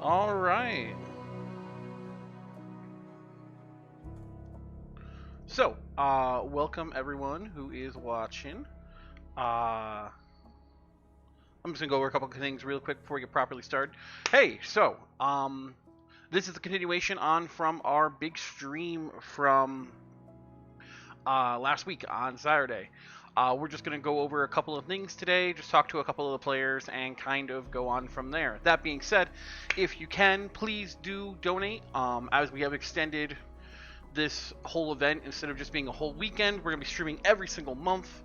All right. So, welcome everyone who is watching. I'm just gonna go over a couple of things real quick before we get properly started. Hey, this is the continuation on from our big stream from last week on Saturday. We're just going to go over a couple of things today, just talk to a couple of the players, and kind of go on from there. That being said, if you can, please do donate. As we have extended this whole event, instead of just being a whole weekend, we're going to be streaming every single month.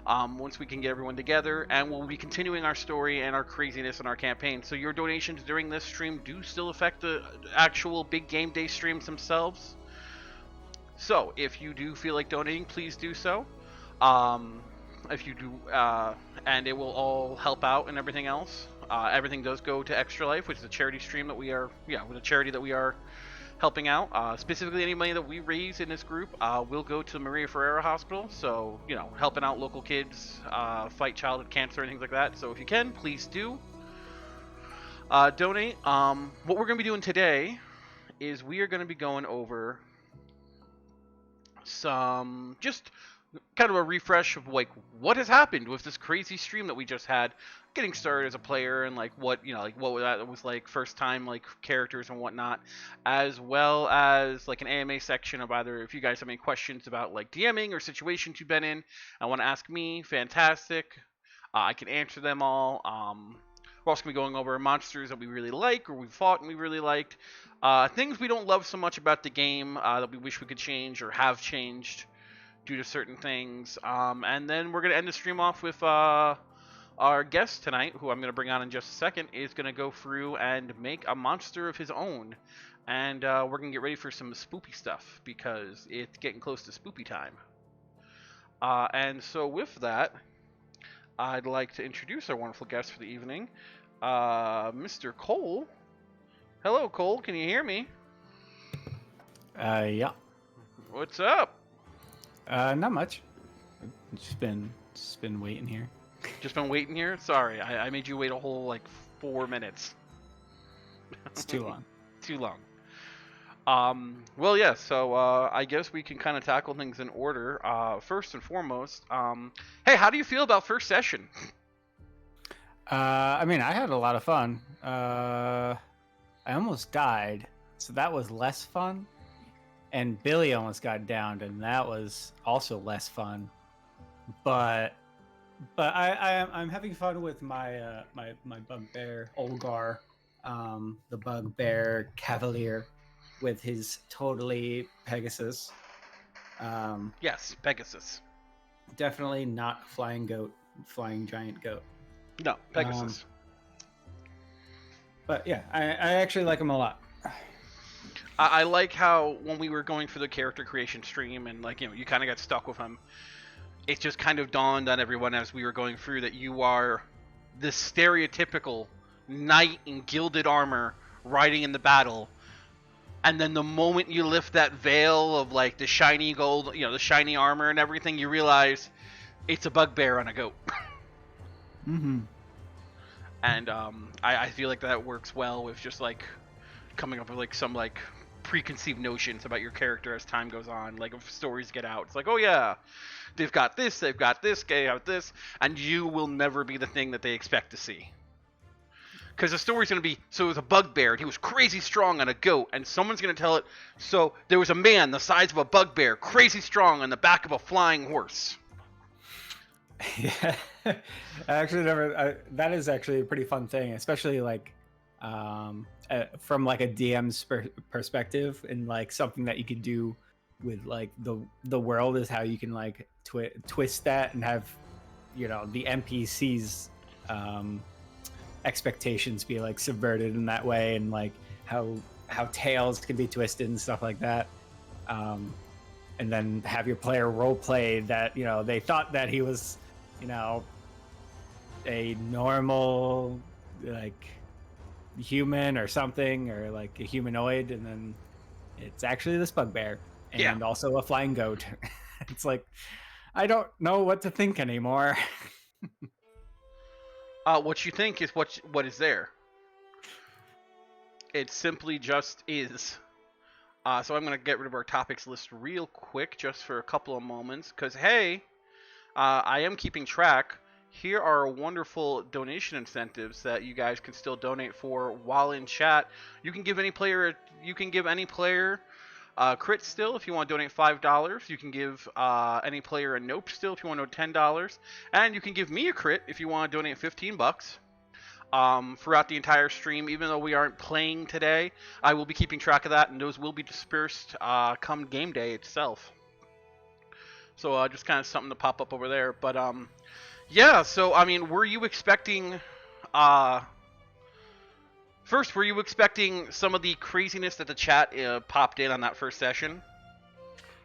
Once we can get everyone together, and we'll be continuing our story and our craziness and our campaign. So your donations during this stream do still affect the actual big game day streams themselves. So if you do feel like donating, please do so. If you do, and it will all help out and everything else. Everything does go to Extra Life, which is a charity stream that we are, with a charity that we are helping out. Specifically, any money that we raise in this group will go to Maria Ferreira Hospital. So, helping out local kids fight childhood cancer and things like that. So if you can, please do donate. What we're going to be doing today is we are going to be going over some just kind of a refresh of like what has happened with this crazy stream that we just had, getting started as a player, and like what that was like first time, like characters and whatnot, as well as like an AMA section of either if you guys have any questions about like DMing or situations you've been in and want to ask me, fantastic. I can answer them all. We're also going to be going over monsters that we really like or we fought and we really liked. Things we don't love so much about the game that we wish we could change or have changed due to certain things. And then we're going to end the stream off with our guest tonight, who I'm going to bring on in just a second, is going to go through and make a monster of his own. And we're going to get ready for some spoopy stuff because it's getting close to spoopy time. And so with that, I'd like to introduce our wonderful guest for the evening, Mr. Cole. Hello, Cole. Can you hear me? Yeah. What's up? Not much. Just been waiting here. Just been waiting here? Sorry, I made you wait a whole, 4 minutes. It's too long. Too long. Well, yeah, so I guess we can kind of tackle things in order. First and foremost, hey, how do you feel about first session? I mean, I had a lot of fun. I almost died, so that was less fun. And Billy almost got downed, and that was also less fun. But I'm having fun with my my bugbear Olgar, the bugbear cavalier, with his totally Pegasus. Yes, Pegasus. Definitely not a flying giant goat. No, Pegasus. But yeah, I actually like him a lot. I like how when we were going through the character creation stream and you kind of got stuck with him, it just kind of dawned on everyone as we were going through that you are the stereotypical knight in gilded armor riding in the battle. And then the moment you lift that veil of the shiny gold, the shiny armor and everything, you realize it's a bugbear on a goat. Mm-hmm. And I feel like that works well with just coming up with some preconceived notions about your character as time goes on. If stories get out, it's oh yeah, they've got this, they got this, and you will never be the thing that they expect to see. Because the story's going to be, so it was a bugbear, and he was crazy strong on a goat, and someone's going to tell it, so there was a man the size of a bugbear, crazy strong on the back of a flying horse. Yeah, I actually never. That is actually a pretty fun thing, especially from a DM's perspective, and something that you could do with the world is how you can twist that and have the NPCs expectations be subverted in that way, and how tales can be twisted and stuff like that, and then have your player role play that they thought that he was a normal human or something, or a humanoid, and then it's actually this bugbear and also a flying goat. It's I don't know what to think anymore. What you think is what is there. It simply just is. So I'm going to get rid of our topics list real quick just for a couple of moments because, hey, I am keeping track. Here are wonderful donation incentives that you guys can still donate for while in chat. You can give any player crit still if you want to donate $5. You can give any player a nope still if you want to donate $10, and you can give me a crit if you want to donate $15. Throughout the entire stream, even though we aren't playing today, I will be keeping track of that, and those will be dispersed come game day itself. So just kind of something to pop up over there. But yeah. So I mean, were you expecting? First, were you expecting some of the craziness that the chat popped in on that first session?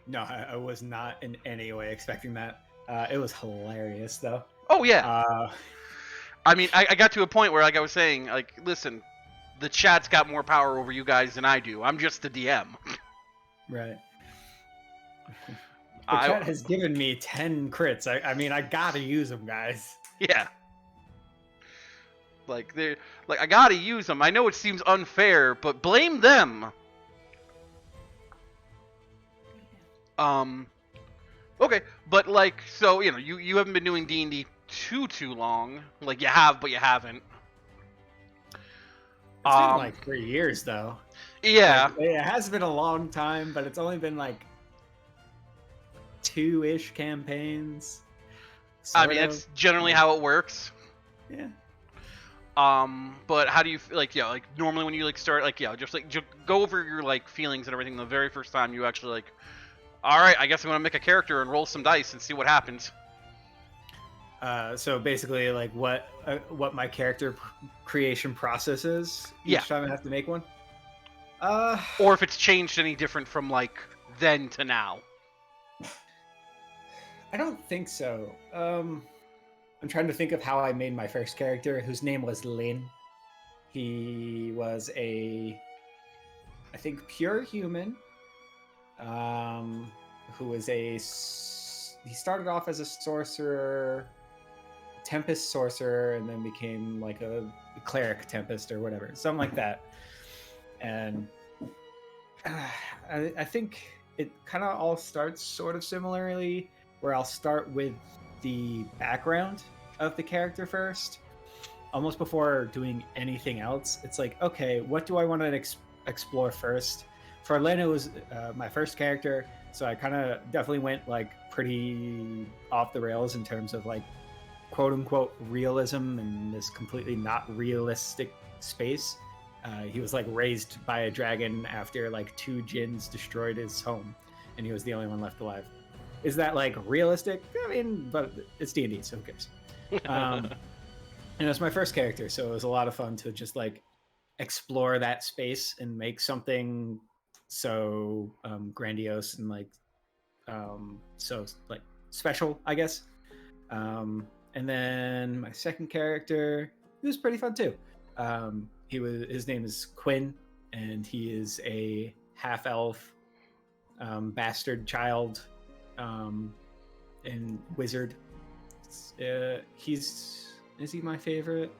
No, I was not in any way expecting that. It was hilarious, though. Oh yeah. I mean, I got to a point where, like I was saying, like, listen, the chat's got more power over you guys than I do. I'm just the DM. Right. The chat has given me 10 crits. I mean, I gotta use them, guys. Yeah. Like, I gotta use them. I know it seems unfair, but blame them. Okay, but, like, so, you know, you haven't been doing D&D too long. Like, you have, but you haven't. It's been like 3 years, though. Yeah. Like, it has been a long time, but it's only been like 2-ish campaigns. I mean, that's generally how it works. Yeah. But how do you like? Yeah, like normally when you like start, like just go over your like feelings and everything the very first time you actually like. All right, I guess I'm gonna make a character and roll some dice and see what happens. So basically, like what my character creation process is each time I have to make one. Or if it's changed any different from like then to now. I don't think so. I'm trying to think of how I made my first character, whose name was Lin. He was I think, pure human. Who was he started off as a sorcerer, tempest sorcerer, and then became like a cleric tempest or whatever, something like that. And I think it kind of all starts sort of similarly, where I'll start with the background of the character first, almost before doing anything else. It's like, okay, what do I want to explore first? For Lin, it was my first character, so I kind of definitely went like pretty off the rails in terms of like quote unquote realism in this completely not realistic space. He was like raised by a dragon after like 2 djinns destroyed his home, and he was the only one left alive. Is that like realistic? I mean, but it's D&D, so who cares? And it was my first character, so it was a lot of fun to just like explore that space and make something so grandiose and like so like special, I guess. And then my second character, he was pretty fun too. His name is Quinn, and he is a half-elf bastard child and wizard. Is he my favorite?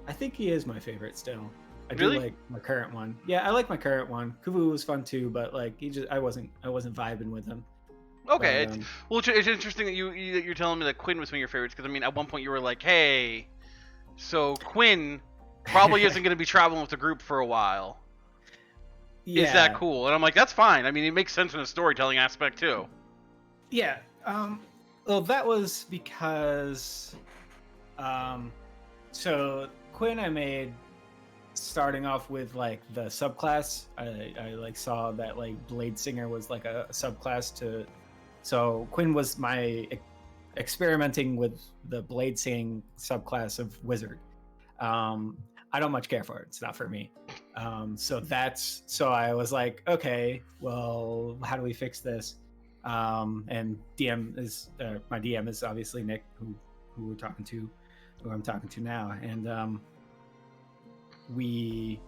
I think he is my favorite still. I really? Do like my current one. Yeah, I like my current one. Kuvu was fun too, but like I wasn't vibing with him. Okay, but, it's interesting that you're telling me that Quinn was one of your favorites, because I mean at one point you were like, hey, so Quinn probably isn't going to be traveling with the group for a while. Yeah. Is that cool? And I'm like, that's fine. I mean, it makes sense in a storytelling aspect too. Yeah. Well, that was because so Quinn I made starting off with like the subclass. I like saw that like Blade Singer was like a subclass to, so Quinn was my experimenting with the Blade Singing subclass of wizard. I don't much care for it. It's not for me. So I was like, okay, well, how do we fix this? And my DM is obviously Nick, who I'm talking to now. And we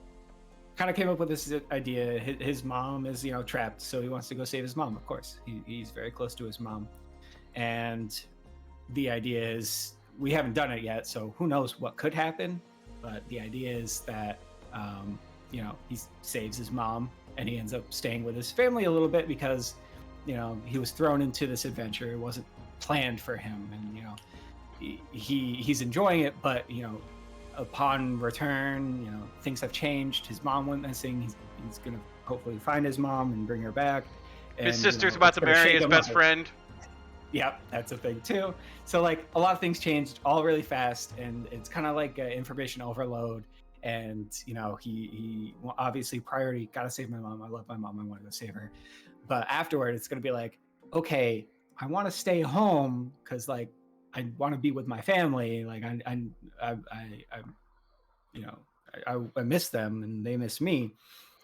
kind of came up with this idea. His mom is, trapped, so he wants to go save his mom. Of course, he's very close to his mom, and the idea is we haven't done it yet, so who knows what could happen. But the idea is that You know, he saves his mom, and he ends up staying with his family a little bit because, you know, he was thrown into this adventure. It wasn't planned for him, and you know, he's enjoying it, but you know, upon return, you know, things have changed. His mom went missing. He's gonna hopefully find his mom and bring her back. And, His sister's you know, about it's to gonna marry shake his him best up. friend. Yep, that's a thing too. So like a lot of things changed all really fast, and it's kind of like information overload. And you know, he well, obviously priority, gotta save my mom. I love my mom. I want to go save her. But afterward, it's gonna be like, okay, I want to stay home because like I want to be with my family. Like I you know, I miss them and they miss me.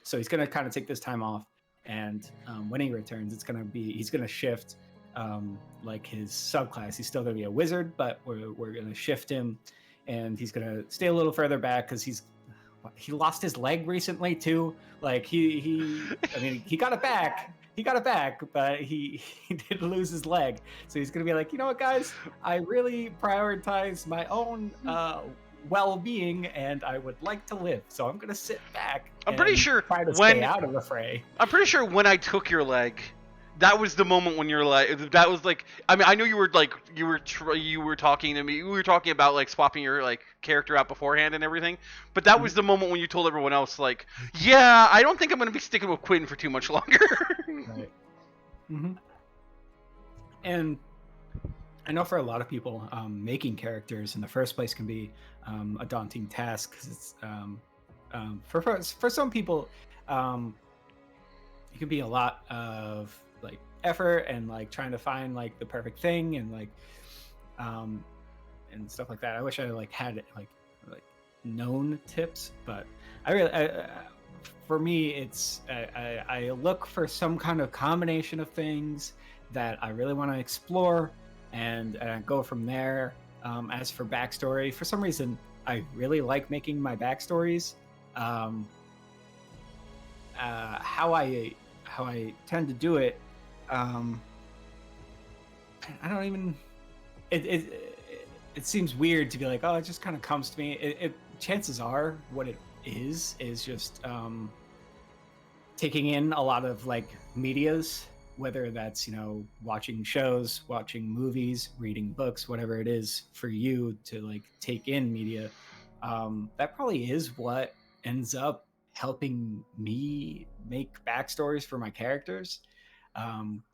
So he's gonna kind of take this time off, and when he returns, he's gonna shift like his subclass. He's still gonna be a wizard, but we're gonna shift him, and he's gonna stay a little further back because he lost his leg recently too. Like I mean, he got it back. He got it back, but he did lose his leg. So he's gonna be like, you know what, guys, I really prioritize my own well-being, and I would like to live. So I'm gonna sit back. I'm pretty sure try to when stay out of the fray. I'm pretty sure when I took your leg, that was the moment when you're like, that was like, I mean, I knew you were like, you were talking to me, we were talking about like swapping your like character out beforehand and everything, but that was the moment when you told everyone else like, yeah, I don't think I'm gonna be sticking with Quinn for too much longer. Right. Mm-hmm. And I know for a lot of people, making characters in the first place can be a daunting task because it's for some people, it can be a lot of like effort and like trying to find like the perfect thing and like and stuff like that. I wish I like had like known tips, but for me, it's I look for some kind of combination of things that I really want to explore, and go from there. As for backstory, for some reason, I really like making my backstories. How I tend to do it, I don't even. It seems weird to be like, oh, it just kind of comes to me. Chances are, what it is just taking in a lot of like medias, whether that's, you know, watching shows, watching movies, reading books, whatever it is for you to like take in media. That probably is what ends up helping me make backstories for my characters.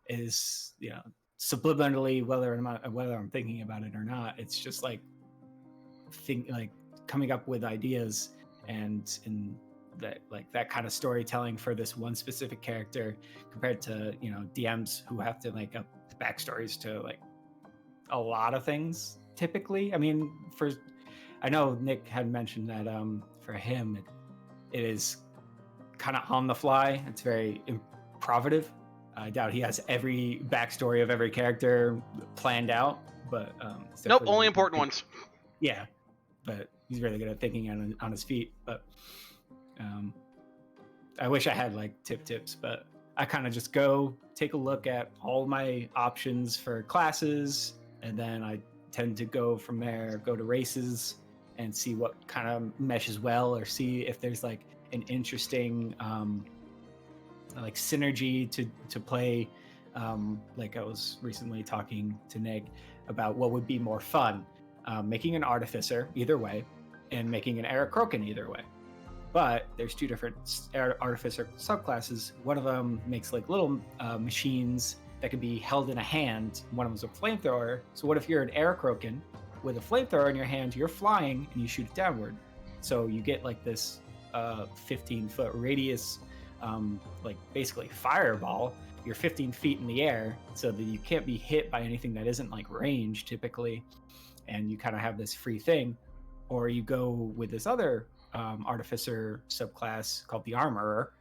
Is, you know, subliminally, whether I'm thinking about it or not, it's just like coming up with ideas and that like that kind of storytelling for this one specific character compared to, you know, DMs who have to make up backstories to like a lot of things typically. I mean, I know Nick had mentioned that for him it is kind of on the fly. It's very improvisative. I doubt he has every backstory of every character planned out, but Nope, only important ones. Yeah, but he's really good at thinking on his feet. But I wish I had like tips, but I kind of just go take a look at all my options for classes, and then I tend to go from there, go to races and see what kind of meshes well, or see if there's like an interesting like synergy to play. Like I was recently talking to Nick about what would be more fun, making an artificer either way and making an Aarakocra either way. But there's two different artificer subclasses. One of them makes like little machines that can be held in a hand. One of them's a flamethrower. So what if you're an Aarakocra with a flamethrower in your hand, you're flying and you shoot it downward. So you get like this 15-foot radius, like basically fireball. You're 15 feet in the air, so that you can't be hit by anything that isn't like range typically, and you kind of have this free thing. Or you go with this other artificer subclass called the armorer,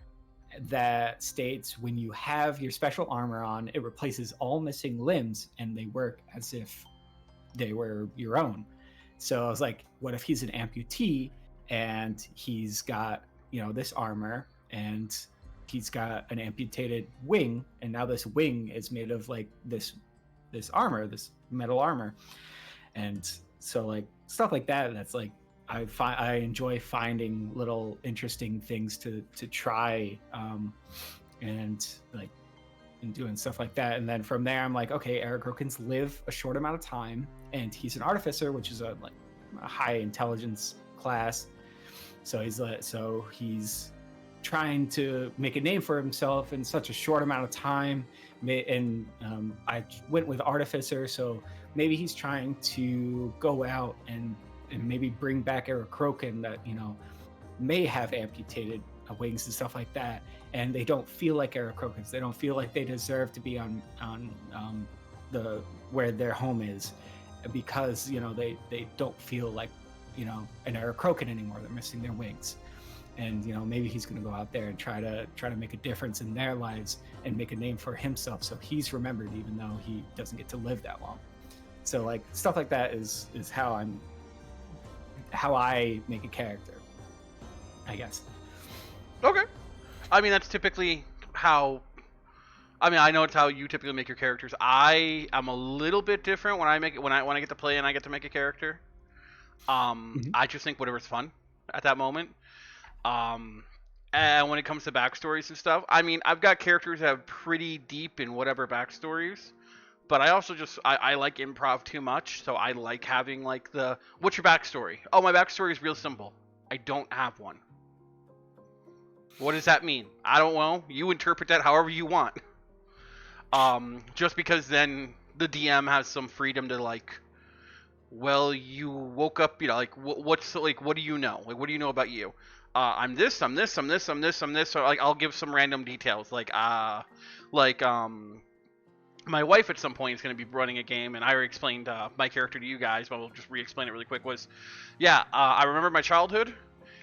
that states when you have your special armor on, it replaces all missing limbs and they work as if they were your own. So I was like, what if he's an amputee and he's got, you know, this armor and he's got an amputated wing, and now this wing is made of like this armor, this metal armor. And so like stuff like that, that's like I enjoy finding little interesting things to try, and like and doing stuff like that. And then from there, I'm like, okay, Aarakocras live a short amount of time, and he's an artificer, which is a high intelligence class. So he's trying to make a name for himself in such a short amount of time. And I went with artificer, so maybe he's trying to go out and maybe bring back Aarakocra that may have amputated wings and stuff like that, and they don't feel like Aarakocras. They don't feel like they deserve to be on the where their home is, because they don't feel like an Aarakocra anymore. They're missing their wings, and maybe he's going to go out there and try to make a difference in their lives and make a name for himself, so he's remembered even though he doesn't get to live that long. So like stuff like that is how I make a character, I guess. Okay. I mean, that's typically how... I mean, I know it's how you typically make your characters. I am a little bit different when I get to play and I get to make a character. I just think whatever's fun at that moment. And when it comes to backstories and stuff, I mean, I've got characters that have pretty deep in whatever backstories. But I also I like improv too much, so I like having like what's your backstory? Oh, my backstory is real simple. I don't have one. What does that mean? I don't know. You interpret that however you want. Just because then the DM has some freedom to like, well, you woke up, like, what do you know? Like, what do you know about you? I'm this, I'm this, I'm this, I'm this, I'm this. So like, I'll give some random details, my wife at some point is going to be running a game, and I already explained my character to you guys, but we'll just re-explain it really quick. I remember my childhood.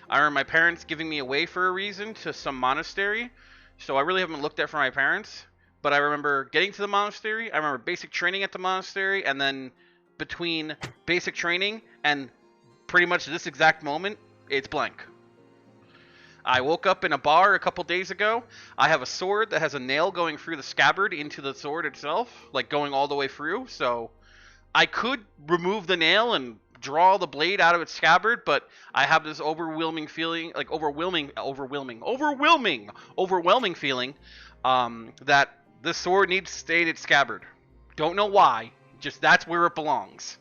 I remember my parents giving me away for a reason to some monastery, so I really haven't looked at for my parents. But I remember getting to the monastery. I remember basic training at the monastery, and then between basic training and pretty much this exact moment, it's blank. I woke up in a bar a couple days ago. I have a sword that has a nail going through the scabbard into the sword itself, like going all the way through. So I could remove the nail and draw the blade out of its scabbard, but I have this overwhelming feeling, like overwhelming feeling that the sword needs to stay in its scabbard. Don't know why, just that's where it belongs.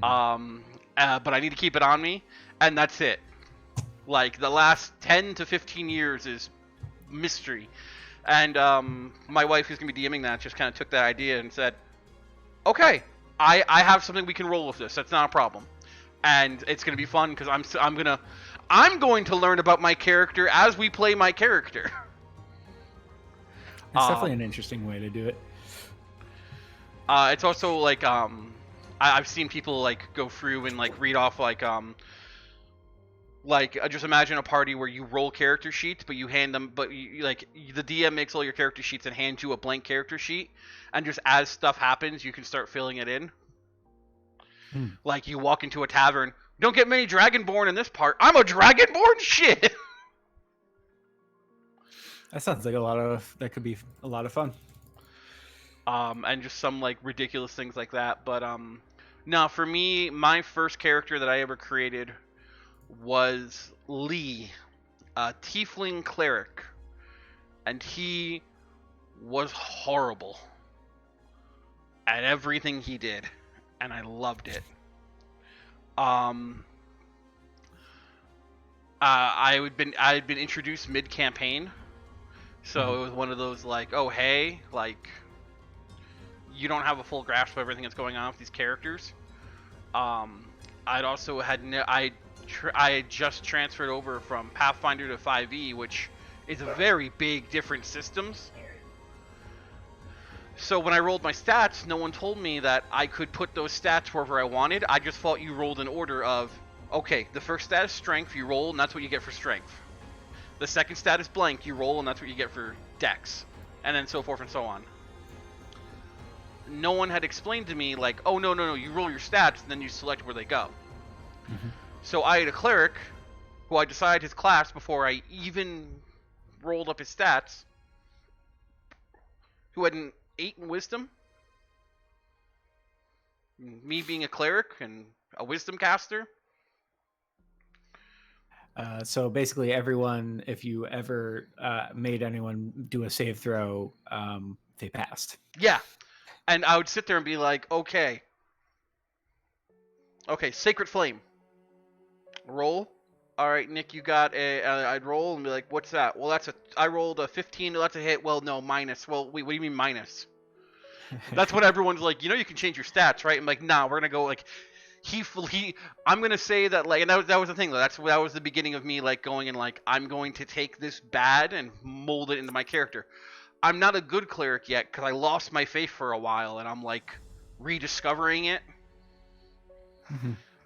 But I need to keep it on me, and that's it. Like, the last 10 to 15 years is mystery. And my wife, who's going to be DMing that, just kind of took that idea and said, okay, I have something we can roll with this. That's not a problem. And it's going to be fun because I'm going to learn about my character as we play my character. It's definitely an interesting way to do it. It's also like I've seen people like go through and like read off just imagine a party where you roll character sheets, but you hand them, the DM makes all your character sheets and hands you a blank character sheet, and just as stuff happens, you can start filling it in. Like you walk into a tavern, don't get many Dragonborn in this part. I'm a Dragonborn? Shit. That sounds like that could be a lot of fun. And just some like ridiculous things like that. But no, for me, my first character that I ever created was Lee, a tiefling cleric, and he was horrible at everything he did, and I loved it. I had been introduced mid-campaign, so it was one of those like, oh hey, like you don't have a full grasp of everything that's going on with these characters. I'd also had I had just transferred over from Pathfinder to 5e, which is a very big different systems. So when I rolled my stats, no one told me that I could put those stats wherever I wanted. I just thought you rolled in order of, okay, the first stat is strength, you roll, and that's what you get for strength. The second stat is blank, you roll, and that's what you get for dex. And then so forth and so on. No one had explained to me, like, oh, no, you roll your stats, and then you select where they go. So I had a cleric, who I decided his class before I even rolled up his stats, who had an 8 in wisdom. Me being a cleric and a wisdom caster, So basically, everyone, if you ever made anyone do a save throw, they passed. Yeah, and I would sit there and be like, okay, Sacred Flame, roll. All right, Nick, you got a. I'd roll and be like, what's that? Well, I rolled a 15. That's a hit. Well, no, minus. Well, wait, what do you mean minus? That's what everyone's like. You can change your stats, right? I'm like, nah, we're gonna go like he. I'm gonna say that like, and that was the thing. That was the beginning of me like going and like I'm going to take this bad and mold it into my character. I'm not a good cleric yet because I lost my faith for a while and I'm like rediscovering it.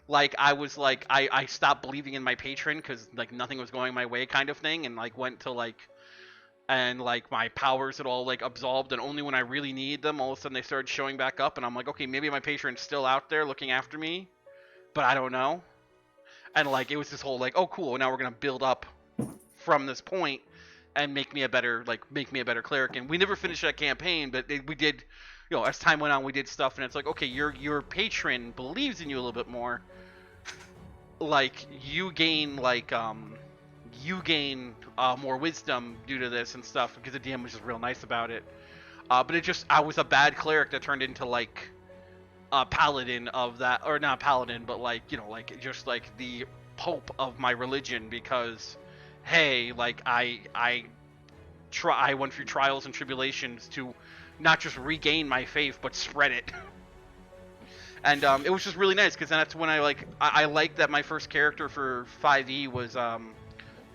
Like I was like I stopped believing in my patron because like nothing was going my way kind of thing, and like went to like and like my powers had all like absolved, and only when I really need them all of a sudden they started showing back up, and I'm like, okay, maybe my patron's still out there looking after me, but I don't know. And like it was this whole like, oh cool, now we're gonna build up from this point and make me a better cleric. And we never finished that campaign, but we did, as time went on we did stuff, and it's like, okay, your patron believes in you a little bit more. Like you gain more wisdom due to this and stuff because the DM was just real nice about it. But I was a bad cleric that turned into like a paladin of that, or not paladin, but like just like the pope of my religion because, hey, like I went through trials and tribulations to not just regain my faith but spread it. And it was just really nice because then that's when I like that my first character for 5e was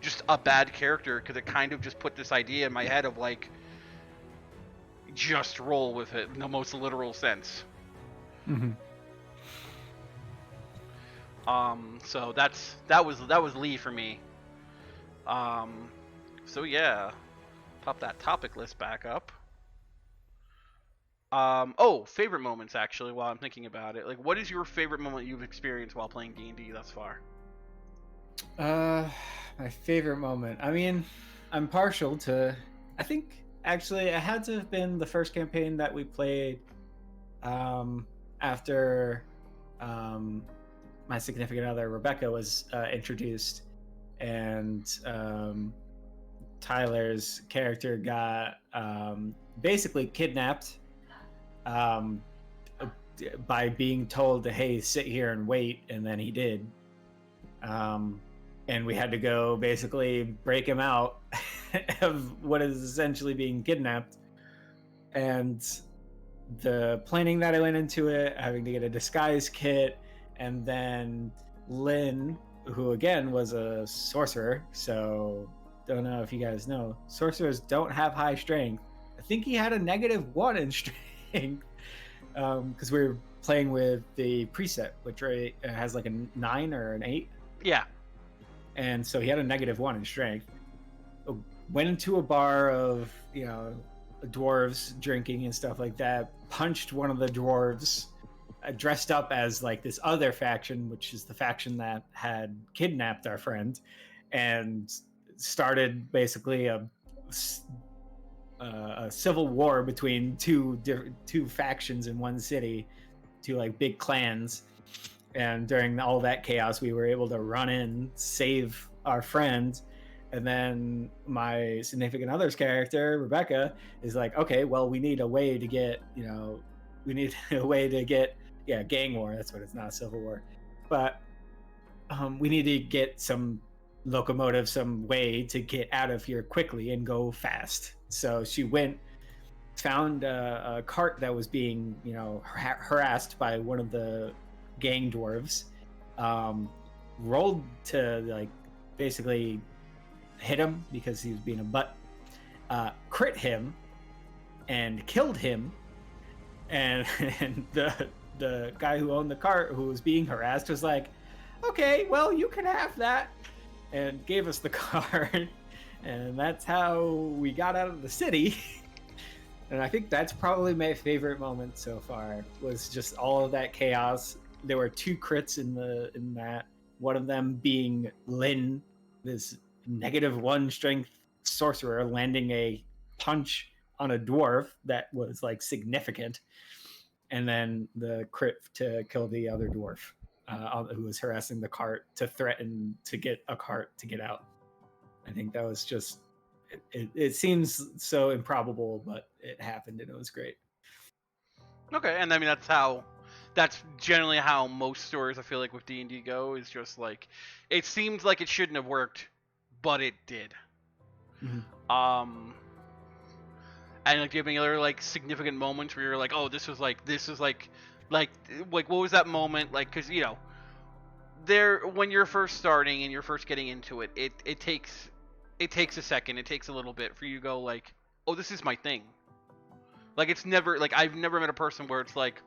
just a bad character because it kind of just put this idea in my head of like just roll with it in the most literal sense. So that was Lee for me. So yeah, pop that topic list back up. Favorite moments actually. While I'm thinking about it, like, what is your favorite moment you've experienced while playing D&D thus far? My favorite moment. I mean, I'm partial to. I think actually it had to have been the first campaign that we played. After, my significant other Rebecca was introduced, and Tyler's character got basically kidnapped. By being told to, hey, sit here and wait, and then he did. And we had to go basically break him out of what is essentially being kidnapped. And the planning that I went into it, having to get a disguise kit, and then Lynn, who again was a sorcerer, so don't know if you guys know, sorcerers don't have high strength. I think he had a -1 in strength. Because we were playing with the preset, which has like a 9 or an 8. Yeah. And so he had a -1 in strength. Went into a bar of, dwarves drinking and stuff like that. Punched one of the dwarves, dressed up as like this other faction, which is the faction that had kidnapped our friend, and started basically a civil war between two factions in one city, two like big clans. And during all that chaos, we were able to run in, save our friend, and then my significant other's character, Rebecca, is like, okay, well, we need a way to get, gang war. That's what it's not, civil war, but we need to get some locomotive, some way to get out of here quickly and go fast. So she went, found a cart that was being, harassed by one of the gang dwarves, rolled to like basically hit him because he was being a butt, crit him and killed him, and the guy who owned the cart, who was being harassed, was like, okay, well, you can have that, and gave us the card. And that's how we got out of the city. And I think that's probably my favorite moment so far, was just all of that chaos. There were 2 crits in that. One of them being Lynn, this -1 strength sorcerer, landing a punch on a dwarf that was like significant. And then the crit to kill the other dwarf. who was harassing the cart to threaten to get a cart to get out. I think that was just it seems so improbable, but it happened and it was great. Okay, and I mean that's generally how most stories I feel like with D&D go, is just like it seems like it shouldn't have worked, but it did. And like, do you have any other like significant moments where you're like, oh, this is like what was that moment like? Because when you're first starting and you're first getting into it, it takes a second, it takes a little bit for you to go like, oh, this is my thing. Like, it's never like, I've never met a person where it's like,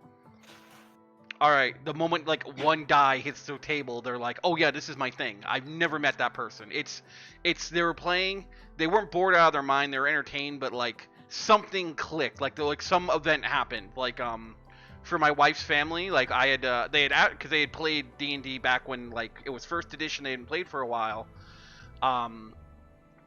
all right, the moment like one die hits the table, they're like, oh yeah, this is my thing. I've never met that person. It's they were playing, they weren't bored out of their mind, they were entertained, but like something clicked, like some event happened. Like for my wife's family, like I had because they had played D&D back when like it was first edition, they hadn't played for a while.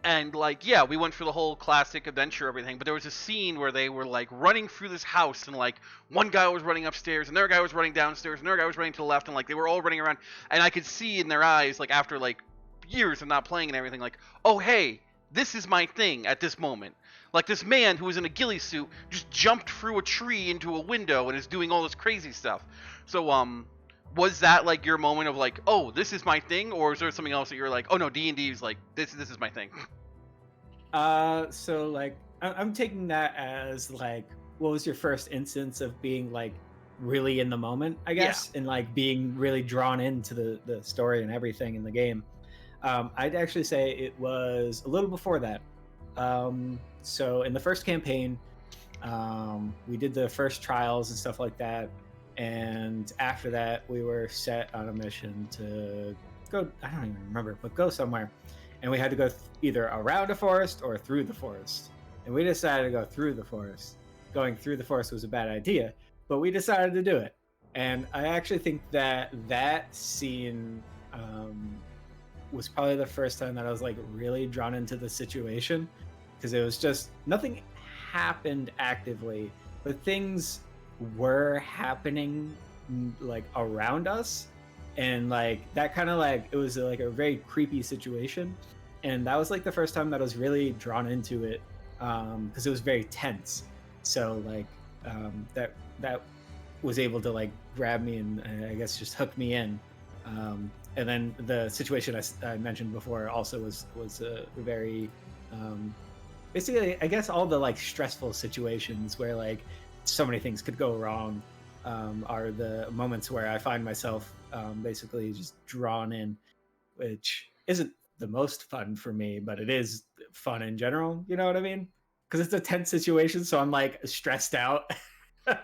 And like, yeah, we went through the whole classic adventure, everything, but there was a scene where they were like running through this house, and like one guy was running upstairs, another guy was running downstairs, another guy was running to the left, and like they were all running around, and I could see in their eyes, like after like years of not playing and everything, like, oh hey, this is my thing at this moment. Like, this man who was in a ghillie suit just jumped through a tree into a window and is doing all this crazy stuff. So was that like your moment of like, oh, this is my thing, or is there something else that you're like, oh no, D&D is like this is my thing? So like I'm taking that as like, what was your first instance of being like really in the moment, I guess, and like being really drawn into the story and everything in the game. I'd actually say it was a little before that. So in the first campaign, we did the first trials and stuff like that, and after that we were set on a mission to go, I don't even remember, but go somewhere, and we had to go either around a forest or through the forest, and we decided to go through the forest. Going through the forest was a bad idea, but we decided to do it. And I actually think that scene was probably the first time that I was like really drawn into the situation, because it was just, nothing happened actively, but things were happening like around us, and like that kind of like, it was like a very creepy situation, and that was like the first time that I was really drawn into it, because it was very tense. So like that was able to like grab me and I guess just hook me in. And then the situation I mentioned before also was a very basically, I guess all the like stressful situations where like so many things could go wrong are the moments where I find myself basically just drawn in, which isn't the most fun for me, but it is fun in general. You know what I mean? Because it's a tense situation, so I'm like stressed out.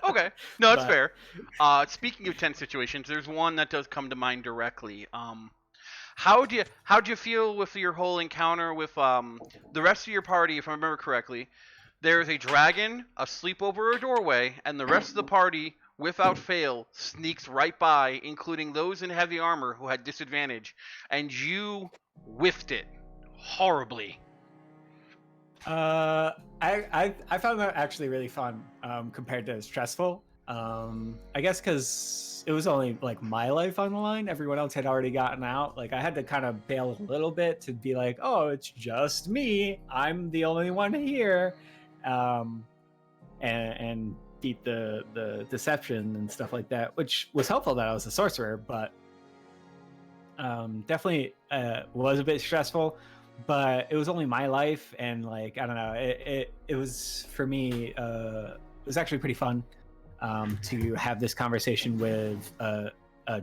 Okay, no, that's fair. Speaking of tense situations, there's one that does come to mind directly. How'd you feel with your whole encounter with the rest of your party? If I remember correctly, there is a dragon asleep over a doorway, and the rest of the party, without fail, sneaks right by, including those in heavy armor who had disadvantage, and you whiffed it horribly. I found that actually really fun compared to stressful. I guess because it was only like my life on the line. Everyone else had already gotten out. Like I had to kind of bail a little bit to be like, oh, it's just me. I'm the only one here, and beat the deception and stuff like that, which was helpful that I was a sorcerer, but definitely was a bit stressful. But it was only my life, and like I don't know, it was for me. It was actually pretty fun to have this conversation with a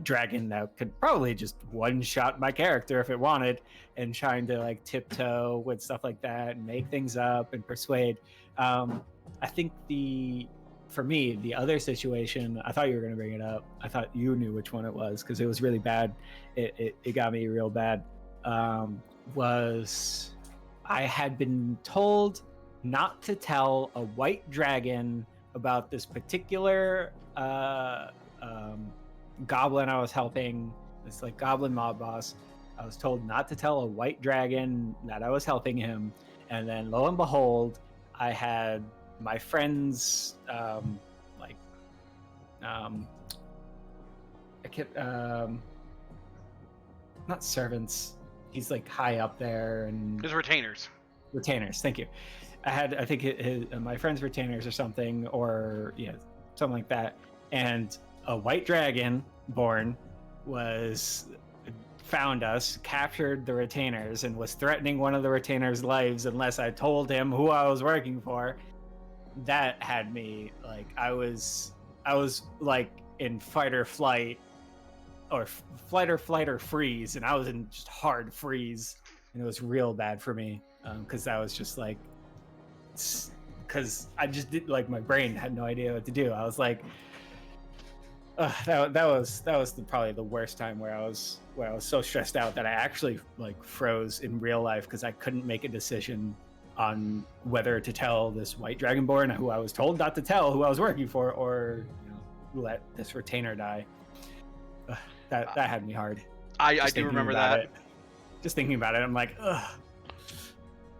dragon that could probably just one-shot my character if it wanted, and trying to like tiptoe with stuff like that and make things up and persuade. I think for me, the other situation, I thought you were going to bring it up. I thought you knew which one it was because it was really bad. It got me real bad. Was I had been told not to tell a white dragon about this particular goblin I was helping, this like goblin mob boss. I was told not to tell a white dragon that I was helping him, and then lo and behold, I had my friends I kept not servants. He's like high up there, and His retainers. Retainers. Thank you. I think my friend's retainers or something, or yeah, something like that. And a white dragon born was found us, captured the retainers, and was threatening one of the retainers' lives unless I told him who I was working for. That had me like I was like in fight or flight, or flight or freeze, and I was in just hard freeze, and it was real bad for me because I was just like, because I just did like my brain had no idea what to do. I was like, that was probably the worst time where I was so stressed out that I actually like froze in real life because I couldn't make a decision on whether to tell this white dragonborn who I was told not to tell who I was working for, or let this retainer die. That had me hard. I do remember that. Just thinking about it, I'm like, ugh.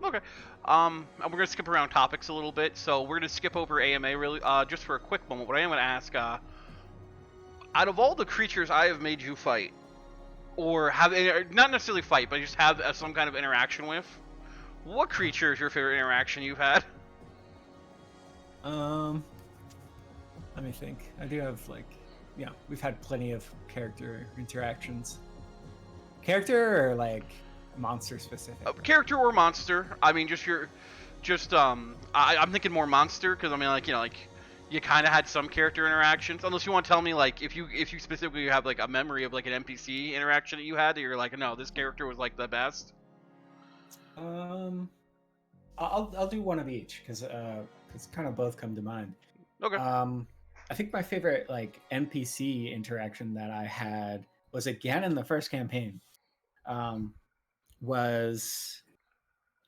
Okay. And we're gonna skip around topics a little bit, so we're gonna skip over AMA really, just for a quick moment. What I am gonna ask, out of all the creatures I have made you fight, or have not necessarily fight, but just have some kind of interaction with, what creature is your favorite interaction you've had? Let me think. I do have we've had plenty of character interactions. Character or like monster specific? Character or monster? I mean, I'm thinking more monster because I mean, like you kind of had some character interactions. Unless you want to tell me like if you specifically have like a memory of like an NPC interaction that you had that you're like, no, this character was like the best. I'll do one of each because kind of both come to mind. Okay. I think my favorite like NPC interaction that I had was again in the first campaign. Was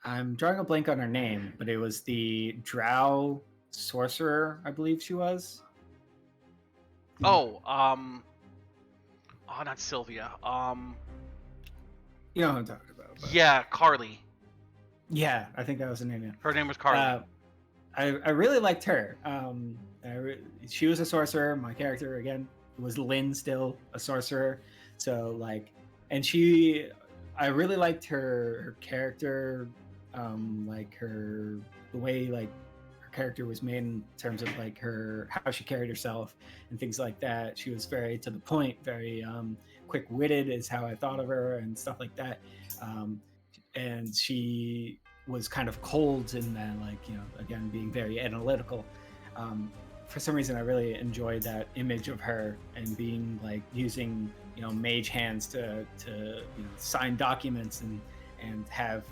I'm drawing a blank on her name, but it was the Drow sorcerer, I believe she was. Oh, not Sylvia. You know what I'm talking about. But... Yeah, Carly. Yeah, I think that was the name. Her name was Carly. I really liked her. She was a sorcerer. My character again was Lynn, still a sorcerer. So like, and I really liked her character, like the way like her character was made in terms of like how she carried herself and things like that. She was very to the point, very quick-witted is how I thought of her and stuff like that. And she was kind of cold in that, like, again, being very analytical. For some reason, I really enjoyed that image of her and being like using, mage hands to sign documents and have,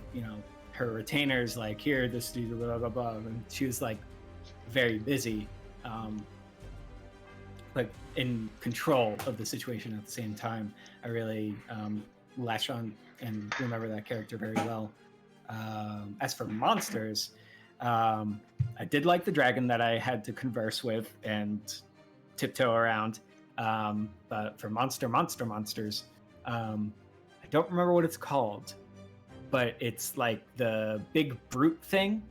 her retainers like, here, this dude, blah, blah, blah. And she was like very busy, like in control of the situation at the same time. I really latched on and remember that character very well. As for monsters, I did like the dragon that I had to converse with and tiptoe around. But for monsters, I don't remember what it's called, but it's like the big brute thing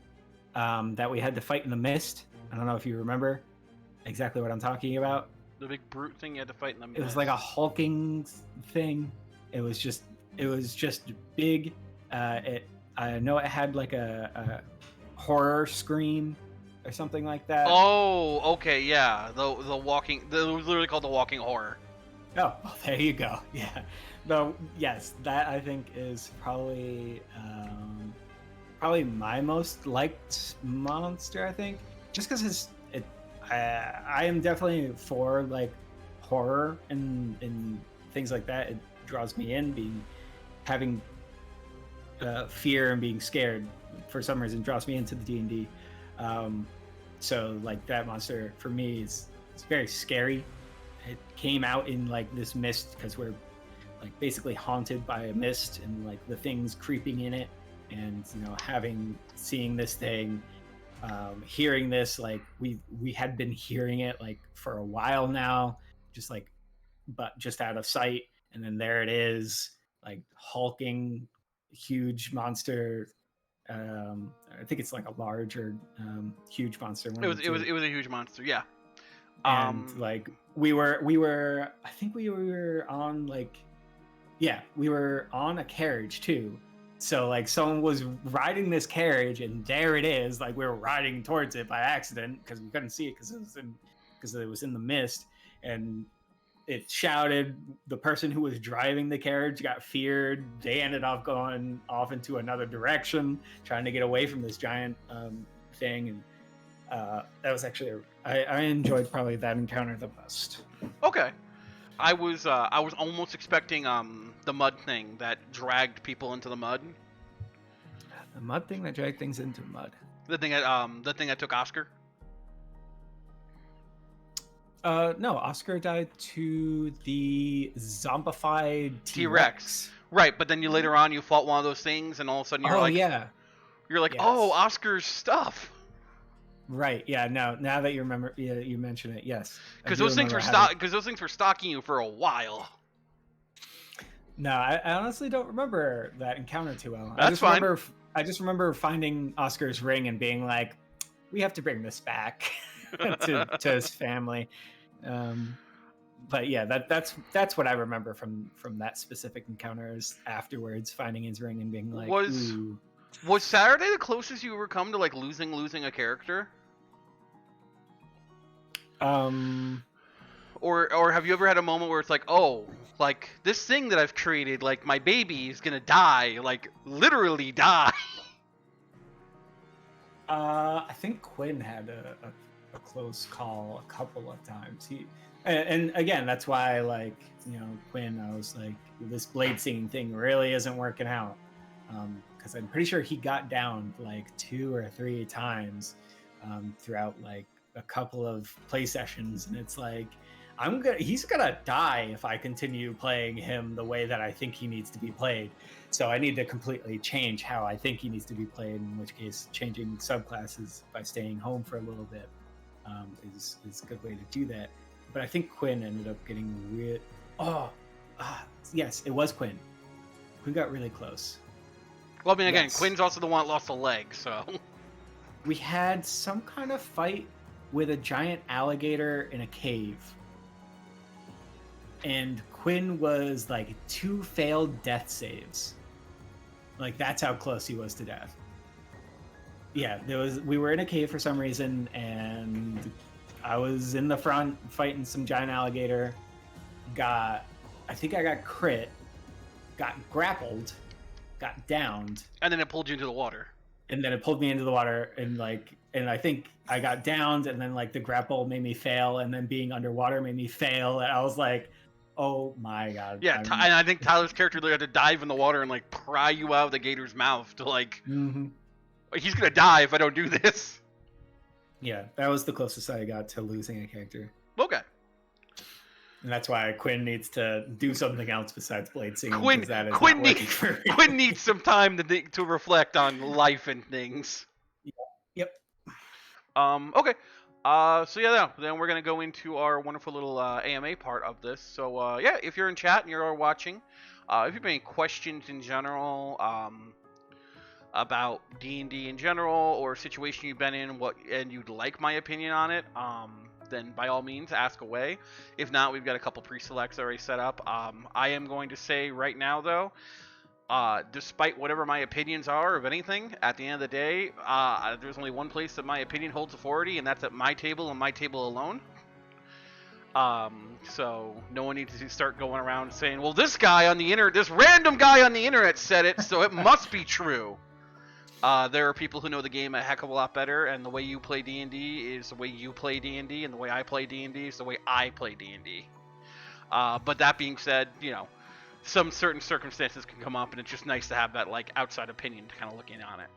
that we had to fight in the mist. I don't know if you remember exactly what I'm talking about. The big brute thing you had to fight in the mist. It was like a hulking thing. It was just big. I know it had like a horror scream or something like that. Oh, okay, yeah. The walking. It was literally called the walking horror. Oh, well, there you go. Yeah. Though, yes, that I think is probably my most liked monster. I think just because I am definitely for like horror and things like that. It draws me in. Having fear and being scared for some reason draws me into the D&D. So like that monster for me is very scary. It came out in like this mist because we're like basically haunted by a mist and like the things creeping in it, and seeing this thing, hearing this, like we had been hearing it like for a while now, but just out of sight, and then there it is, like hulking huge monster. I think it's like a large or huge monster. It was a huge monster, yeah. and like we were I think we were on like we were on a carriage too. So like someone was riding this carriage, and there it is. Like we were riding towards it by accident because we couldn't see it because it was in the mist, and it shouted. The person who was driving the carriage got feared. They ended up going off into another direction, trying to get away from this giant thing. And that was actually I enjoyed probably that encounter the most. Okay. I was almost expecting the mud thing that dragged people into the mud. The mud thing that dragged things into mud. The thing that took Oscar. No, Oscar died to the zombified T-Rex. Right, but then you later on you fought one of those things, and all of a sudden you're like, yes. Oh, Oscar's stuff. Right. Yeah. No. Now that you remember, you mention it. Yes. Because those things were stalking you for a while. No, I honestly don't remember that encounter too well. That's fine. I just remember finding Oscar's ring and being like, "We have to bring this back to his family." But yeah, that's what I remember from that specific encounter. Is afterwards finding his ring and being like, "Ooh." Was Saturday the closest you ever come to like losing a character? Or have you ever had a moment where it's like, oh, like this thing that I've created, like my baby is gonna die, like literally die? I think Quinn had a close call a couple of times. And again, that's why Quinn, I was like, this blade singing thing really isn't working out. Because I'm pretty sure he got down like 2 or 3 times throughout like a couple of play sessions, and it's like he's gonna die if I continue playing him the way that I think he needs to be played. So I need to completely change how I think he needs to be played. In which case, changing subclasses by staying home for a little bit is a good way to do that. But I think Quinn ended up getting weird. Yes, it was Quinn. Quinn got really close. Well, I mean, again, yes. Quinn's also the one that lost a leg, so... We had some kind of fight with a giant alligator in a cave. And Quinn was, 2 failed death saves. That's how close he was to death. Yeah, we were in a cave for some reason, and I was in the front fighting some giant alligator. I think I got crit, got grappled, got downed, and then it pulled you into the water. And then it pulled me into the water, and I think I got downed, and then the grapple made me fail, and then being underwater made me fail, and I was like, oh my god. Yeah, and I think Tyler's character had to dive in the water and pry you out of the gator's mouth to mm-hmm. He's gonna die if I don't do this. Yeah, that was the closest I got to losing a character. Okay. And that's why Quinn needs to do something else besides blade singing. Quinn needs some time to reflect on life and things. Yep. Okay. Then we're gonna go into our wonderful little AMA part of this. So if you're in chat and you're watching, if you have any questions in general, about D&D in general or a situation you've been in, and you'd like my opinion on it, then by all means ask away. If not, we've got a couple pre-selects already set up. I am going to say right now though, despite whatever my opinions are of anything, at the end of the day, there's only one place that my opinion holds authority, and that's at my table and my table alone. So no one needs to start going around saying, well, this random guy on the internet said it, so it must be true. There are people who know the game a heck of a lot better, and the way you play D&D is the way you play D&D, and the way I play D&D is the way I play D&D. But that being said, some certain circumstances can come up, and it's just nice to have that outside opinion to kind of look in on it.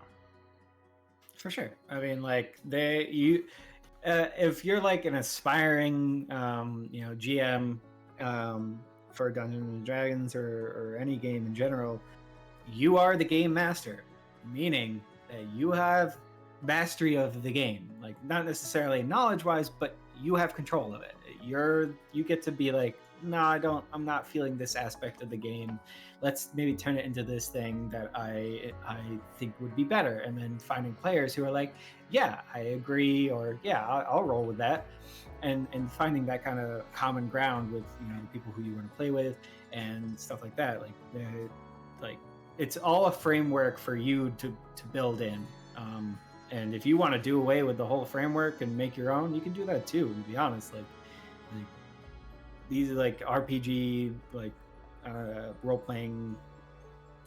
For sure. I mean, if you're an aspiring, GM for Dungeons and Dragons or any game in general, you are the game master. Meaning that you have mastery of the game, not necessarily knowledge-wise, but you have control of it. You get to be no, I'm not feeling this aspect of the game. Let's maybe turn it into this thing that I think would be better. And then finding players who are like, yeah, I agree, or yeah, I'll roll with that. And finding that kind of common ground with, you know, the people who you want to play with and stuff like that. Like it's all a framework for you to build in. And if you want to do away with the whole framework and make your own, you can do that too, to be honest. Like these are like RPG, like role-playing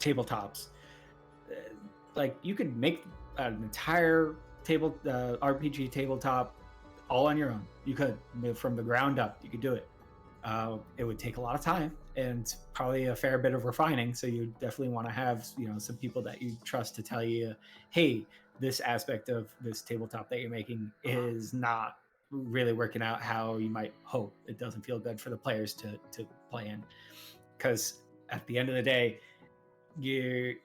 tabletops. Like you could make an entire RPG tabletop all on your own. You could, from the ground up, you could do it. It would take a lot of time and probably a fair bit of refining. So you definitely want to have, you know, some people that you trust to tell you, hey, this aspect of this tabletop that you're making is not really working out how you might hope. It doesn't feel good for the players to play in, because at the end of the day, you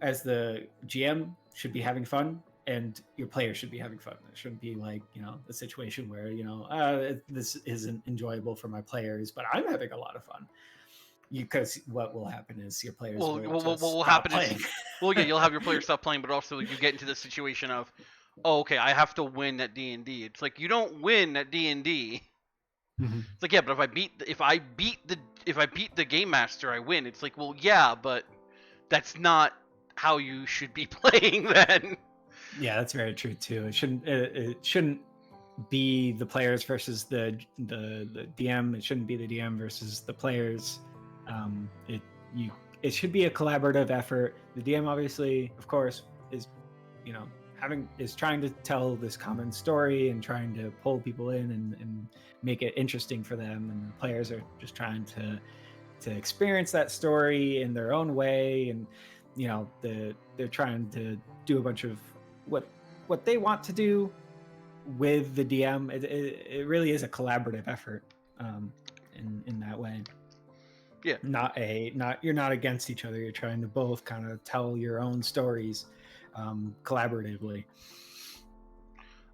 as the GM should be having fun, and your players should be having fun. It shouldn't be like, you know, a situation where, you know, this isn't enjoyable for my players, but I'm having a lot of fun. Because what will happen is your players will happen playing. Well, yeah, you'll have your players stop playing, but also you get into the situation of, oh, okay, I have to win at D&D. It's like, you don't win at D&D. Mm-hmm. It's like, yeah, but if I beat the game master, I win. It's like, well, yeah, but that's not how you should be playing then. Yeah, that's very true too. It shouldn't be the players versus the DM. It shouldn't be the DM versus the players. It should be a collaborative effort. The DM, obviously, of course, is, you know, is trying to tell this common story and trying to pull people in and make it interesting for them, and the players are just trying to experience that story in their own way, and, you know, they're trying to do a bunch of what they want to do with the DM. It really is a collaborative effort in that way. Yeah. You're not against each other. You're trying to both kind of tell your own stories collaboratively.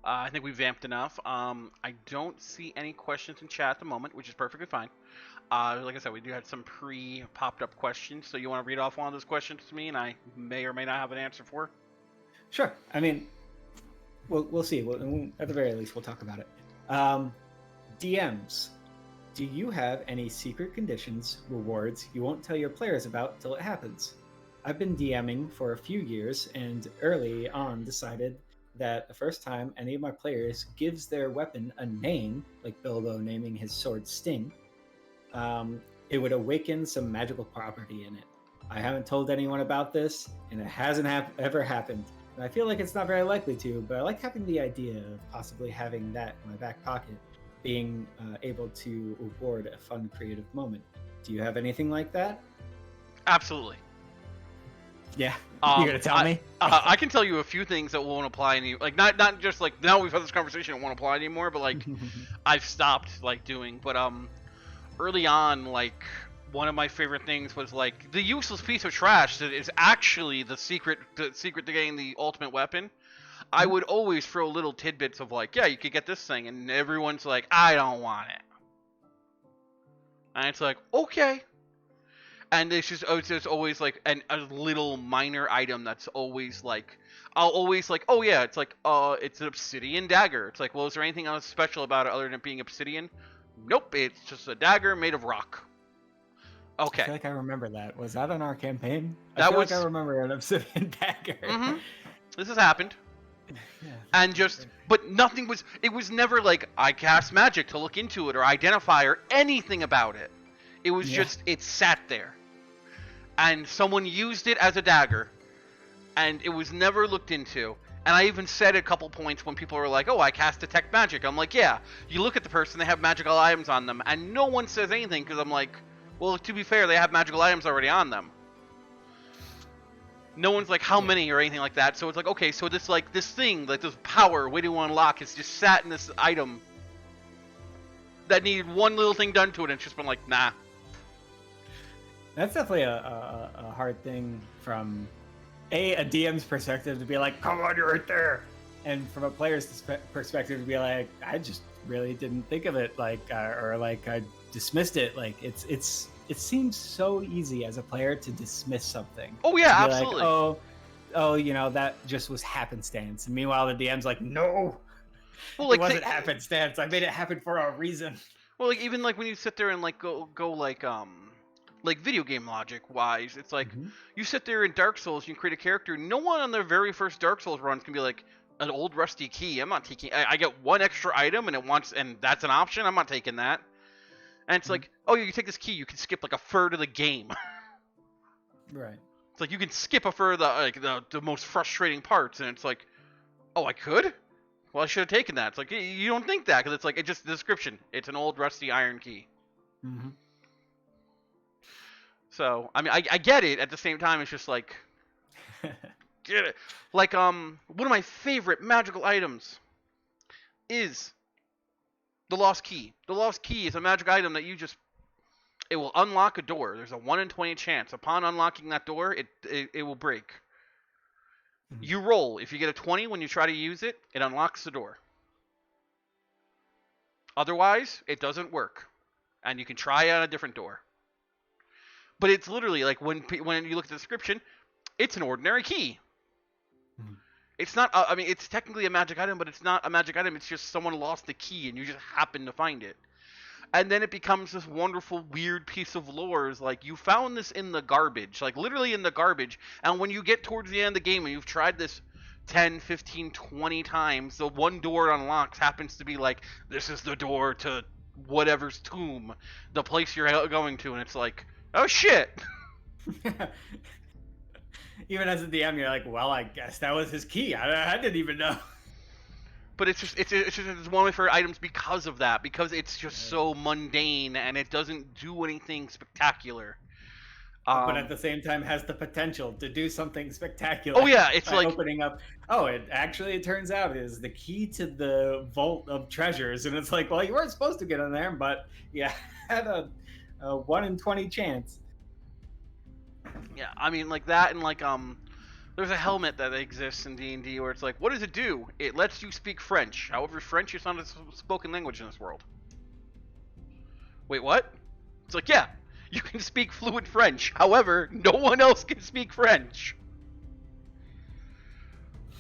I think we've vamped enough. I don't see any questions in chat at the moment, which is perfectly fine. Like I said, we do have some pre-popped up questions, so you want to read off one of those questions to me, and I may or may not have an answer for? Sure. I mean, we'll see. At the very least, we'll talk about it. DMs. Do you have any secret conditions, rewards you won't tell your players about till it happens? I've been DMing for a few years, and early on decided that the first time any of my players gives their weapon a name, like Bilbo naming his sword Sting, it would awaken some magical property in it. I haven't told anyone about this, and it hasn't ever happened. And I feel like it's not very likely to, but I like having the idea of possibly having that in my back pocket, being able to reward a fun, creative moment. Do you have anything like that? Absolutely. Yeah, you're gonna tell me? I can tell you a few things that won't apply any, like not just like now we've had this conversation, it won't apply anymore, but like I've stopped like doing. But early on, like one of my favorite things was like the useless piece of trash that is actually the secret to getting the ultimate weapon. I would always throw little tidbits of like, yeah, you could get this thing, and everyone's like, I don't want it, and it's like, okay. And it's just always like a little minor item that's always like, I'll always like, oh yeah, it's like, it's an obsidian dagger. It's like, well, is there anything else special about it other than it being obsidian? Nope, it's just a dagger made of rock. Okay. I feel like I remember that. Was that on our campaign? I remember an obsidian dagger. Mm-hmm. This has happened. Yeah, and just, but nothing was, it was never like, I cast magic to look into it or identify or anything about it. It was just, it sat there. And someone used it as a dagger. And it was never looked into. And I even said a couple points when people were like, oh, I cast detect magic. I'm like, yeah. You look at the person, they have magical items on them. And no one says anything because I'm like, well, to be fair, they have magical items already on them. No one's like, how many or anything like that. So it's like, okay, so this like this thing, like this power waiting to unlock, is just sat in this item that needed one little thing done to it, and it's just been like, nah. That's definitely a hard thing from a DM's perspective to be like, come on, you're right there. And from a player's perspective to be like, I just really didn't think of it, like, or like I dismissed it. Like it seems so easy as a player to dismiss something. Oh yeah, To be absolutely. Like, oh, that just was happenstance. And meanwhile, the DM's like, no, Well, like it wasn't happenstance. I made it happen for a reason. Well, like even like when you sit there and like go like video game logic wise, it's like you sit there in Dark Souls, you create a character. No one on their very first Dark Souls runs can be like an old rusty key. I'm not taking. I get one extra item and that's an option. I'm not taking that. And it's like, oh, you take this key, you can skip like a third of the game. Right. It's like you can skip a third of the most frustrating parts, and it's like, oh, I could. Well, I should have taken that. It's like, you don't think that, because it's like, it's just the description. It's an old rusty iron key. So, I mean, I get it. At the same time, it's just like, get it. Like, one of my favorite magical items is the Lost Key. The Lost Key is a magic item that it will unlock a door. There's a 1 in 20 chance. Upon unlocking that door, it will break. You roll. If you get a 20 when you try to use it, it unlocks the door. Otherwise, it doesn't work. And you can try on a different door. But it's literally like when you look at the description, it's an ordinary key. It's not, I mean, it's technically a magic item, but it's not a magic item. It's just someone lost the key and you just happen to find it. And then it becomes this wonderful, weird piece of lore. Is like, you found this in the garbage, like literally in the garbage. And when you get towards the end of the game and you've tried this 10, 15, 20 times, the one door it unlocks happens to be like, this is the door to whatever's tomb, the place you're going to. And it's like, oh shit. Even as a DM, you're like, well, I guess that was his key. I didn't even know. But it's just one of my favorite items because of that, because it's just so mundane and it doesn't do anything spectacular. But at the same time has the potential to do something spectacular. Oh yeah, it's like opening up. Oh, it turns out is the key to the vault of treasures, and it's like, well, you weren't supposed to get in there, but you had a 1 in 20 chance. Yeah, I mean, like that, and like there's a helmet that exists in D&D where it's like, what does it do? It lets you speak French. However, French is not a spoken language in this world. Wait, what? It's like, yeah, you can speak fluent French. However, no one else can speak French.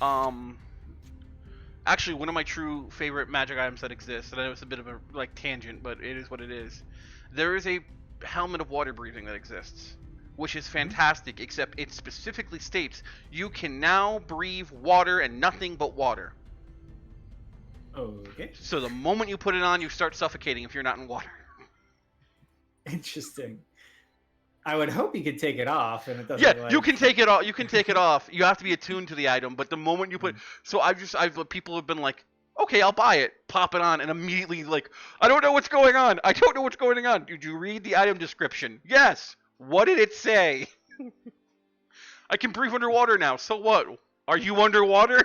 Actually, one of my true favorite magic items that exists, and I know it's a bit of a like tangent, but it is what it is. There is a helmet of water breathing that exists, which is fantastic, except it specifically states you can now breathe water and nothing but water. Okay. So the moment you put it on, you start suffocating if you're not in water. Interesting. I would hope you could take it off, and it doesn't. Yeah, you can take it off. You can take it off. You have to be attuned to the item, but the moment you put, so people have been like, okay, I'll buy it, pop it on, and immediately like, I don't know what's going on. I don't know what's going on. Did you read the item description? Yes. What did it say? I can breathe underwater now. So what? Are you underwater?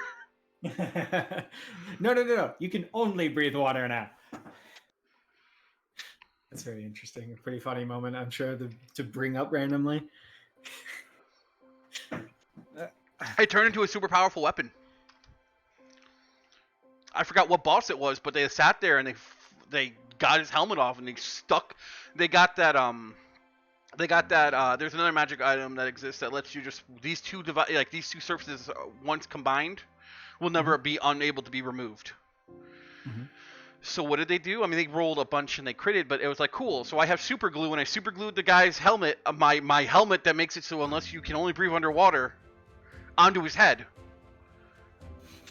No. You can only breathe water now. That's very interesting. A pretty funny moment, I'm sure, to bring up randomly. It turned into a super powerful weapon. I forgot what boss it was, but they sat there and they got his helmet off and they got that there's another magic item that exists that lets you just these two surfaces once combined will never be unable to be removed. So what did they do? I mean, they rolled a bunch and they critted, but it was like, cool. So I have super glue and I super glued the guy's helmet, my helmet that makes it so unless you can only breathe underwater, onto his head.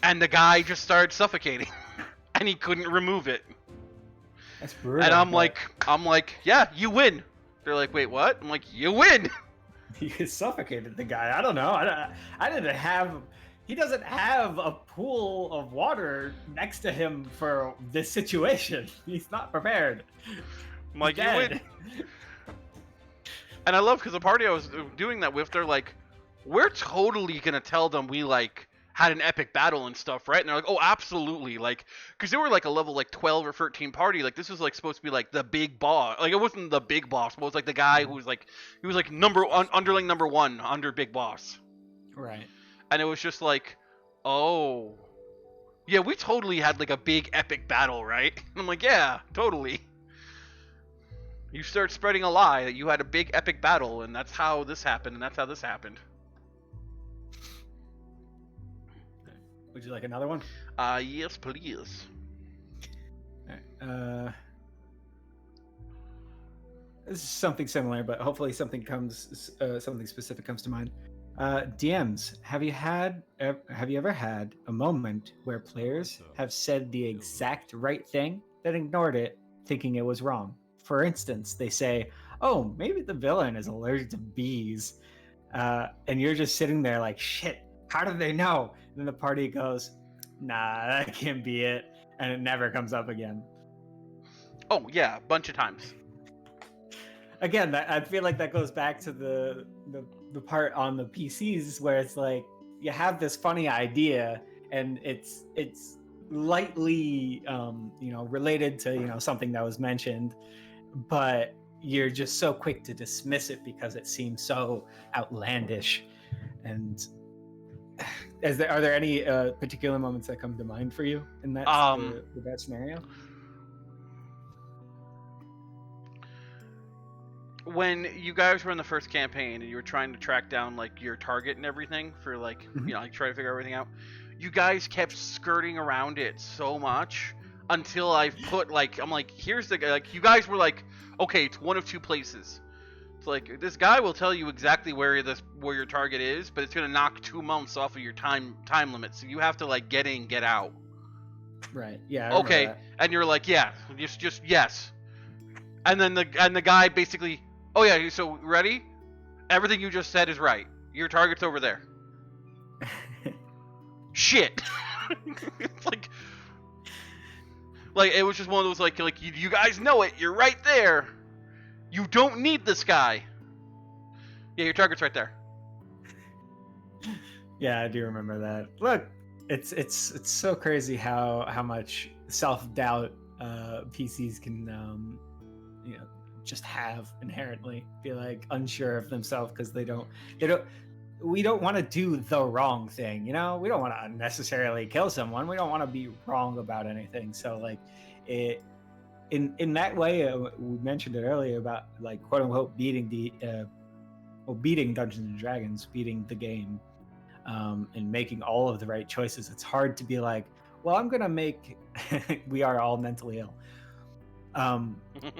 And the guy just started suffocating and he couldn't remove it. That's brutal. And I'm like, yeah, you win. They're like, wait, what? I'm like, you win. You suffocated the guy. I don't know. He doesn't have a pool of water next to him for this situation. He's not prepared. I'm like, you win. And I love because the party I was doing that with, they're like, we're totally gonna tell them we like had an epic battle and stuff, right? And they're like, oh, absolutely, like, because they were like a level like 12 or 13 party. Like, this was like supposed to be like the big boss. Like, it wasn't the big boss, but it was like the guy who was like, he was like underling number 1 under big boss. Right. And it was just like, oh, yeah, we totally had like a big epic battle, right? And I'm like, yeah, totally. You start spreading a lie that you had a big epic battle, and that's how this happened, and that's how this happened. Would you like another one? Yes, please. Alright, this is something similar, but hopefully something specific comes to mind. DMs, have you ever had a moment where players have said the exact right thing then ignored it, thinking it was wrong? For instance, they say, "Oh, maybe the villain is allergic to bees," and you're just sitting there like, "Shit, how did they know?" And then the party goes, "Nah, that can't be it," and it never comes up again. Oh yeah, a bunch of times. Again, I feel like that goes back to the part on the PCs where it's like you have this funny idea and it's lightly related to something that was mentioned, but you're just so quick to dismiss it because it seems so outlandish. And are there any particular moments that come to mind for you in that with that scenario? When you guys were in the first campaign and you were trying to track down like your target and everything for like like try to figure everything out, you guys kept skirting around it so much until I put I'm like, here's the guy. Like you guys were like, okay, it's one of two places. It's like this guy will tell you exactly where your target is, but it's gonna knock 2 months off of your time limit, so you have to like get in, get out. Right. Yeah. Okay. And you're like, yeah, just yes. And then the guy basically, oh yeah, so ready? Everything you just said is right. Your target's over there. Shit. It's like it was just one of those like you guys know it. You're right there. You don't need this guy. Yeah, your target's right there. Yeah, I do remember that. Look, it's so crazy how much self-doubt PCs can just have inherently, be like unsure of themselves because we don't want to do the wrong thing, we don't want to unnecessarily kill someone, we don't want to be wrong about anything. So like it in that way, we mentioned it earlier about like quote unquote beating Dungeons and Dragons, beating the game, and making all of the right choices. It's hard to be like, well, I'm gonna make we are all mentally ill.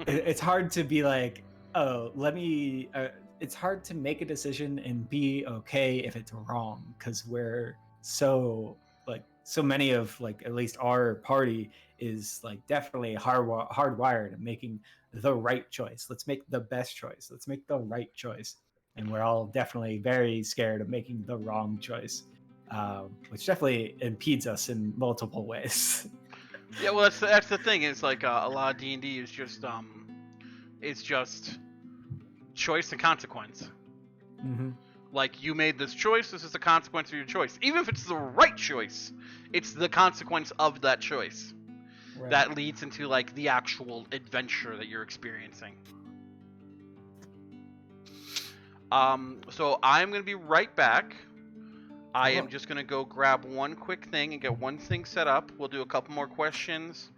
It's hard to be like, oh, it's hard to make a decision and be okay if it's wrong, because we're so many of like at least our party is like definitely hardwired and making the right choice. Let's make the best choice. Let's make the right choice. And we're all definitely very scared of making the wrong choice, which definitely impedes us in multiple ways. Yeah, well, that's the thing. It's like a lot of D&D is just it's just choice and consequence. Mm-hmm. Like you made this choice. This is the consequence of your choice. Even if it's the right choice, it's the consequence of that choice that leads into like the actual adventure that you're experiencing. So I'm gonna be right back. I am just gonna go grab one quick thing and get one thing set up. We'll do a couple more questions.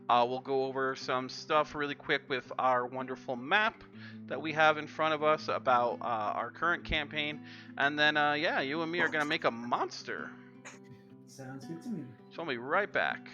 We'll go over some stuff really quick with our wonderful map that we have in front of us about our current campaign, and then yeah, you and me are gonna make a monster. Sounds good to me. So I'll be right back.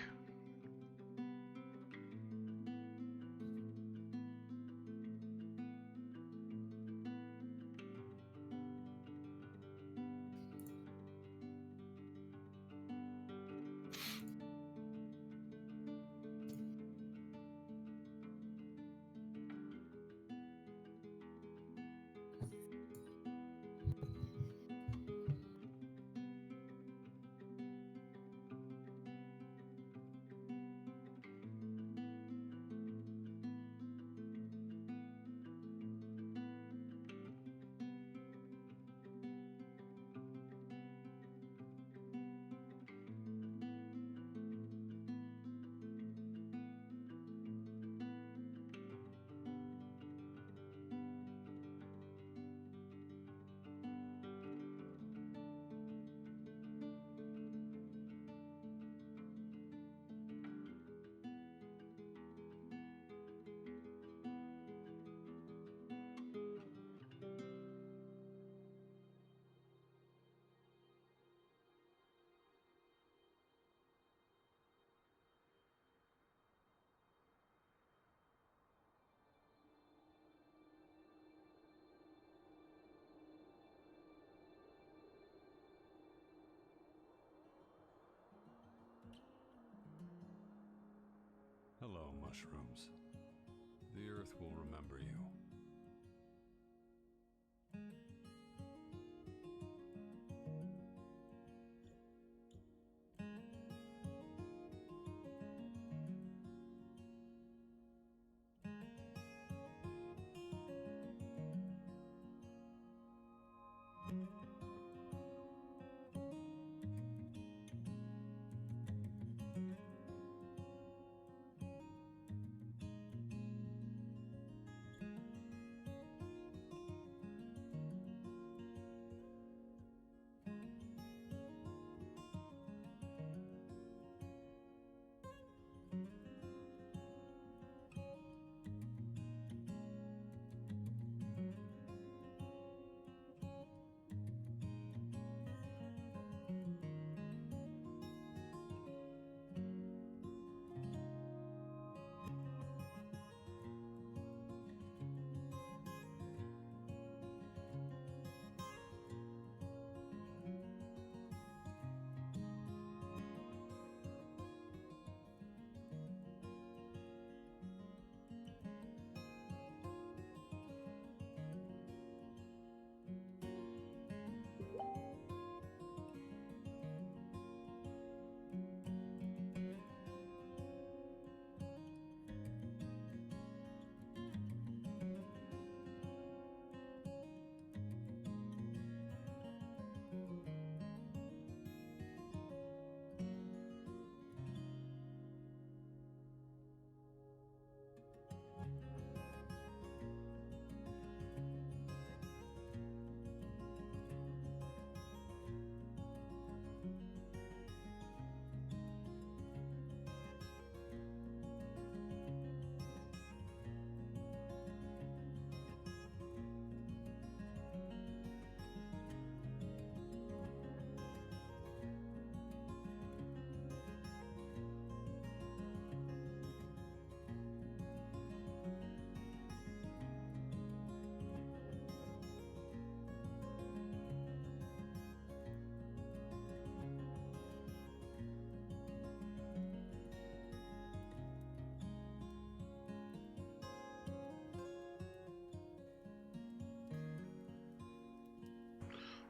mushrooms. The earth will remember you.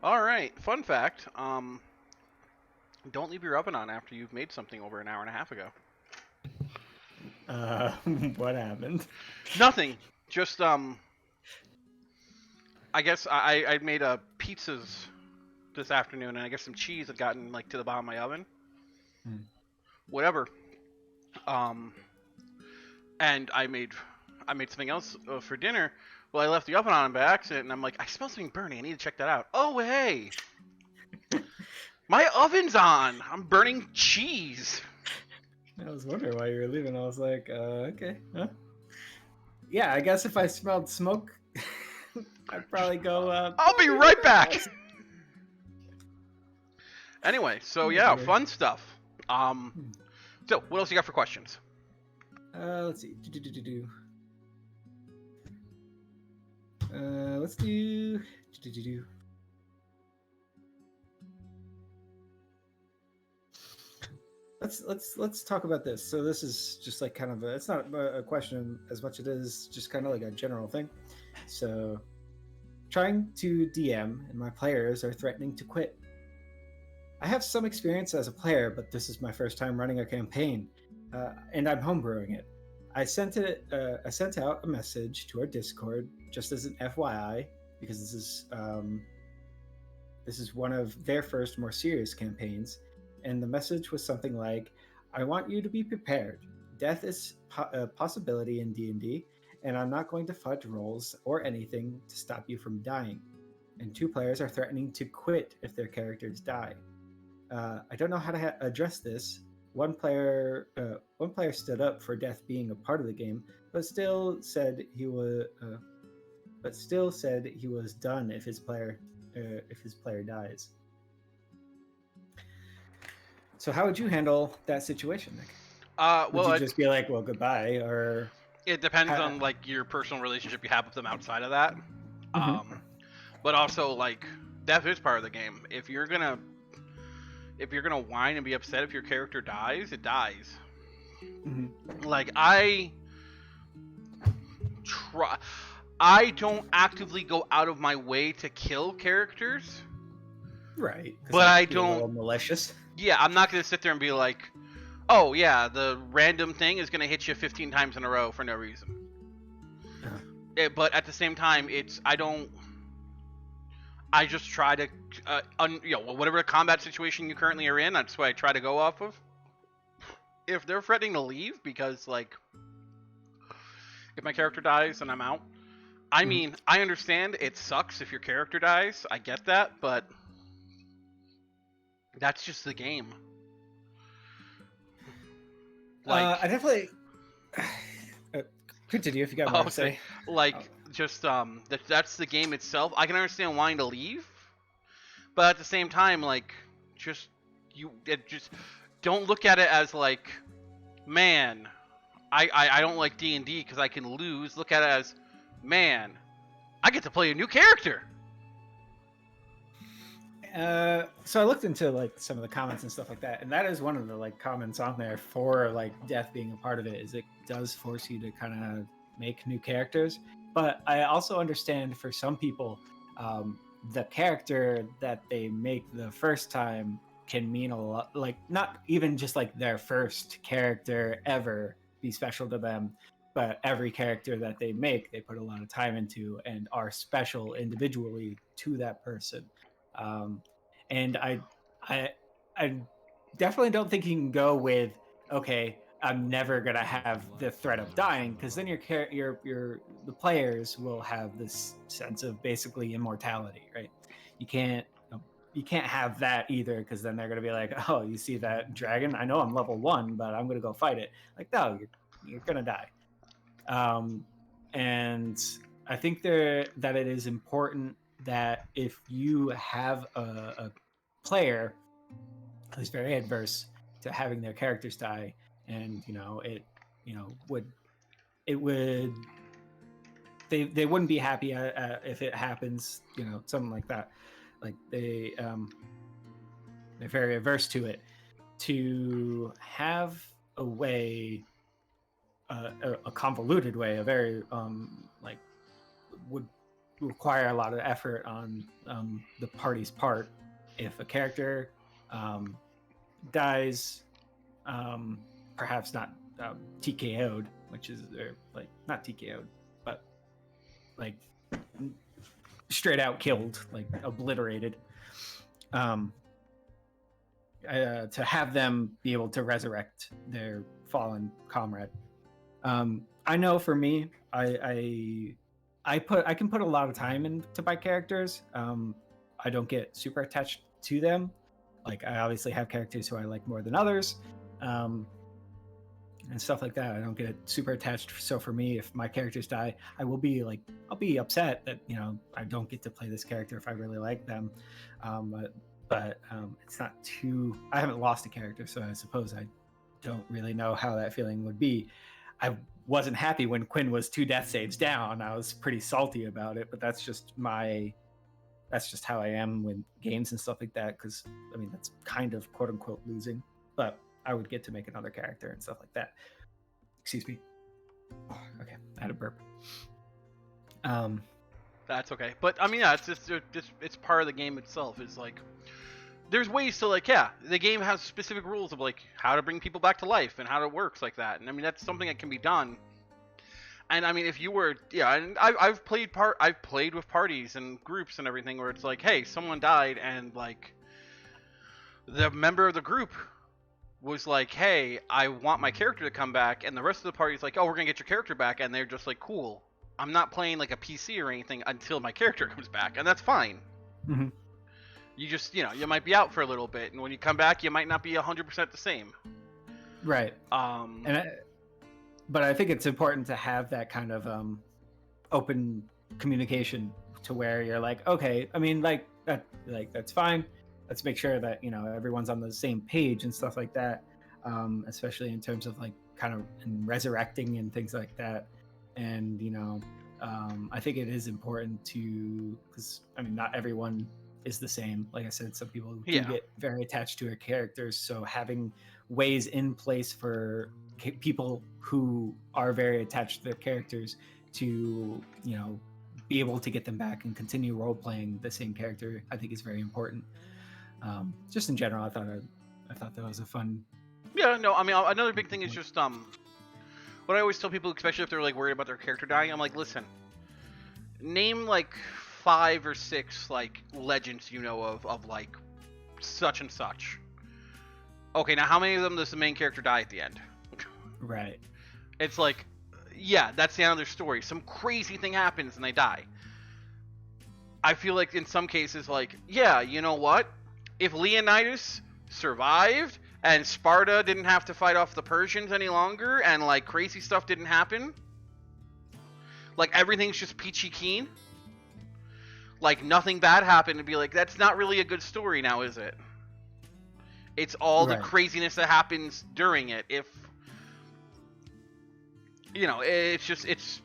All right. Fun fact. Don't leave your oven on after you've made something over an hour and a half ago. What happened? Nothing. Just I guess I made pizzas this afternoon, and I guess some cheese had gotten like to the bottom of my oven. Whatever. And I made something else for dinner. Well, I left the oven on by accident, and I'm like, I smell something burning. I need to check that out. Oh, hey. My oven's on. I'm burning cheese. I was wondering why you were leaving. I was like, okay. Huh? Yeah, I guess if I smelled smoke, I'd probably go. I'll be right back. Anyway, so yeah, fun stuff. So what else you got for questions? Let's see. Let's do. Let's talk about this. So this is just like kind of it's not a question as much as it is just kind of like a general thing. So trying to DM and my players are threatening to quit. I have some experience as a player, but this is my first time running a campaign, and I'm homebrewing it. I sent out a message to our Discord just as an FYI because this is one of their first more serious campaigns. And the message was something like, I want you to be prepared. Death is a possibility in D&D, and I'm not going to fudge rolls or anything to stop you from dying. And 2 players are threatening to quit if their characters die. I don't know how to address this. One player stood up for death being a part of the game, but still said he was done if his player dies. So how would you handle that situation, Nick? Would you just be like, well, goodbye, or... It depends on, like, your personal relationship you have with them outside of that. Mm-hmm. But also, like, death is part of the game. If you're gonna whine and be upset if your character dies, it dies. Like, I don't actively go out of my way to kill characters. Right. 'Cause But that'd I be a little don't- malicious. Yeah, I'm not gonna sit there and be like, oh yeah, the random thing is gonna hit you 15 times in a row for no reason. But at the same time, I just try to, whatever combat situation you currently are in, that's what I try to go off of. If they're threatening to leave because, like, if my character dies and I'm out, I mean, I understand it sucks if your character dies. I get that, but that's just the game. Like, I definitely continue if you got more to say. Like, just that's the game itself. I can understand wanting to leave, but at the same time, like, just don't look at it as like, man, I don't like D&D because I can lose. Look at it as, man, I get to play a new character. So I looked into like some of the comments and stuff like that, and that is one of the like comments on there for like death being a part of it. Is it does force you to kind of make new characters, but I also understand for some people, the character that they make the first time can mean a lot. Like not even just like their first character ever be special to them, but every character that they make, they put a lot of time into and are special individually to that person. And I definitely don't think you can go with, okay, I'm never gonna have the threat of dying, because then the players will have this sense of basically immortality, right? You can't have that either, because then they're gonna be like, oh, you see that dragon? I know I'm level 1, but I'm gonna go fight it. Like, no, you're gonna die. And I think that it is important that if you have a player who's very adverse to having their characters die, and they wouldn't be happy if it happens, something like that. Like they're very averse to it. To have a way, a convoluted way, a very would require a lot of effort on the party's part. If a character dies, perhaps not TKO'd, which is like not TKO'd, but like straight out killed, like obliterated. To have them be able to resurrect their fallen comrade. I know for me, I can put a lot of time into my characters. I don't get super attached to them. Like I obviously have characters who I like more than others, and stuff like that. I don't get super attached. So for me, if my characters die, I'll be upset that I don't get to play this character if I really like them. But it's not too. I haven't lost a character, so I suppose I don't really know how that feeling would be. I wasn't happy when Quinn was 2 death saves down. I was pretty salty about it, but that's just how I am with games and stuff like that, because I mean that's kind of quote unquote losing, but I would get to make another character and stuff like that. Excuse me. Oh, okay, I had a burp. That's okay. But I mean, yeah, it's just it's part of the game itself. Is like there's ways to the game has specific rules of like how to bring people back to life and how it works like that. And I mean that's something that can be done. And I mean if you were and I've played with parties and groups and everything where it's like, hey, someone died and like the member of the group was like, hey, I want my character to come back, and the rest of the party's like, oh, we're gonna get your character back, and they're just like, cool. I'm not playing like a PC or anything until my character comes back, and that's fine. Mm-hmm. You just, you might be out for a little bit, and when you come back, you might not be 100% the same. Right. But I think it's important to have that kind of open communication to where you're like, okay, I mean, that's fine. Let's make sure that everyone's on the same page and stuff like that. Especially in terms of like kind of resurrecting and things like that. And I think it is important because I mean, not everyone is the same. Like I said, some people do Yeah. get very attached to their characters, so having ways in place for people who are very attached to their characters to, you know, be able to get them back and continue role playing the same character, I think is very important. Just in general, I thought that was a fun. Yeah, no, I mean, another big thing is just what I always tell people, especially if they're like worried about their character dying, I'm like, listen, name like 5 or 6 like legends you know of like such and such. Okay, now how many of them does the main character die at the end? Right. It's like, yeah, that's the end of their story. Some crazy thing happens and they die. I feel like in some cases, like, yeah, you know what? If Leonidas survived and Sparta didn't have to fight off the Persians any longer and like crazy stuff didn't happen, like everything's just peachy keen, like nothing bad happened, to be like, that's not really a good story now, is it? It's all the Right. craziness that happens during it. If you know, it's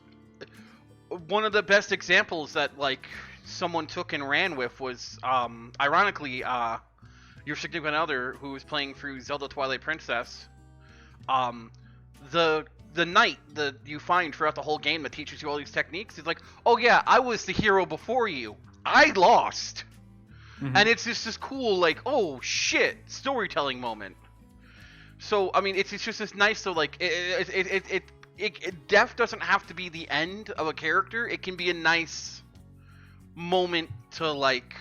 one of the best examples that like someone took and ran with was ironically your significant other who was playing through Zelda Twilight Princess. The knight that you find throughout the whole game that teaches you all these techniques is like, oh yeah, I was the hero before you. I lost. Mhm. And it's just this cool, like, oh shit, storytelling moment. So I mean, it's just this nice. So like, death doesn't have to be the end of a character. It can be a nice moment to like,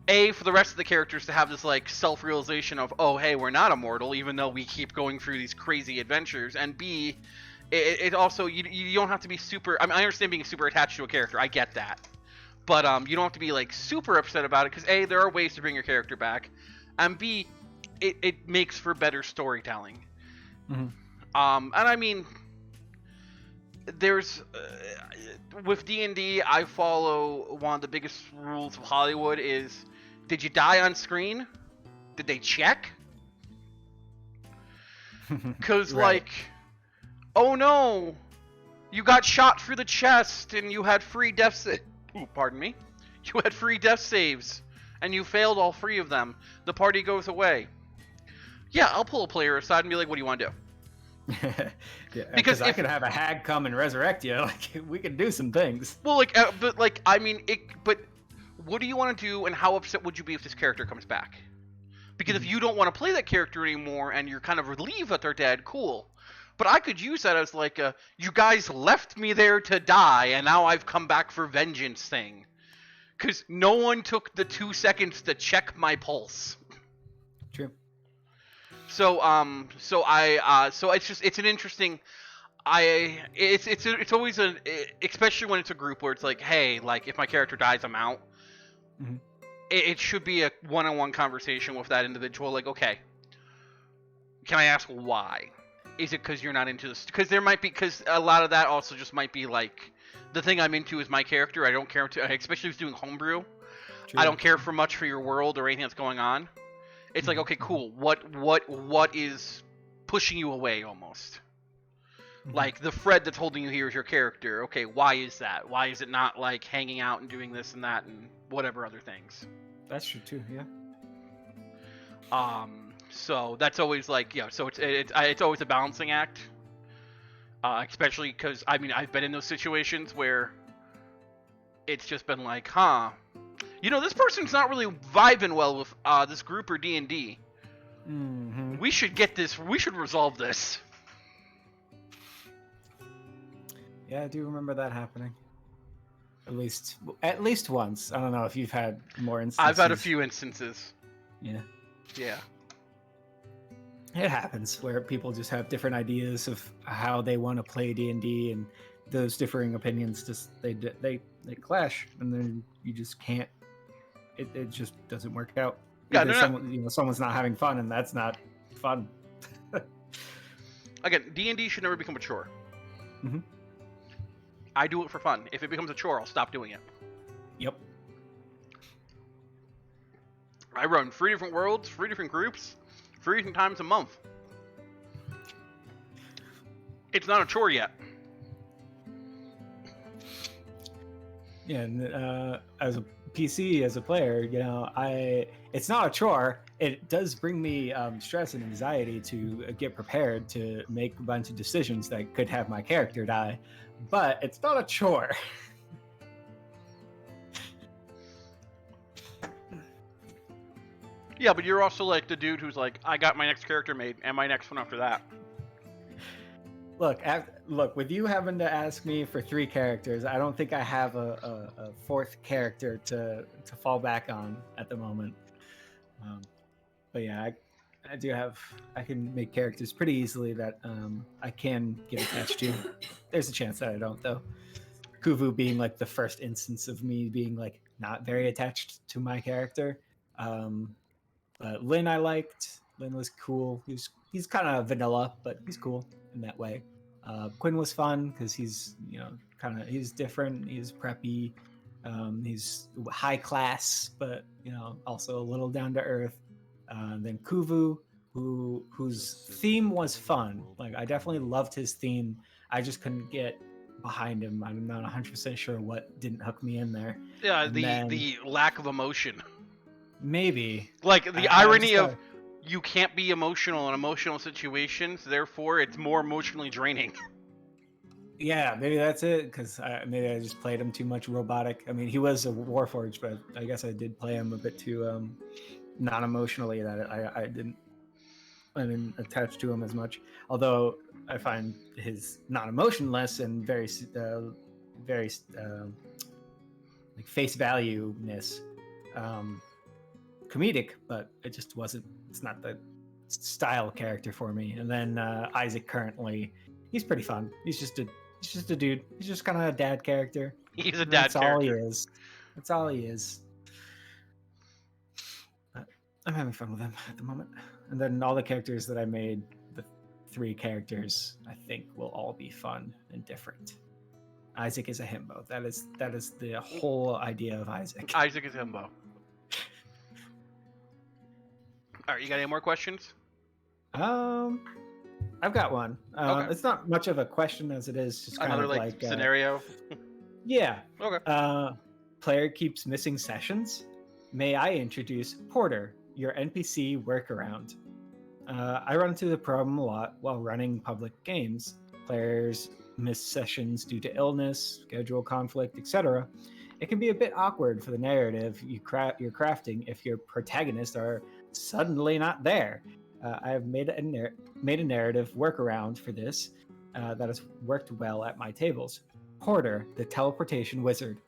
for the rest of the characters to have this like self-realization of, oh hey, we're not immortal, even though we keep going through these crazy adventures. And B, it also you don't have to be super. I mean, I understand being super attached to a character. I get that. But you don't have to be like super upset about it, because A, there are ways to bring your character back, and B, it makes for better storytelling. Mhm. And I mean, there's with D&D, I follow one of the biggest rules of Hollywood is: did you die on screen? Did they check? Because Right. like, oh no, you got shot through the chest and you had free death pardon me. You had free death saves and you failed all 3 of them. The party goes away. Yeah, I'll pull a player aside and be like, what do you want to do? Yeah, Because because I if- could have a hag come and resurrect you. Like we could do some things. Well, like, but like, I mean, but what do you want to do, and how upset would you be if this character comes back? Because if you don't want to play that character anymore and you're kind of relieved that they're dead, cool. But I could use that as like a, you guys left me there to die and now I've come back for vengeance thing. Because no one took the 2 seconds to check my pulse. True. So it's an interesting, it's always especially when it's a group where it's like, hey, like if my character dies, I'm out. Mhm. It should be a one-on-one conversation with that individual. Like, okay, can I ask why? Is it because you're not into this? Because there might be, because a lot of that also just might be like, the thing I'm into is my character. I don't care to, especially if it's doing homebrew. True. I don't care for much for your world or anything that's going on. It's like, okay, cool. What is pushing you away almost? Mhm. Like the thread that's holding you here is your character. Okay, why is that? Why is it not like hanging out and doing this and that and whatever other things? That's true too. Yeah. So that's always like, yeah. So it's always a balancing act. Especially because I mean I've been in those situations where it's just been like, huh, you know, this person's not really vibing well with this group or D&D. Mm-hmm. We should get this. We should resolve this. Yeah, I do remember that happening. At least once. I don't know if you've had more instances. I've had a few instances. Yeah. Yeah. It happens where people just have different ideas of how they want to play D&D, and those differing opinions just they clash, and then you just can't. It just doesn't work out. Yeah, Either no. someone's not having fun, and that's not fun. Again, D&D should never become a chore. Mhm. I do it for fun. If it becomes a chore, I'll stop doing it. Yep. I run 3 different worlds, 3 different groups, 3 different times a month. It's not a chore yet. Yeah, and as PC as a player, it's not a chore. It does bring me stress and anxiety to get prepared to make a bunch of decisions that could have my character die, but it's not a chore. Yeah, but you're also like the dude who's like, I got my next character made, and my next one after that. Look, with you having to ask me for 3 characters, I don't think I have a 4th character to fall back on at the moment. But yeah, I can make characters pretty easily that I can get attached to. There's a chance that I don't, though. Kuvu being like the first instance of me being like not very attached to my character. But Lynn I liked. Lynn was cool. He's kind of vanilla, but he's cool in that way. Quinn was fun because he's he's different. He's preppy. He's high class, but also a little down to earth. Then Kuvu, whose theme was fun. Like I definitely loved his theme. I just couldn't get behind him. I'm not 100% sure what didn't hook me in there. Yeah, the lack of emotion. Maybe. Like the irony of you can't be emotional in emotional situations, therefore it's more emotionally draining. Yeah, maybe that's it, because maybe I just played him too much robotic. I mean, he was a Warforged, but I guess I did play him a bit too non-emotionally that I didn't attach to him as much. Although I find his non-emotionless and very like face value-ness comedic, but it just wasn't. It's not the style character for me. And then Isaac currently, he's pretty fun. He's just a dude. He's just kind of a dad character. He's a dad character. That's all he is. That's all he is. But I'm having fun with him at the moment. And then all the characters that I made, the 3 characters, I think will all be fun and different. Isaac is a himbo. That is the whole idea of Isaac. Isaac is himbo. All right, you got any more questions? I've got one. Okay. It's not much of a question as it is just kind another of like scenario. Yeah. Okay. Player keeps missing sessions. May I introduce Porter, your NPC workaround? I run into the problem a lot while running public games. Players miss sessions due to illness, schedule conflict, etc. It can be a bit awkward for the narrative you're crafting if your protagonists are suddenly not there. I have made a narrative workaround for this that has worked well at my tables. Porter, the teleportation wizard.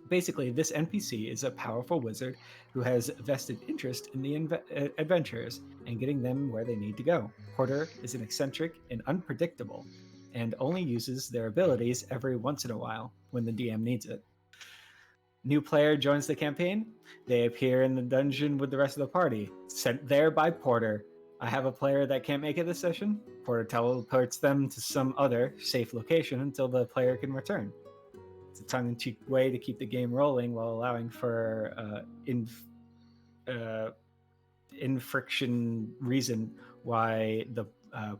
Basically, this NPC is a powerful wizard who has vested interest in the adventurers and getting them where they need to go. Porter is an eccentric and unpredictable, and only uses their abilities every once in a while when the DM needs it. New player joins the campaign. They appear in the dungeon with the rest of the party, sent there by Porter. I have a player that can't make it this session. Porter teleports them to some other safe location until the player can return. It's a tongue-in-cheek way to keep the game rolling while allowing for infriction reason why the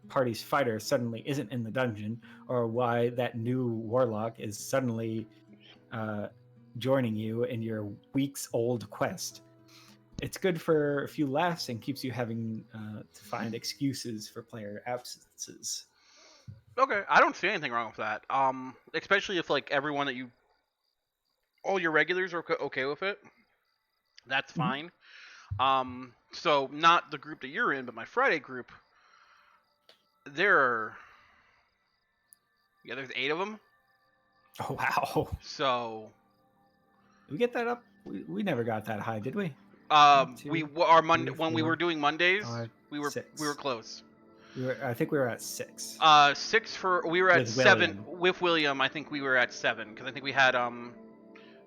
party's fighter suddenly isn't in the dungeon, or why that new warlock is suddenly joining you in your weeks-old quest. It's good for a few laughs and keeps you having to find excuses for player absences. Okay, I don't see anything wrong with that. Especially if like everyone that all your regulars are okay with it. That's fine. So not the group that you're in, but my Friday group. There's 8 of them. Oh wow! So did we get that up? We never got that high, did we? When we were doing Mondays, we were close. I think we were at 6. 6 we were at with 7 William. With William. I think we were at 7 because I think we had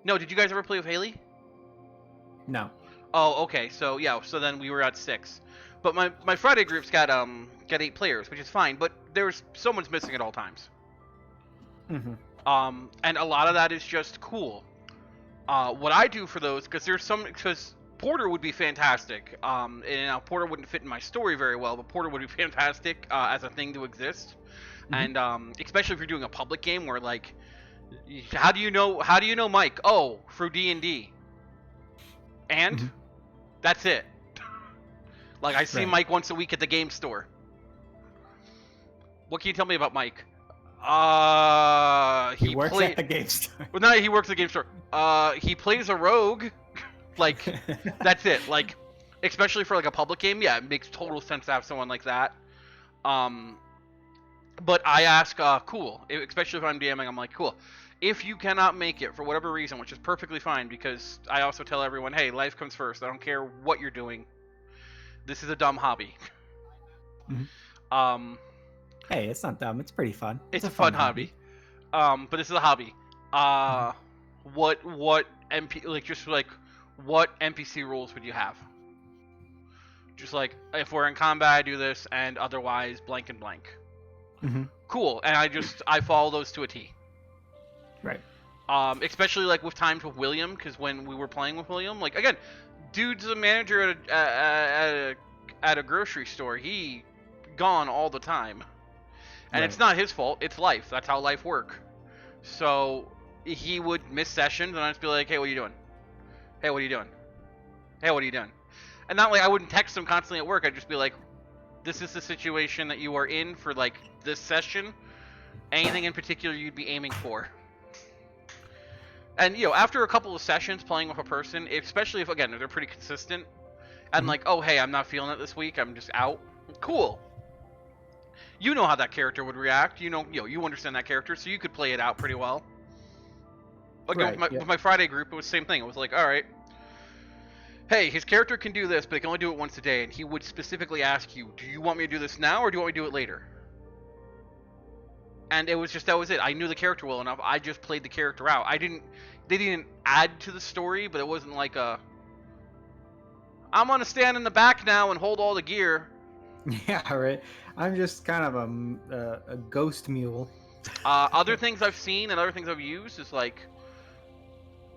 No, did you guys ever play with Haley? No. Oh, okay. So yeah, so then we were at 6. But my Friday group's got 8 players, which is fine. But someone's missing at all times. Mm-hmm. And a lot of that is just cool. What I do for those, because Porter would be fantastic. And Porter wouldn't fit in my story very well, but Porter would be fantastic as a thing to exist. Mm-hmm. And especially if you're doing a public game where like How do you know Mike? Oh, through D&D. And Mhm. that's it. Like, I see Right. Mike once a week at the game store. What can you tell me about Mike? He works at the game store. Well, no, he works at the game store. He plays a rogue. Like, that's it. Like, especially for like a public game, yeah, it makes total sense to have someone like that. But I ask, cool. Especially if I'm DMing, I'm like, cool. If you cannot make it for whatever reason, which is perfectly fine, because I also tell everyone, hey, life comes first. I don't care what you're doing. This is a dumb hobby. Mhm. Hey, it's not dumb. It's pretty fun. It's a fun hobby. But this is a hobby. What what NPC rules would you have? Just like, if we're in combat, I do this, and otherwise blank and blank. Mhm. Cool, and I follow those to a T. Right. Especially like with times with William, because when we were playing with William, like again, dude's a manager at a grocery store. He gone all the time, and it's Right. not his fault. It's life. That's how life work. So he would miss sessions, and I'd just be like, "Hey, what are you doing? Hey, what are you doing? Hey, what are you doing?" And not like I wouldn't text him constantly at work. I'd just be like, "This is the situation that you are in for like this session. Anything in particular you'd be aiming for?" And after a couple of sessions playing with a person, especially if again they're pretty consistent, and Mhm. like, oh hey, I'm not feeling it this week, I'm just out. Cool. You know how that character would react. You understand that character, so you could play it out pretty well. Again, Right, with my Friday group, it was the same thing. It was like, all right, hey, his character can do this, but they can only do it once a day, and he would specifically ask you, do you want me to do this now, or do you want me to do it later? And it was just, that was it. I knew the character well enough. I just played the character out. They didn't add to the story, but it wasn't like I'm gonna stand in the back now and hold all the gear. Yeah, right. I'm just kind of a ghost mule. Other things I've seen and other things I've used is like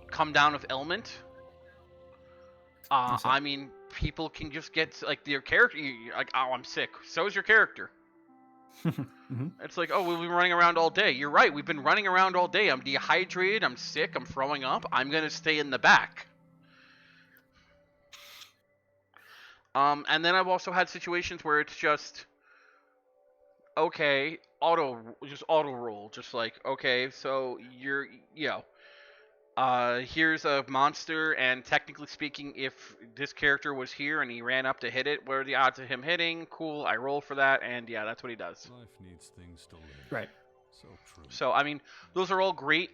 come down with ailment. What's that? I mean, people can just get like their character. You're like, oh, I'm sick. So is your character. Mhm. It's like, oh, we've been running around all day. You're right. We've been running around all day. I'm dehydrated. I'm sick. I'm throwing up. I'm gonna stay in the back. And then I've also had situations where it's just, okay, auto roll, just like, okay, so here's a monster, and technically speaking, if this character was here and he ran up to hit it, what are the odds of him hitting? Cool, I roll for that, and yeah, that's what he does. Life needs things to live. Right. So true. So I mean, those are all great.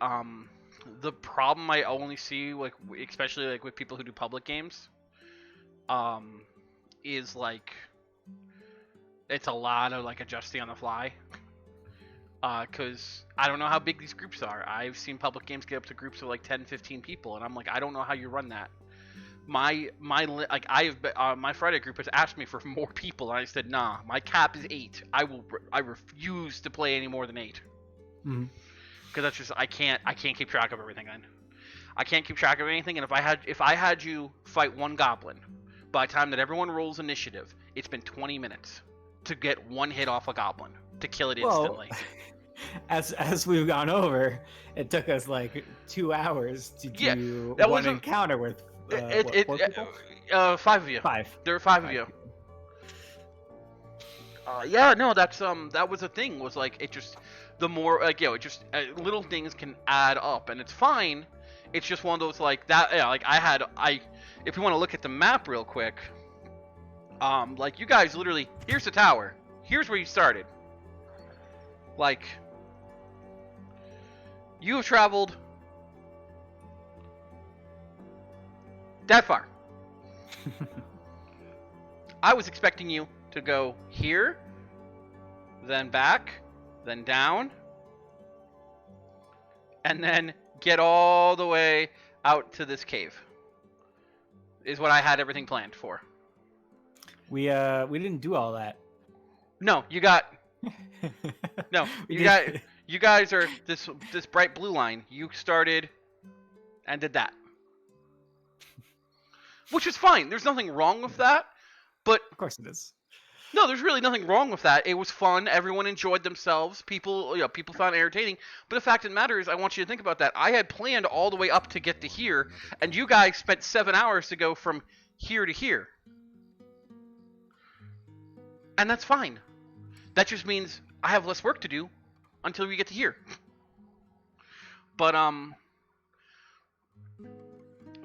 The problem I only see, like, especially like with people who do public games, is like it's a lot of like adjusting on the fly. Because I don't know how big these groups are. I've seen public games get up to groups of like 10, 15 people, and I'm like, I don't know how you run that. My Friday group has asked me for more people, and I said, nah, my cap is 8. I refuse to play any more than 8. Mhm. Because that's just I can't keep track of everything. Then I can't keep track of anything, and if I had you fight one goblin, by the time that everyone rolls initiative, it's been 20 minutes to get one hit off a goblin to kill it instantly. Well, as we've gone over, it took us like 2 hours to Yeah, do that one wasn't- encounter with It- 4 people? 5 of you. 5. There were 5 of you. Yeah, no, that was a thing. Was like it just the more like it just little things can add up, and it's fine. It's just one of those like that. Yeah, like if you want to look at the map real quick, like you guys literally, here's the tower. Here's where you started. Like you have traveled that far. I was expecting you to go here, then back, then down, and then get all the way out to this cave. Is what I had everything planned for. We didn't do all that. No, you got no. We You did- got you guys are this bright blue line. You started and did that, which is fine. There's nothing wrong with that. But Of course it is. No, there's really nothing wrong with that. It was fun. Everyone enjoyed themselves. People, people found it entertaining. But the fact of the matter is, I want you to think about that. I had planned all the way up to get to here, and you guys spent 7 hours to go from here to here. And that's fine. That just means I have less work to do until we get to here. But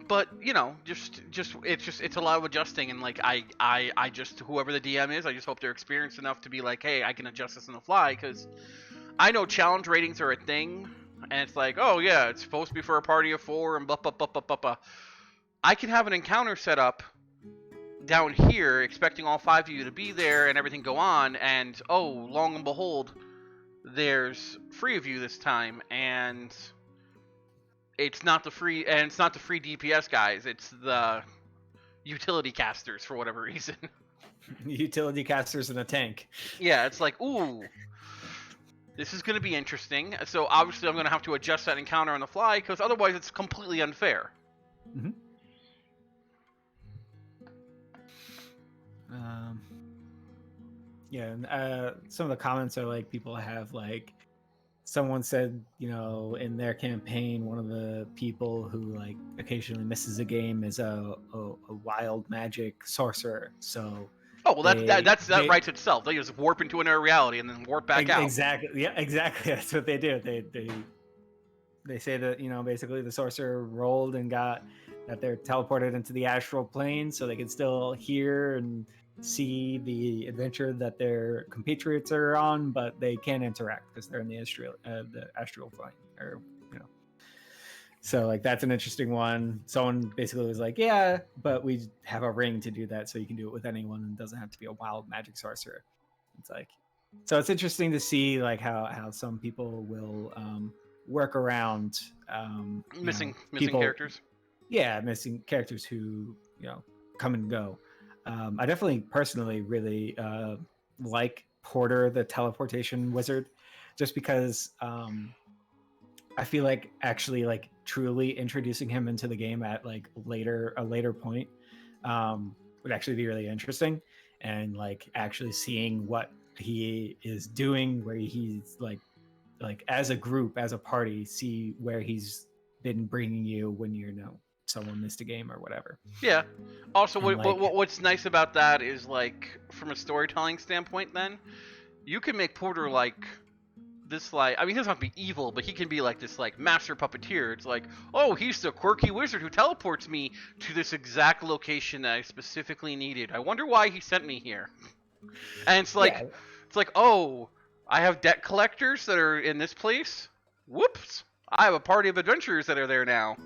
it's a lot of adjusting, and like I just, whoever the DM is, I just hope they're experienced enough to be like, hey, I can adjust this on the fly, because I know challenge ratings are a thing, and it's like, oh yeah, it's supposed to be for a party of 4 and blah blah blah blah blah blah. I can have an encounter set up down here, expecting all 5 of you to be there and everything go on, and oh, long and behold, there's 3 of you this time, and it's not the free DPS guys, it's the utility casters for whatever reason. Utility casters in a tank. Yeah, it's like, ooh, this is going to be interesting. So obviously I'm going to have to adjust that encounter on the fly, because otherwise it's completely unfair. Mm-hmm. Yeah, and some of the comments are like, people have like, someone said, in their campaign, one of the people who like occasionally misses a game is a wild magic sorcerer. So oh well, that writes itself. They just warp into another reality and then warp back out. Exactly. Yeah, exactly. That's what they do. They say that basically the sorcerer rolled and got that they're teleported into the astral plane, so they can still hear and see the adventure that their compatriots are on, but they can't interact because they're in the astral plane, or So like that's an interesting one. Someone basically was like, yeah, but we have a ring to do that, so you can do it with anyone, and it doesn't have to be a wild magic sorcerer. It's like, so it's interesting to see like how some people will work around missing people, characters. Yeah, missing characters who come and go. I definitely personally really like Porter, the teleportation wizard, just because I feel like actually like truly introducing him into the game at like a later point would actually be really interesting, and like actually seeing what he is doing, where he's like as a group, as a party, see where he's been bringing you when someone missed a game or whatever. Yeah. Also, what's nice about that is, like, from a storytelling standpoint, then you can make Porter like this, like, I mean, he doesn't have to be evil, but he can be like this, like, master puppeteer. It's like, oh, he's the quirky wizard who teleports me to this exact location that I specifically needed. I wonder why he sent me here. And it's like, oh, I have debt collectors that are in this place. Whoops! I have a party of adventurers that are there now.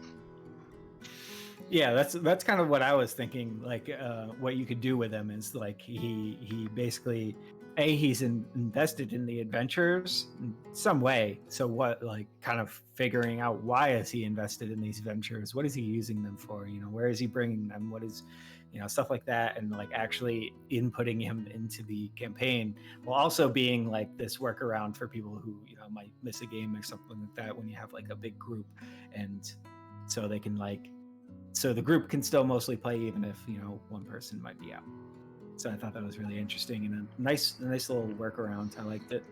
Yeah, that's kind of what I was thinking. Like, what you could do with him is like he basically, he's invested in the adventures in some way. So what, like, kind of figuring out why is he invested in these adventures? What is he using them for? Where is he bringing them? What is, stuff like that, and like actually inputting him into the campaign, while also being like this workaround for people who might miss a game or something like that when you have like a big group, and so they can like. So the group can still mostly play even if one person might be out. So I thought that was really interesting and a nice little workaround. I liked it.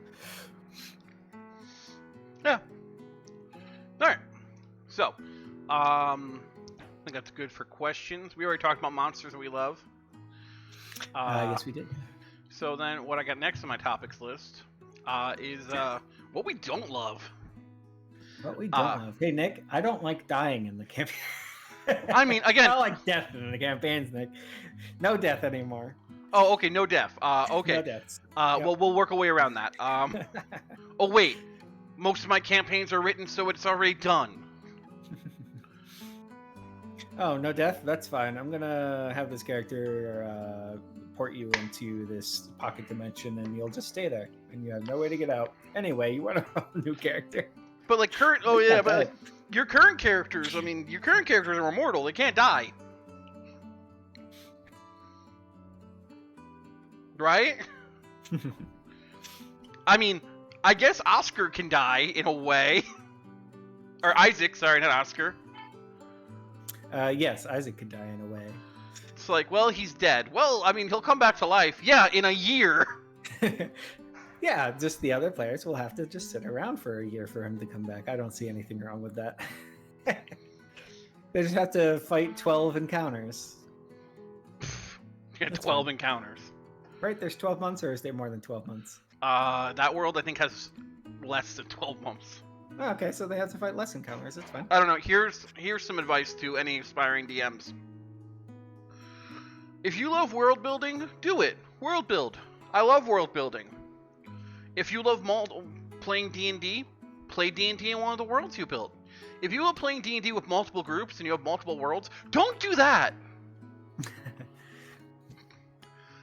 Yeah. All right. So, I think that's good for questions. We already talked about monsters that we love. Yes, we did. So then, what I got next on my topics list is what we don't love. What we don't love. Hey Nick, I don't like dying in the campaign. I mean, again, I don't like death in the campaigns, Nick. No death anymore. Oh, okay, no death. Okay. No deaths. Yep. Well, we'll work our way around that. Oh wait, most of my campaigns are written, so it's already done. Oh, no death? That's fine. I'm gonna have this character port you into this pocket dimension, and you'll just stay there, and you have no way to get out. Anyway, you want a new character. But like current, but your current characters, I mean, your current characters are immortal. They can't die. Right? I mean, I guess Oscar can die in a way. Or Isaac, sorry, not Oscar. Yes, Isaac could die in a way. just like, well, he's dead. Well, I mean, he'll come back to life. Yeah, in a year. Yeah, just the other players will have to just sit around for a year for him to come back. I don't see anything wrong with that. They just have to fight 12 encounters. You get That's 12 fine. encounters. Right, there's 12 months, or is there more than 12 months? That world I think has less than 12 months. Oh, okay, so they have to fight less encounters. That's fine. I don't know. Here's some advice to any aspiring DMs. If you love world building, do it. World build. I love world building. If you love playing D&D, play D&D in one of the worlds you built. If you love playing D&D with multiple groups and you have multiple worlds, don't do that.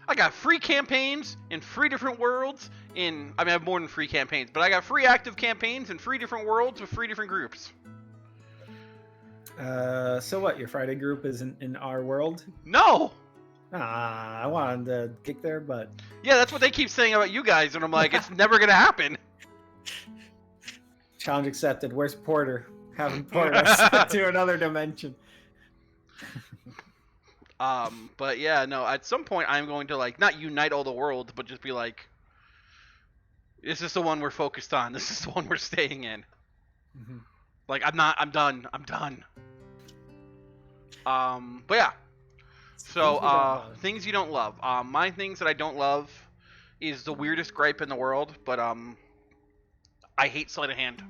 I got free campaigns in 3 different worlds I have more than 3 campaigns, but I got free active campaigns in 3 different worlds with 3 different groups. So what? Your Friday group is in our world? No! I wanted to kick their butt. Yeah, that's what they keep saying about you guys, and I'm like, it's never gonna happen. Challenge accepted. Where's Porter? Have him port us to another dimension. But yeah, no, at some point I'm going to, like, not unite all the worlds, but just be like, this is the one we're focused on. This is the one we're staying in. Mm-hmm. Like, I'm done. But yeah. So, things you don't love. My things that I don't love is the weirdest gripe in the world, but, I hate sleight of hand.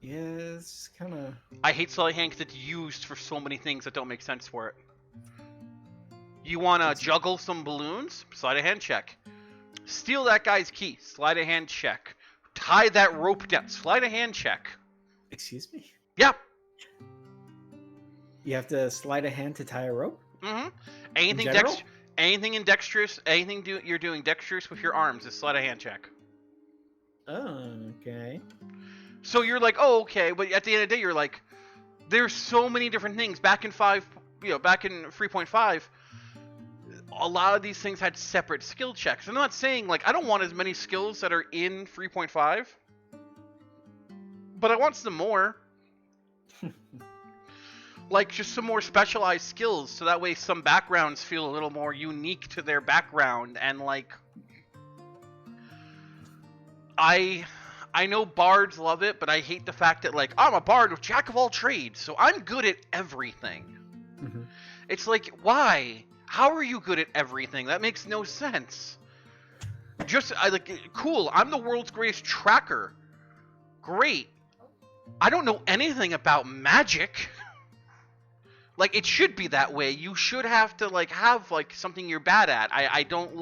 Yeah, it's kind of... I hate sleight of hand because it's used for so many things that don't make sense for it. You want to juggle some balloons? Sleight of hand check. Steal that guy's key? Sleight of hand check. Tie that rope down? Sleight of hand check. Excuse me? Yeah. You have to slide a hand to tie a rope? Mm-hmm. Anything general? anything in dexterous, you're doing dexterous with your arms is sleight of hand check. Oh, okay. So you're like, oh, okay, but at the end of the day, you're like, there's so many different things. Back in 3.5, a lot of these things had separate skill checks. I'm not saying, like, I don't want as many skills that are in 3.5, but I want some more. Like, just some more specialized skills, so that way some backgrounds feel a little more unique to their background, and, like, I know bards love it, but I hate the fact that, like, I'm a bard with jack of all trades, so I'm good at everything. Mm-hmm. It's like, why? How are you good at everything? That makes no sense. Cool, I'm the world's greatest tracker. Great. I don't know anything about magic. Like, it should be that way. You should have to, like, have, like, something you're bad at. I don't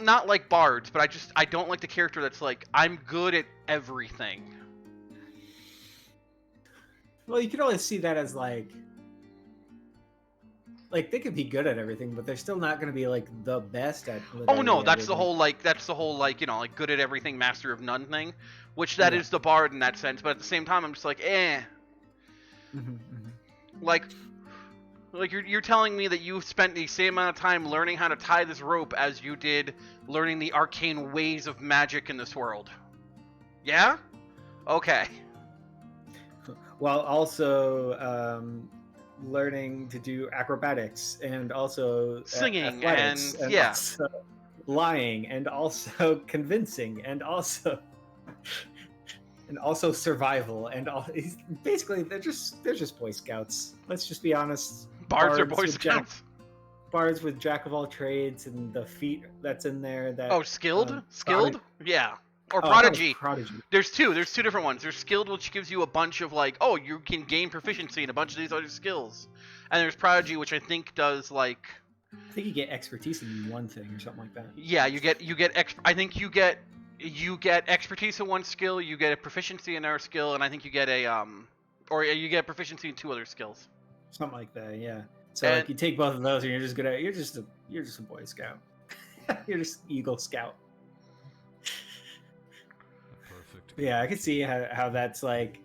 not like bards, but I don't like the character that's like, I'm good at everything. Well, you can always see that as, like, they could be good at everything, but they're still not going to be, like, the best at Oh, no, literally that's the everything. whole, like, you know, like, good at everything, master of none thing, which that is the bard in that sense, but at the same time, I'm just like, eh. Mm-hmm, mm-hmm. Like you're telling me that you spent the same amount of time learning how to tie this rope as you did learning the arcane ways of magic in this world. Yeah? Okay. While also learning to do acrobatics and also Singing athletics, and yeah. Also lying and also convincing and also survival and all. Basically, they're just Boy Scouts. Let's just be honest. Bards are Boy Scouts. Bards with jack of all trades and the feat that's in there. That skilled? Skilled? Yeah. Or Oh, prodigy. Prodigy. There's two different ones. There's skilled, which gives you a bunch of, like, oh, you can gain proficiency in a bunch of these other skills. And there's prodigy, which I think does, like, I think you get expertise in one thing or something like that. yeah, you get I think you get expertise in one skill, you get a proficiency in another skill, and I think you get you get proficiency in 2 other skills. Something like that, yeah. So like you take both of those and you're just a Boy Scout. You're just Eagle Scout. Perfect. Yeah, I could see how that's like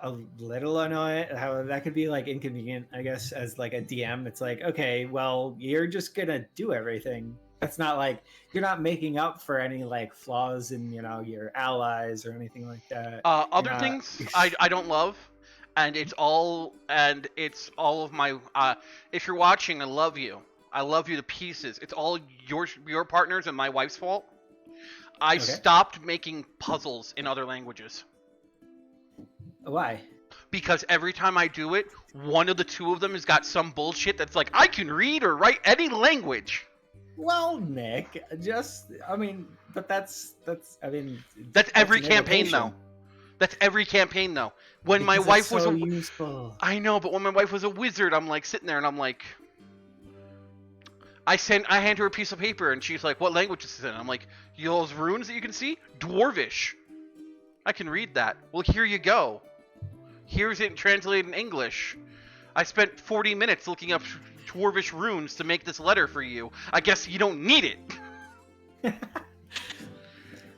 a little annoying, how that could be like inconvenient, I guess, as like a DM. It's like, okay, well, you're just gonna do everything. It's not like you're not making up for any like flaws in, you know, your allies or anything like that. Other things I don't love. and it's all of my. If you're watching, I love you. I love you to pieces. It's all your partners and my wife's fault. I stopped making puzzles in other languages. Why? Because every time I do it, one of the two of them has got some bullshit that's like, I can read or write any language. Well, Nick, but that's every campaign though. That's every campaign though. When my wife was useful. I know, but when my wife was a wizard, I'm like sitting there and I'm like, I hand her a piece of paper and she's like, what language is this in? I'm like, those runes that you can see? Dwarvish. I can read that. Well, here you go. Here's it translated in English. I spent 40 minutes looking up Dwarvish runes to make this letter for you. I guess you don't need it.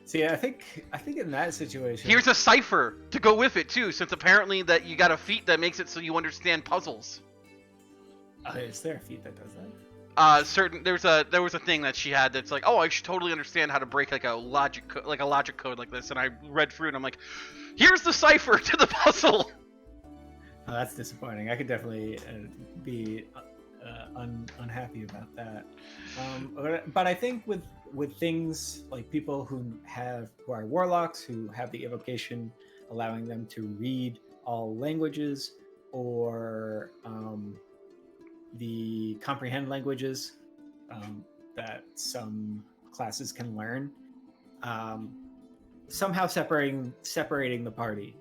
See, I think in that situation... Here's a cipher to go with it, too, since apparently that you got a feat that makes it so you understand puzzles. Is there a feat that does that? There was a thing that she had that's like, oh, I should totally understand how to break like a logic code like this, and I read through it and I'm like, here's the cipher to the puzzle. Oh, that's disappointing. I could definitely be unhappy about that. But I think with things like people who are warlocks who have the evocation allowing them to read all languages, or the comprehend languages that some classes can learn, somehow separating the party,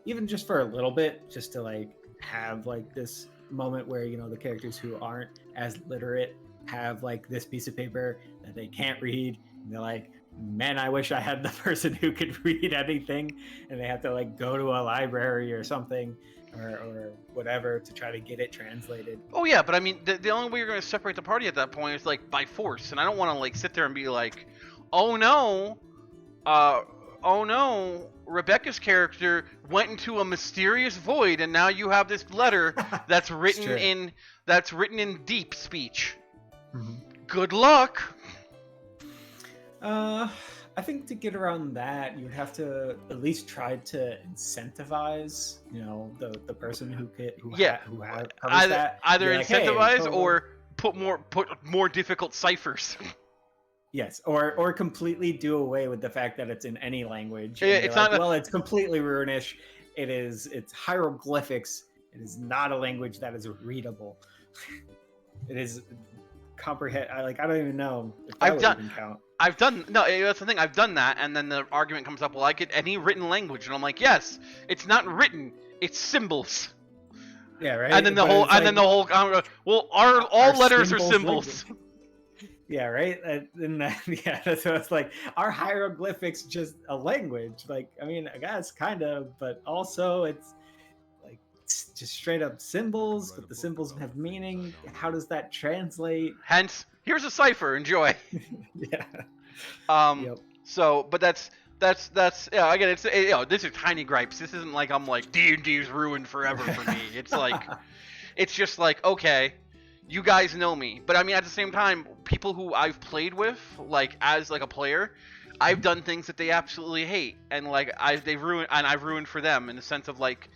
even just for a little bit, just to like have like this moment where, you know, the characters who aren't as literate have like this piece of paper that they can't read, and they're like, man, I wish I had the person who could read anything, and they have to like go to a library or something or whatever to try to get it translated. Oh yeah, but I mean, the only way you're going to separate the party at that point is like by force, and I don't want to like sit there and be like, oh no, Rebecca's character went into a mysterious void, and now you have this letter that's written in deep speech. Mm-hmm. Good luck. I think to get around that, you'd have to at least try to incentivize, you know, the person who either like, incentivize hey, or put more difficult ciphers. Yes, or completely do away with the fact that it's in any language. Yeah, it's not. Well, it's completely Runish. It's hieroglyphics. It is not a language that is readable. It is comprehend. I don't even know if that would even count. That's the thing. I've done that, and then the argument comes up. Well, I get any written language, and I'm like, yes, it's not written. It's symbols. Yeah, right. And then the whole. Well, all letters are symbols. Yeah, right. That's what it's like. Are hieroglyphics just a language? Like, I mean, I guess kind of, but also it's like just straight up symbols, but the symbols have meaning. How does that translate? Hence, here's a cipher. Enjoy. Yeah. Yep. So, but that's yeah. Again, it's these are tiny gripes. This isn't like I'm like D&D's ruined forever for me. It's like, it's just like, okay, you guys know me, but I mean at the same time, people who I've played with, like as like a player, I've done things that they absolutely hate, and like I've ruined for them in the sense of like,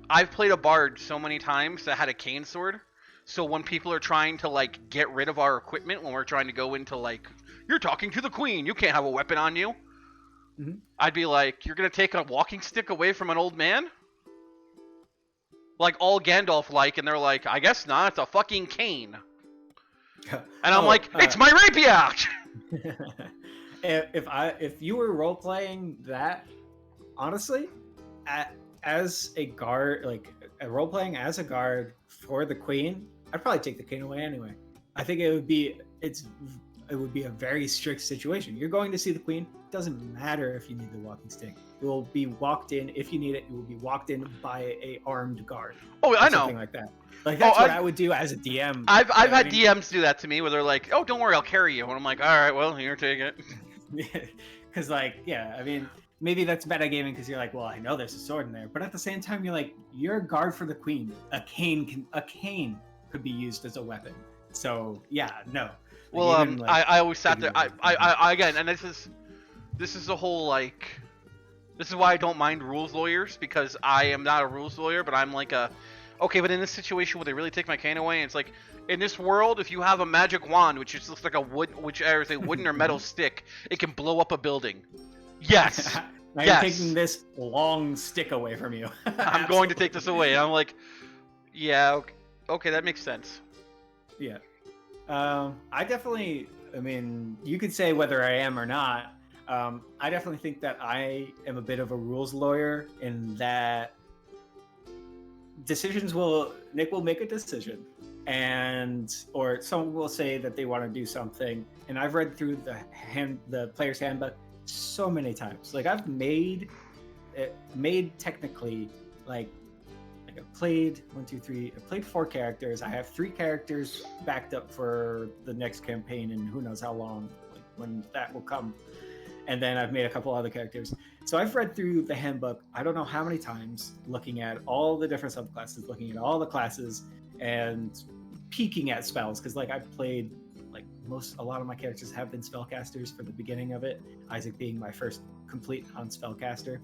I've played a bard so many times that had a cane sword. So when people are trying to like get rid of our equipment, when we're trying to go into like, you're talking to the queen, you can't have a weapon on you. Mm-hmm. I'd be like, you're gonna take a walking stick away from an old man? Like all Gandalf like, and they're like, I guess not, it's a fucking cane. And I'm like, it's my rapier! If you were role playing that, honestly, as a guard, like role playing as a guard for the queen, I'd probably take the cane away anyway. I think it would be a very strict situation. You're going to see the queen. It doesn't matter if you need the walking stick. It will be walked in if you need it. It will be walked in by a armed guard. Oh, I know. Something like that. Like that's what I would do as a DM. I've had DMs do that to me where they're like, "Oh, don't worry, I'll carry you," and I'm like, "All right, well, here, take it." Because I mean, maybe that's metagaming because you're like, well, I know there's a sword in there, but at the same time, you're like, you're a guard for the queen. A cane could be used as a weapon. So yeah, no. Well, I always sat there. I again, and this is the whole like, This is why I don't mind rules lawyers, because I am not a rules lawyer, but I'm like a, okay, but in this situation, would they really take my cane away? And it's like, in this world, if you have a magic wand, which just looks like a wood, which is a wooden or metal stick, it can blow up a building. Yes. I'm Yes. taking this long stick away from you. I'm going to take this away. And I'm like, yeah, okay, that makes sense. Yeah. I definitely, I mean, you could say whether I am or not. I definitely think that I am a bit of a rules lawyer in that Nick will make a decision, or someone will say that they want to do something. And I've read through the player's handbook so many times. Like I've made technically like I've played 4 characters. I have 3 characters backed up for the next campaign, and who knows how long, like, when that will come. And then I've made a couple other characters. So I've read through the handbook I don't know how many times, looking at all the different subclasses, looking at all the classes, and peeking at spells. Because like I've played, like a lot of my characters have been spellcasters for the beginning of it. Isaac being my first complete non-spellcaster.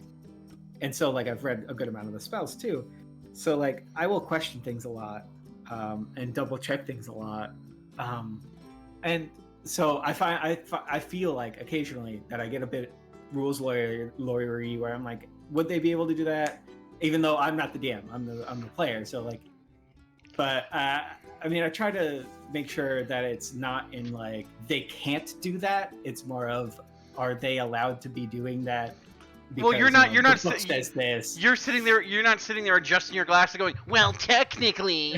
And so like I've read a good amount of the spells too. So like I will question things a lot, and double check things a lot, and so I feel like occasionally that I get a bit rules lawyery where I'm like, would they be able to do that? Even though I'm not the DM, I'm the player. So like, but I mean, I try to make sure that it's not in like they can't do that. It's more of, are they allowed to be doing that? Because, well, you're not. the book says this. You're sitting there. You're not sitting there adjusting your glass and going, "Well, technically."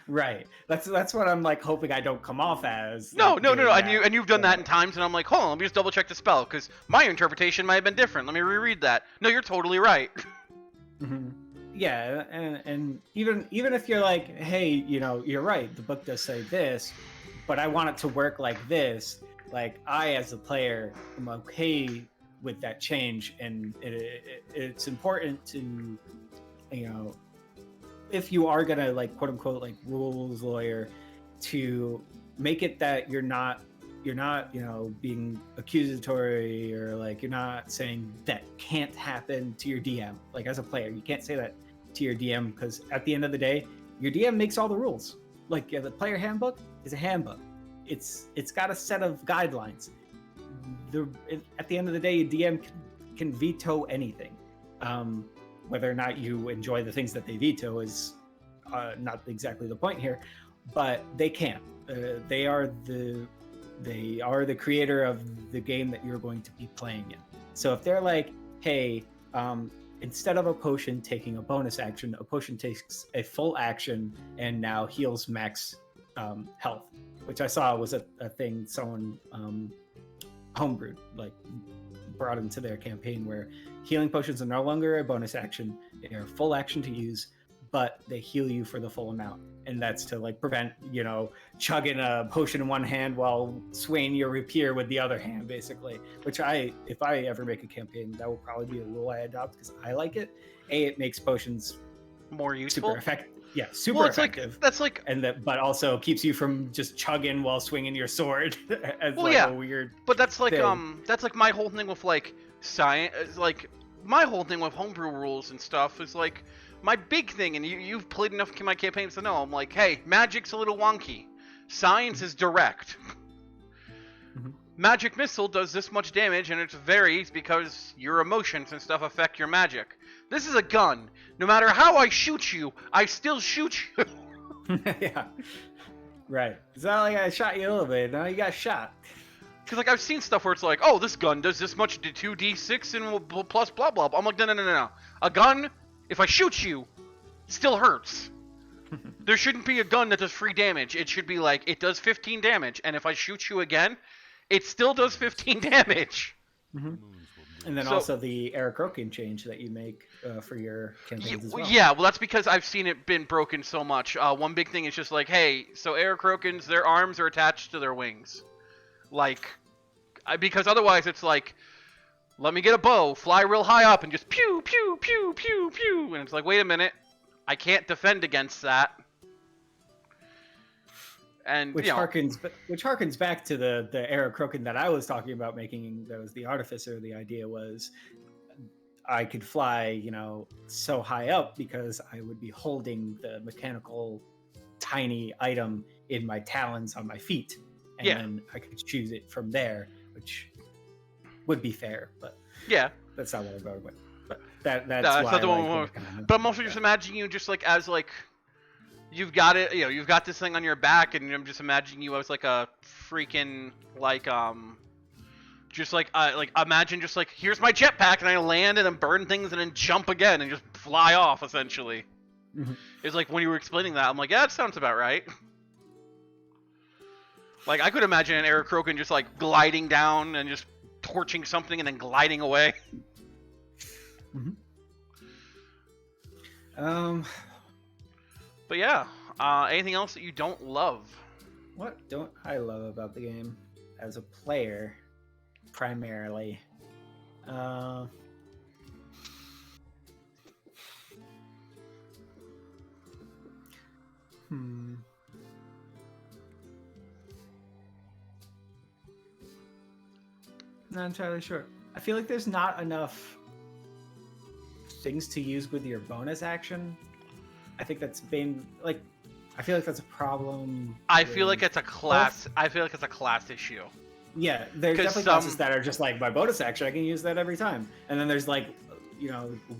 Right. That's what I'm like hoping I don't come off as. No. Like, And you've done that in times, and I'm like, hold on, let me just double check the spell because my interpretation might have been different. Let me reread that. No, you're totally right. Mm-hmm. Yeah, and even if you're like, hey, you're right. The book does say this, but I want it to work like this. Like I, as a player, am okay with that change, and it's important to, if you are gonna like quote unquote like rules lawyer, to make it that you're not being accusatory, or like you're not saying that can't happen to your DM. Like as a player, you can't say that to your DM, because at the end of the day, your DM makes all the rules. Like the player handbook is a handbook. It's got a set of guidelines. At the end of the day, a DM can veto anything. Whether or not you enjoy the things that they veto is not exactly the point here, but they can. They are the creator of the game that you're going to be playing in. So if they're like, hey, instead of a potion taking a bonus action, a potion takes a full action and now heals max health, which I saw was a thing someone homebrewed, like brought into their campaign, where healing potions are no longer a bonus action, they are full action to use, but they heal you for the full amount. And that's to like prevent, chugging a potion in one hand while swaying your rapier with the other hand, basically. Which if I ever make a campaign, that will probably be a rule I adopt, because I like it. It makes potions More useful. super effective. Yeah, super effective. But also keeps you from just chugging while swinging your sword as a weird. But that's like thing. That's like my whole thing with like science. Like my whole thing with homebrew rules and stuff is like my big thing. And you've played enough of my campaigns to know. I'm like, hey, magic's a little wonky. Science is direct. Mm-hmm. Magic missile does this much damage, and it varies because your emotions and stuff affect your magic. This is a gun. No matter how I shoot you, I still shoot you. Yeah. Right. It's not like I shot you a little bit. No, you got shot. Because like I've seen stuff where it's like, oh, this gun does this much to 2d6 and plus blah blah. I'm like, no. A gun, if I shoot you, still hurts. There shouldn't be a gun that does free damage. It should be like, it does 15 damage, and if I shoot you again, it still does 15 damage. Mm-hmm. And then also the Aarakocra change that you make for your campaigns as well. Yeah, well, that's because I've seen it been broken so much. One big thing is just like, hey, so Aarakocras, their arms are attached to their wings. Like, because otherwise it's like, let me get a bow, fly real high up, and just pew, pew, pew, pew, pew. And it's like, wait a minute, I can't defend against that. And which harkens back to the Aarakocra that I was talking about making. That was the artificer. The idea was I could fly, so high up because I would be holding the mechanical tiny item in my talons on my feet, and then I could choose it from there, which would be fair, but that's not what I'm going with. But that's why not the one. But I'm also just imagining you just like as like you've got it, you've got this thing on your back, and I'm just imagining you as like a freaking like just like imagine just like here's my jetpack and I land and then burn things and then jump again and just fly off essentially. Mm-hmm. It's like when you were explaining that, I'm like, yeah, that sounds about right. Like I could imagine an Aarakocra just like gliding down and just torching something and then gliding away. Mm-hmm. But yeah, anything else that you don't love? What don't I love about the game as a player, primarily? Not entirely sure. I feel like there's not enough things to use with your bonus action. I think that's been like, I feel like that's a problem. I feel like it's a class. I feel like it's a class issue. Yeah, there's definitely classes that are just like my bonus action. I can use that every time. And then there's like,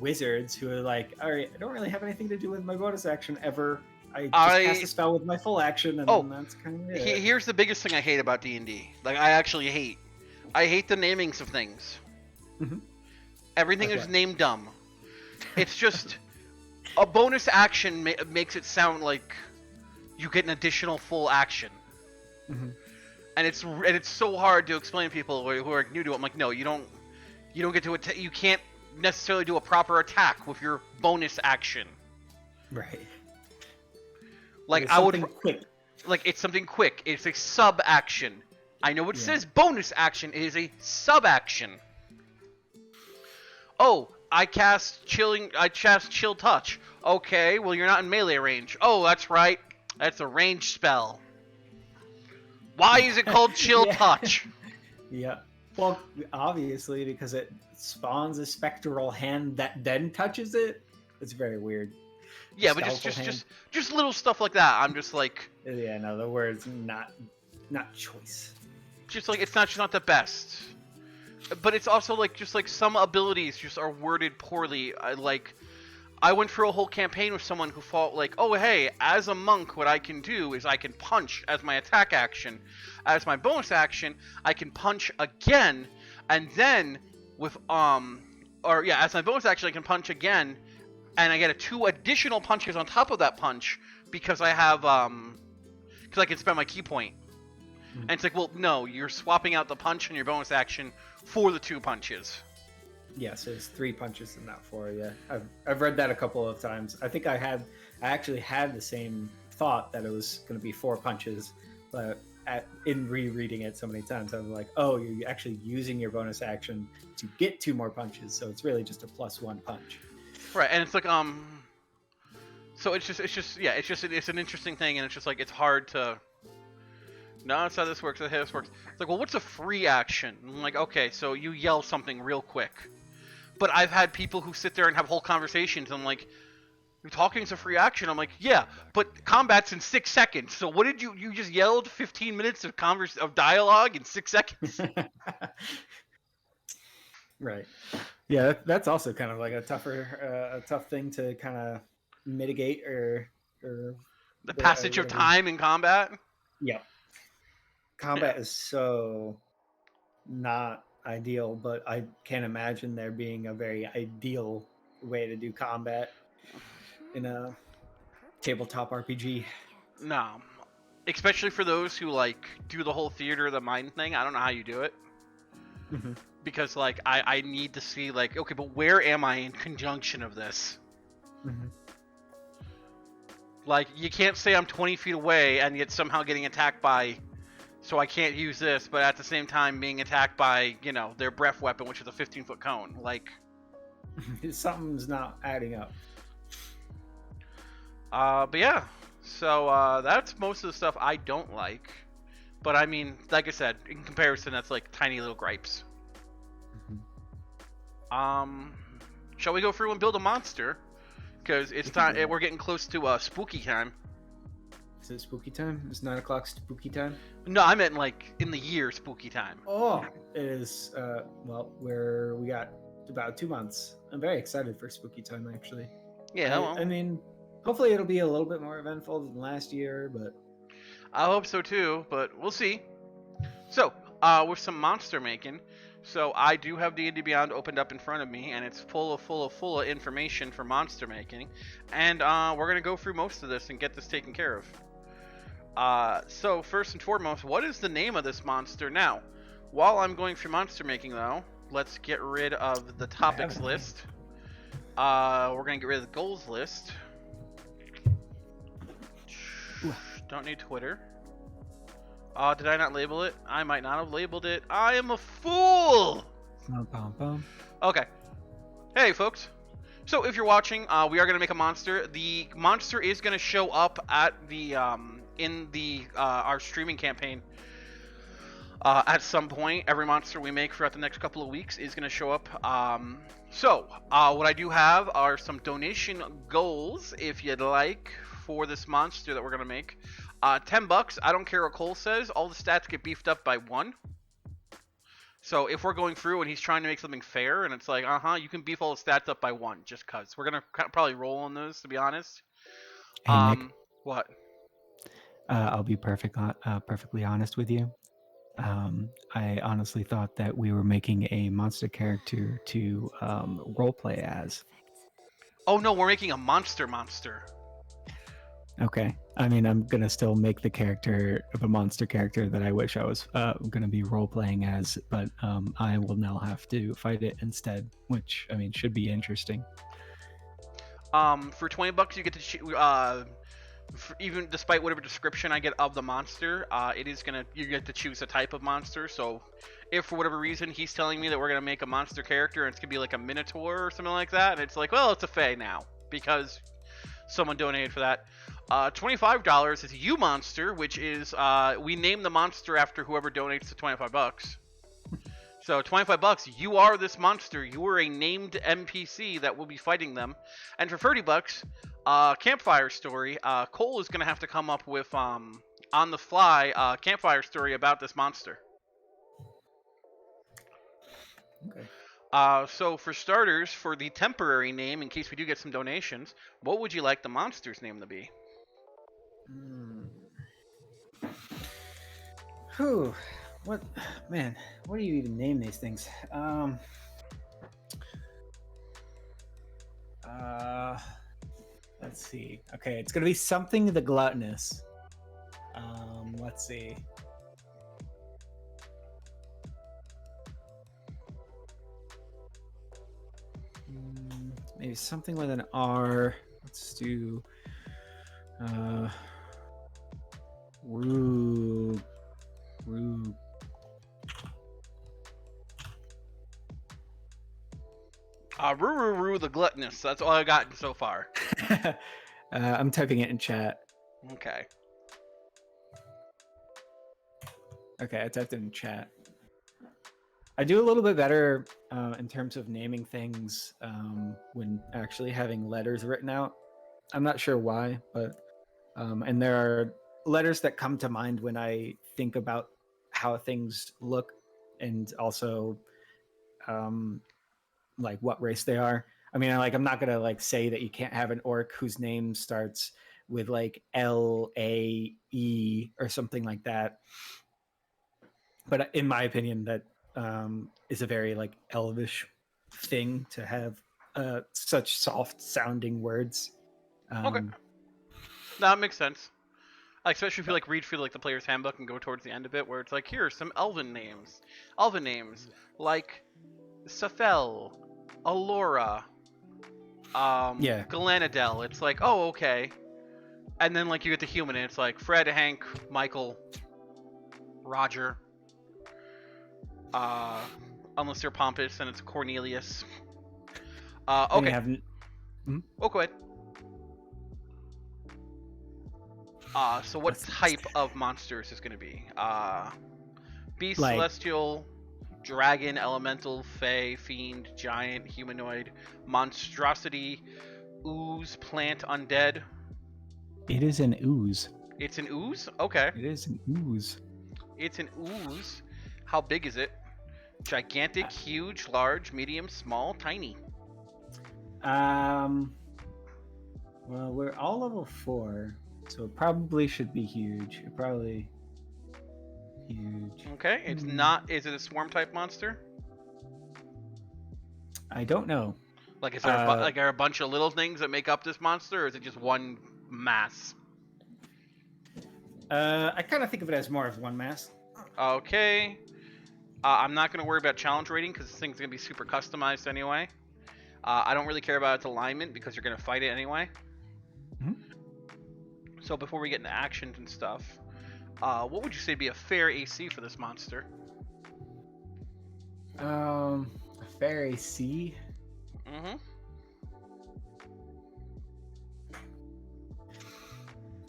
wizards who are like, all right, I don't really have anything to do with my bonus action ever. I just cast a spell with my full action, and then that's kind of it. Here's the biggest thing I hate about D&D. Like, I actually hate. I hate the namings of things. Mm-hmm. Everything is named dumb. It's just a bonus action makes it sound like you get an additional full action. Mm-hmm. And it's so hard to explain to people who are new to it. I'm like, no, you don't get to you can't necessarily do a proper attack with your bonus action. Right. Like I would quick. Like it's something quick. It's a sub action. I know it says bonus action. It is a sub action. Oh, I cast chill touch. Okay, well you're not in melee range. Oh, that's right. That's a range spell. Why is it called chill touch? Yeah. Well, obviously because it spawns a spectral hand that then touches it. It's very weird. Yeah, but just little stuff like that. I'm just like. Yeah, no, the word's not choice. Just like it's not the best, but it's also like just like some abilities just are worded poorly. I went through a whole campaign with someone who thought like, oh hey, as a monk, what I can do is I can punch as my attack action, as my bonus action, I can punch again, and then with as my bonus action, I can punch again, and I get 2 additional punches on top of that punch because I have because I can spend my key point. And it's like, well, no, you're swapping out the punch and your bonus action for the 2 punches. Yes, there's 3 punches and not 4. Yeah, I've read that a couple of times. I think I actually had the same thought that it was going to be 4 punches, but in rereading it so many times, I was like, oh, you're actually using your bonus action to get 2 more punches, so it's really just a +1 punch. Right, and it's like so it's an interesting thing, and it's just like it's hard to. No, that's how this works. That's how this works. It's like, well, what's a free action? I'm like, okay, so you yell something real quick. But I've had people who sit there and have whole conversations. And I'm like, you're talking to free action. I'm like, yeah, but combat's in 6 seconds. So what did you just yelled 15 minutes of dialogue in 6 seconds? Right. Yeah, that's also kind of like a tough thing to kind of mitigate or the passage of time in combat. Yeah. Combat is so not ideal, but I can't imagine there being a very ideal way to do combat in a tabletop RPG. No. Especially for those who like do the whole theater of the mind thing. I don't know how you do it. Mm-hmm. Because like I need to see like, okay, but where am I in conjunction of this? Mm-hmm. Like you can't say I'm 20 feet away and yet somehow getting attacked by, so I can't use this, but at the same time being attacked by, their breath weapon, which is a 15-foot cone. Like, something's not adding up. But yeah, So that's most of the stuff I don't like. But I mean, like I said, in comparison, that's like tiny little gripes. Shall we go through and build a monster? Because it's time. We're getting close to spooky time. Is it spooky time? Is 9 o'clock spooky time? No, I meant like in the year spooky time. Oh, it is. Well, we got about 2 months. I'm very excited for spooky time, actually. Yeah, well, I mean, hopefully it'll be a little bit more eventful than last year, but I hope so too, but we'll see. So, with some monster making, so I do have D&D Beyond opened up in front of me, and it's full of information for monster making, and we're gonna go through most of this and get this taken care of. So first and foremost, what is the name of this monster? Now, while I'm going through monster making, though, let's get rid of the topics list. We're gonna get rid of the goals list. Don't need Twitter. Did I not label it? I might not have labeled it. I am a fool! Okay. Hey, folks. So, if you're watching, we are going to make a monster. The monster is going to show up at the, in the, our streaming campaign. At some point, every monster we make throughout the next couple of weeks is going to show up. What I do have are some donation goals, if you'd like, for this monster that we're going to make. $10. I don't care what Cole says. All the stats get beefed up by 1. So if we're going through and he's trying to make something fair, and it's like, you can beef all the stats up by 1, just cause. We're gonna probably roll on those, to be honest. Hey, Nick, what? I'll be perfectly honest with you. I honestly thought that we were making a monster character to roleplay as. Oh no, we're making a monster. Okay. I mean, I'm gonna still make the character of a monster character that I wish I was gonna be role playing as, but I will now have to fight it instead, which I mean should be interesting. For $20, you get to even despite whatever description I get of the monster, you get to choose a type of monster. So, if for whatever reason he's telling me that we're gonna make a monster character and it's gonna be like a minotaur or something like that, and it's like, well, it's a fae now because someone donated for that. $25 is U Monster, which is we name the monster after whoever donates the $25. So $25, you are this monster. You are a named NPC that will be fighting them. And for $30, campfire story. Cole is gonna have to come up with on the fly campfire story about this monster. okay. So for starters, for the temporary name, in case we do get some donations, what would you like the monster's name to be? Whew. What, man? What do you even name these things? Let's see. Okay, it's gonna be something the gluttonous. Let's see. Maybe something with an R. Let's do. Rue. Roo the gluttonous. That's all I've gotten so far. I'm typing it in chat. Okay. Okay, I typed it in chat. I do a little bit better in terms of naming things when actually having letters written out. I'm not sure why, but and there are letters that come to mind when I think about how things look and also like what race they are. I mean, I'm not gonna like say that you can't have an orc whose name starts with like L-A-E or something like that. But in my opinion, that is a very like elvish thing to have such soft sounding words. Okay, that makes sense. Especially if you like read through like the player's handbook and go towards the end of it, where it's like, here are some elven names like Safel, Alora, Galanadel. It's like, oh, okay. And then like you get the human, and it's like Fred, Hank, Michael, Roger. Unless they're pompous, and it's Cornelius. Okay. Hmm? Oh, go ahead. So what What's type of monster is this going to be? Beast, Like- celestial, dragon, elemental, fey, fiend, giant, humanoid, monstrosity, ooze, plant, undead. It is an ooze. It's an ooze? Okay. It is an ooze. It's an ooze. How big is it? Gigantic, huge, large, medium, small, tiny. Well, we're all level 4, so it probably should be huge. It probably huge. Okay. It's Hmm. not. Is it a swarm type monster? I don't know. Like, is there like are a bunch of little things that make up this monster, or is it just one mass? I kind of think of it as more of one mass. Okay. I'm not going to worry about challenge rating because this thing's going to be super customized anyway. I don't really care about its alignment because you're going to fight it anyway. Mhm. So before we get into actions and stuff, what would you say would be a fair AC for this monster? A fair AC. Mm-hmm.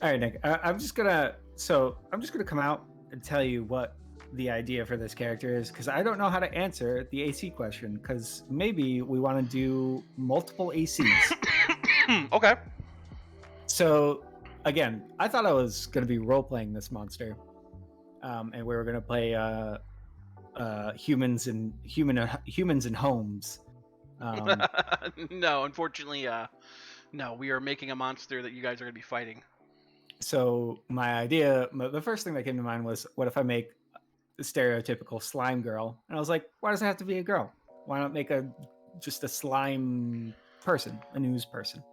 All right, Nick. I'm just gonna come out and tell you what the idea for this character is, because I don't know how to answer the AC question. Because maybe we want to do multiple ACs. Okay. So again, I thought I was gonna be role playing this monster, and we were gonna play humans and homes. No, unfortunately, no. We are making a monster that you guys are going to be fighting. So my idea, the first thing that came to mind was, what if I make the stereotypical slime girl? And I was like, why does it have to be a girl? Why not make just a slime person, a news person?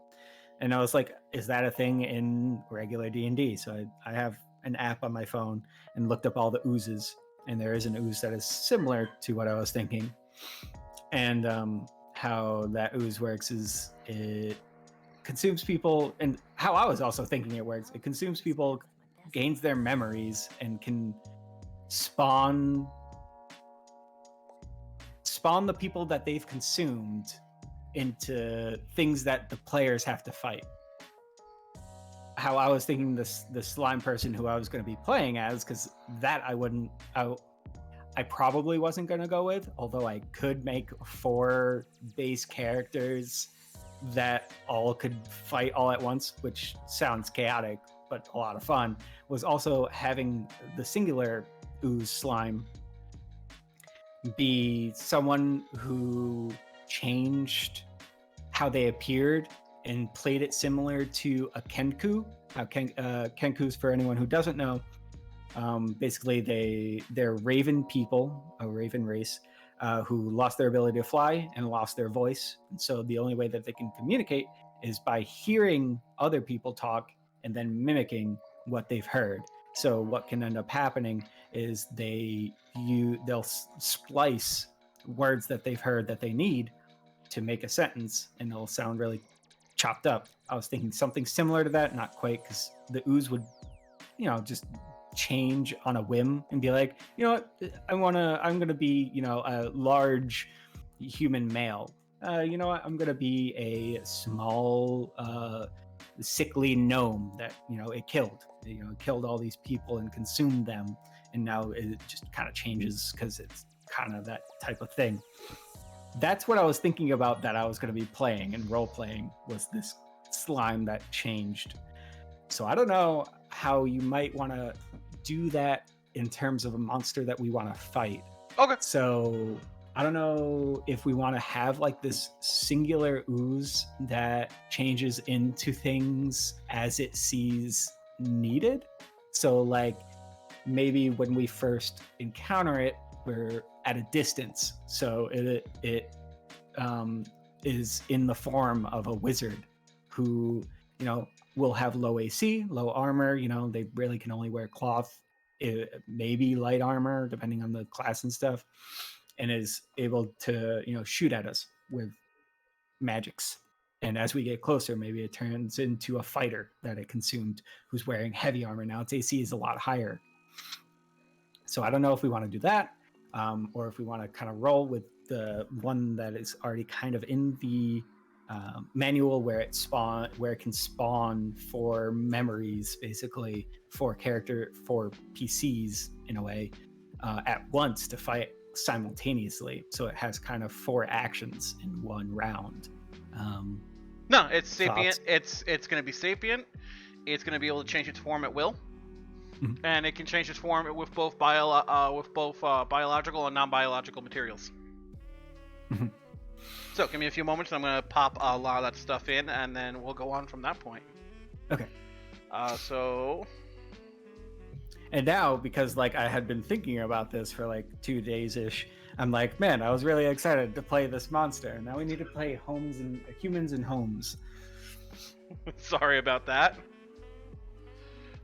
And I was like, is that a thing in regular D&D? So I have an app on my phone and looked up all the oozes, and there is an ooze that is similar to what I was thinking. And how that ooze works is it consumes people, and how I was also thinking it works, it consumes people, gains their memories, and can spawn the people that they've consumed into things that the players have to fight. How I was thinking the slime person who I was going to be playing as, because that I probably wasn't going to go with, although I could make 4 base characters that all could fight all at once, which sounds chaotic but a lot of fun. Was also having the singular ooze slime be someone who changed how they appeared and played it similar to a Kenku. Kenkus, for anyone who doesn't know, basically they're raven people, a raven race, who lost their ability to fly and lost their voice. And so the only way that they can communicate is by hearing other people talk and then mimicking what they've heard. So what can end up happening is they'll splice words that they've heard that they need to make a sentence, and it'll sound really chopped up. I was thinking something similar to that, not quite, because the ooze would, just change on a whim and be like, you know what, I'm gonna be, a large human male. You know what, I'm gonna be a small sickly gnome that it killed all these people and consumed them, and now it just kind of changes because it's kind of that type of thing. That's what I was thinking about, that I was going to be playing and role playing, was this slime that changed. So I don't know how you might want to do that in terms of a monster that we want to fight. Okay. So I don't know if we want to have like this singular ooze that changes into things as it sees needed. So like maybe when we first encounter it, we're at a distance, so it is in the form of a wizard who will have low AC, low armor. They really can only wear cloth, maybe light armor depending on the class and stuff, and is able to shoot at us with magics. And as we get closer, maybe it turns into a fighter that it consumed who's wearing heavy armor. Now its AC is a lot higher. So I don't know if we want to do that, or if we want to kind of roll with the one that is already kind of in the manual where it can spawn 4 memories, basically 4 PCs in a way, at once to fight simultaneously. So it has kind of 4 actions in one round. No, it's sapient. Thoughts? It's going to be sapient. It's going to be able to change its form at will, and it can change its form with both biological and non-biological materials. So give me a few moments, and I'm going to pop a lot of that stuff in, and then we'll go on from that point. Okay. So. And now, because like I had been thinking about this for like 2 days ish, I'm like, man, I was really excited to play this monster. Now we need to play humans and homes. Sorry about that.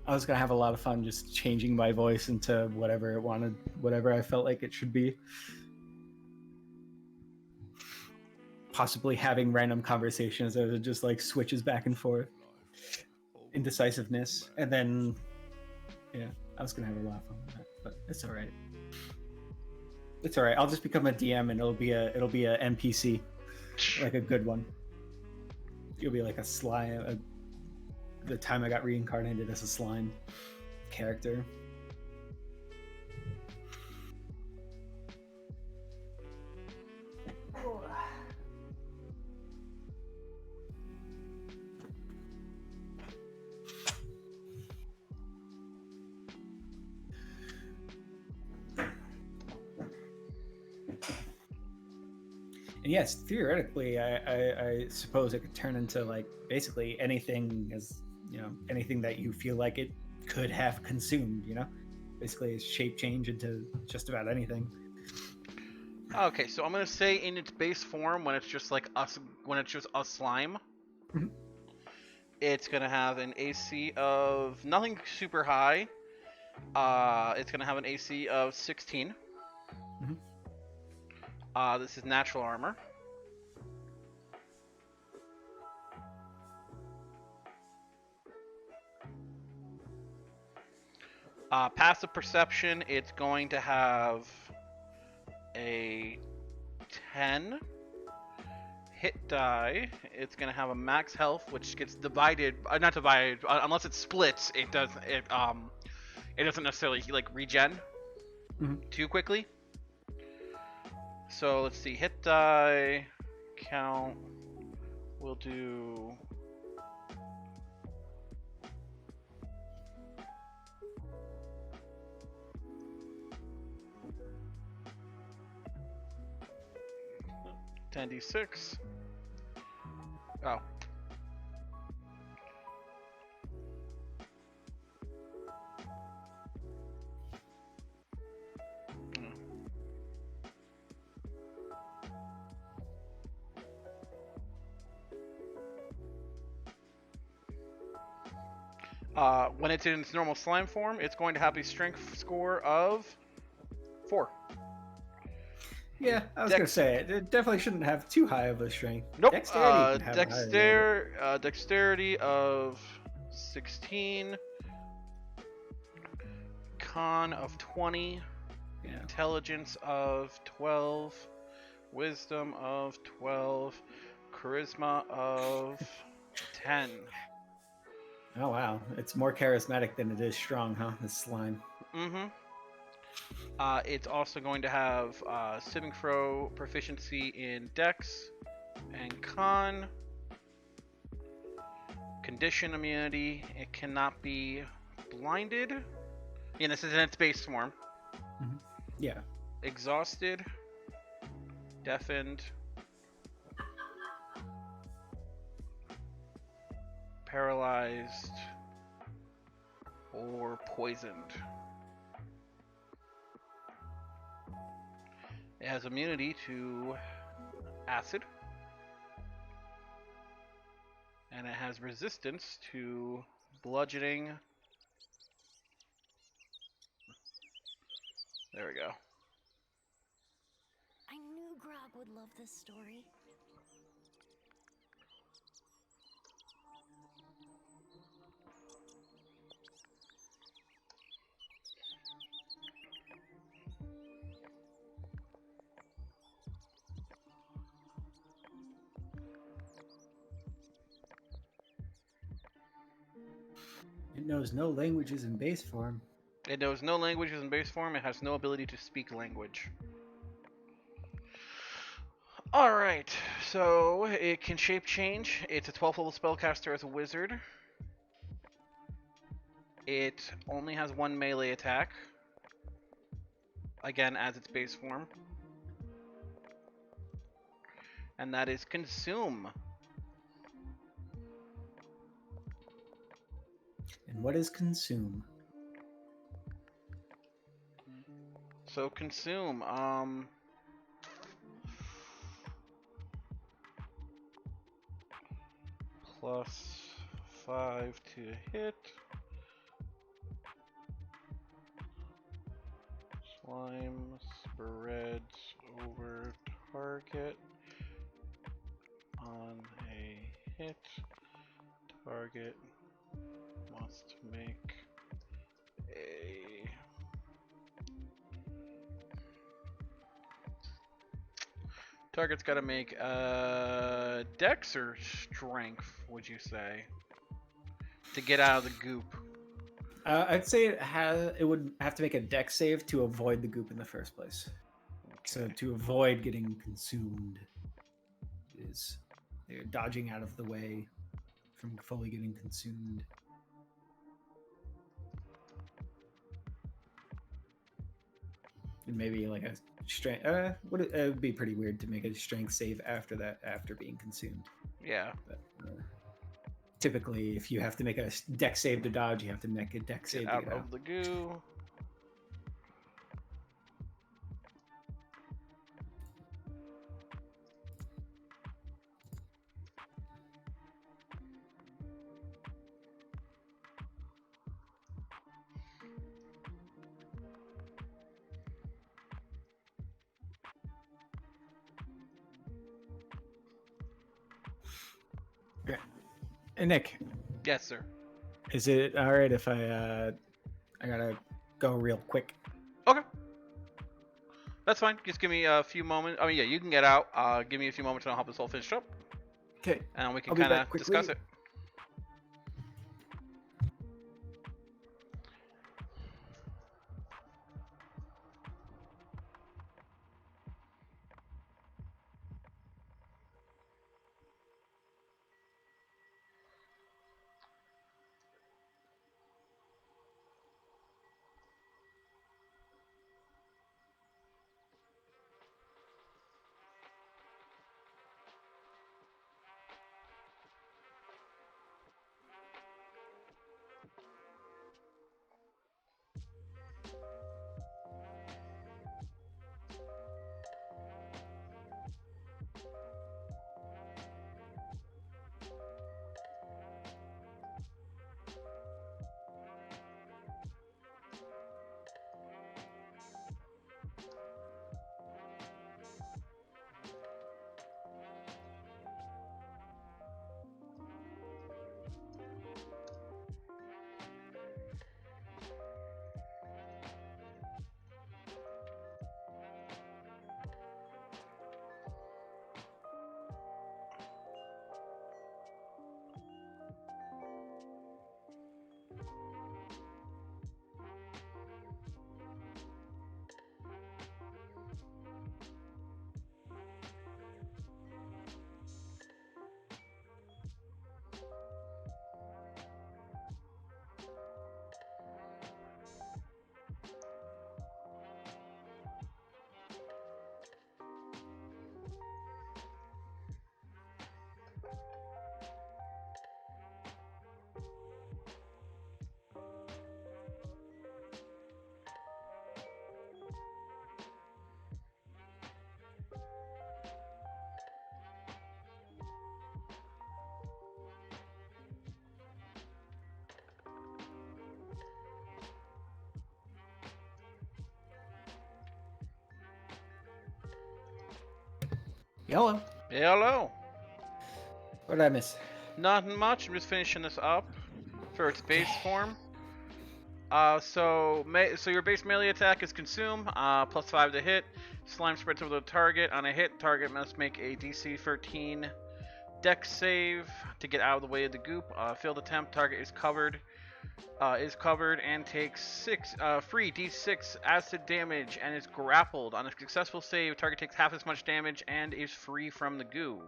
I was gonna have a lot of fun just changing my voice into whatever it wanted, whatever I felt like it should be. Possibly having random conversations that it just like switches back and forth. Indecisiveness, and then yeah, I was gonna have a lot of fun with that, but it's all right. It's all right. I'll just become a DM, and it'll be a NPC, like a good one. You'll be like a slime. The time I got reincarnated as a slime character. And yes, theoretically, I suppose it could turn into like basically anything, as you know, anything that you feel like it could have consumed. You know, basically a shape change into just about anything. Okay, so I'm gonna say in its base form, when it's just like us, when it's just us slime, it's gonna have an AC of nothing super high. It's gonna have an AC of 16. This is natural armor. Passive perception, it's going to have a 10. Hit die, it's going to have a max health, which gets divided, not divided, unless it splits, it doesn't necessarily like regen too quickly. So let's see, hit die count, we'll do $10d6. Oh. When it's in its normal slime form, it's going to have a strength score of 4. Yeah, I was gonna say it definitely shouldn't have too high of a strength. Nope. Dexterity can have a higher Dexterity of 16. Con of 20. Yeah. Intelligence of 12. Wisdom of 12. Charisma of 10. Oh wow, it's more charismatic than it is strong, huh? This slime. Mm-hmm. It's also going to have saving throw proficiency in Dex and Con. Condition immunity. It cannot be blinded. Yeah, this is in its base form. Yeah. Exhausted. Deafened. Paralyzed. Or poisoned. It has immunity to acid. And it has resistance to bludgeoning. There we go. I knew Grog would love this story. It knows no languages in base form. It knows no languages in base form. It has no ability to speak language. Alright, so it can shape change. It's a 12th level spellcaster as a wizard. It only has one melee attack. Again, as its base form. And that is Consume. And what is consume? So Consume, +5 to hit. Slime spreads over target. On a hit, target must make a target's got to make a dex or strength, would you say, to get out of the goop? I'd say it would have to make a dex save to avoid the goop in the first place. So to avoid getting consumed is they're dodging out of the way from fully getting consumed. And maybe like a strength. It would be pretty weird to make a strength save after that, after being consumed. Yeah. But, typically, if you have to make a dex save to dodge, you have to make a dex save Get to out get out. of the goo. Okay. Hey, Nick, Yes, sir. is it all right if I gotta go real quick? Okay. That's fine. Just give me a few moments. I mean, yeah, you can get out. Give me a few moments and I'll help this all finish up. Okay. And we can I'll be kind back of quickly. discuss it. Hello. Hey, hello. What did I miss? Nothing much. I'm just finishing this up for its base form. So your base melee attack is Consume, +5 to hit. Slime spreads over the target. On a hit, target must make a DC 13 Dex save to get out of the way of the goop. Failed attempt, target is covered is covered and takes free d6 acid damage and is grappled. On a successful save, target takes half as much damage and is free from the goo.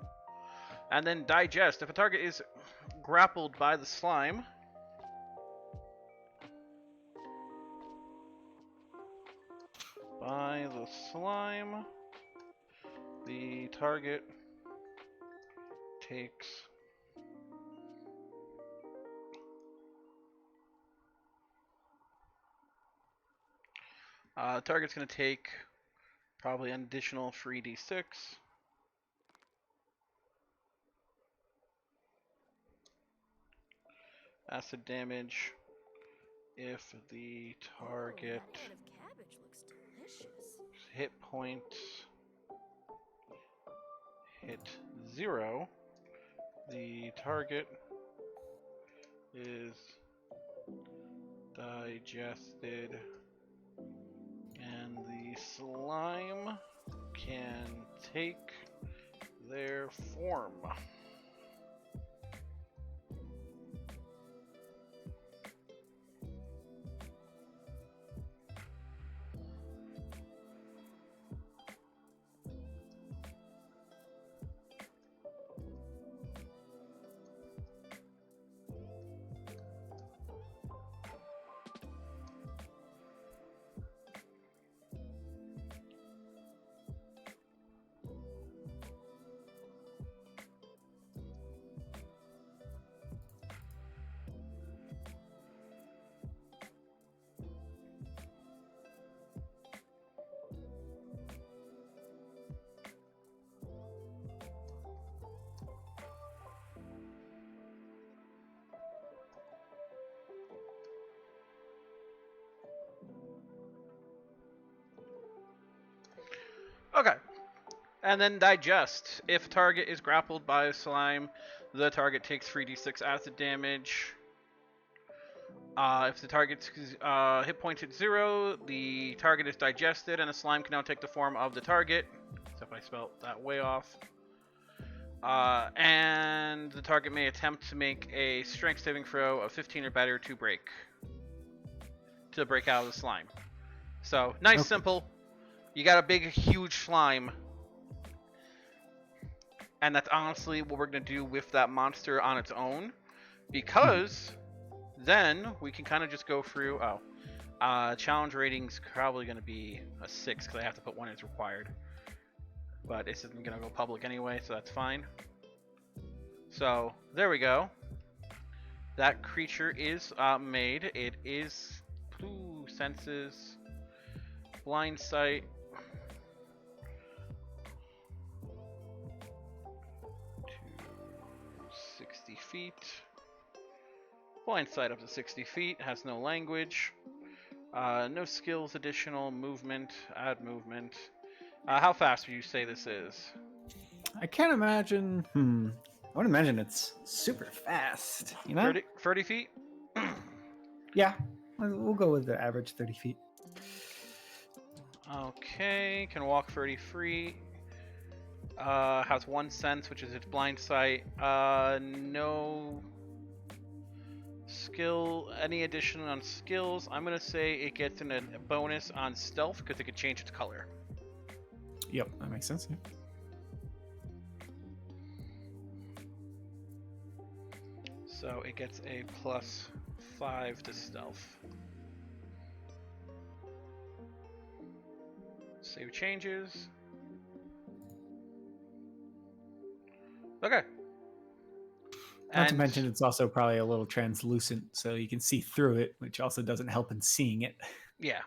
And then digest. If a target is grappled by the slime, the target takes the target's going to take probably an additional free d6. Acid damage if the target That can of cabbage looks delicious. hit points hit 0, the target is digested and the slime can take their form. Okay. And then digest. If target is grappled by a slime, the target takes 3d6 acid damage. If the target's hit points at 0, the target is digested, and the slime can now take the form of the target. Except I spelled that way off. And the target may attempt to make a strength saving throw of 15 or better to break out of the slime. So, nice, simple. You got a big, huge slime. And that's honestly what we're going to do with that monster on its own. Because then we can kind of just go through... challenge rating's probably going to be a 6 because I have to put one as required. But this isn't going to go public anyway, so that's fine. So, there we go. That creature is made. It is... senses... blind sight... 60 feet. Blind sight up to 60 feet. Has no language. No skills, additional movement. Add movement. How fast would you say this is? I can't imagine. I would imagine it's super fast. You know? 30 feet? Yeah. We'll go with the average 30 feet. Okay. Can walk 30 feet. Has 1 sense, which is its blind sight. No skill. Any addition on skills? I'm gonna say it gets a bonus on stealth because it could change its color. Yep, that makes sense. Yeah. So it gets a +5 to stealth. Save changes. Okay. Not to mention it's also probably a little translucent, so you can see through it, which also doesn't help in seeing it. Yeah.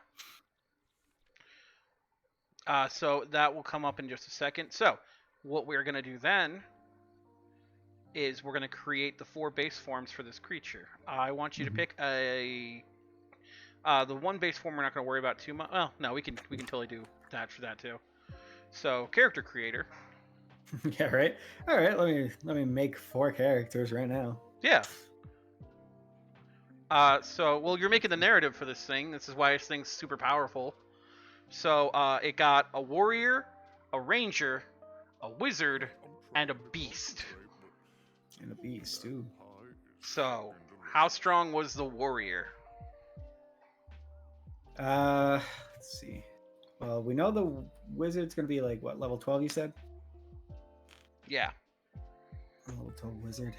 So that will come up in just a second. So what we're going to do then is we're going to create the 4 base forms for this creature. I want you to pick the one base form we're not going to worry about too much. Well, no, we can totally do that for that too. So character creator. Yeah, right. All right, let me make 4 characters right now. Yeah. Well, you're making the narrative for this thing. This is why this thing's super powerful. So, it got a warrior, a ranger, a wizard, and a beast. And a beast, too. So, How strong was the warrior? Let's see. Well, we know the wizard's gonna be like what, level 12? You said. Yeah. Level 12 wizard.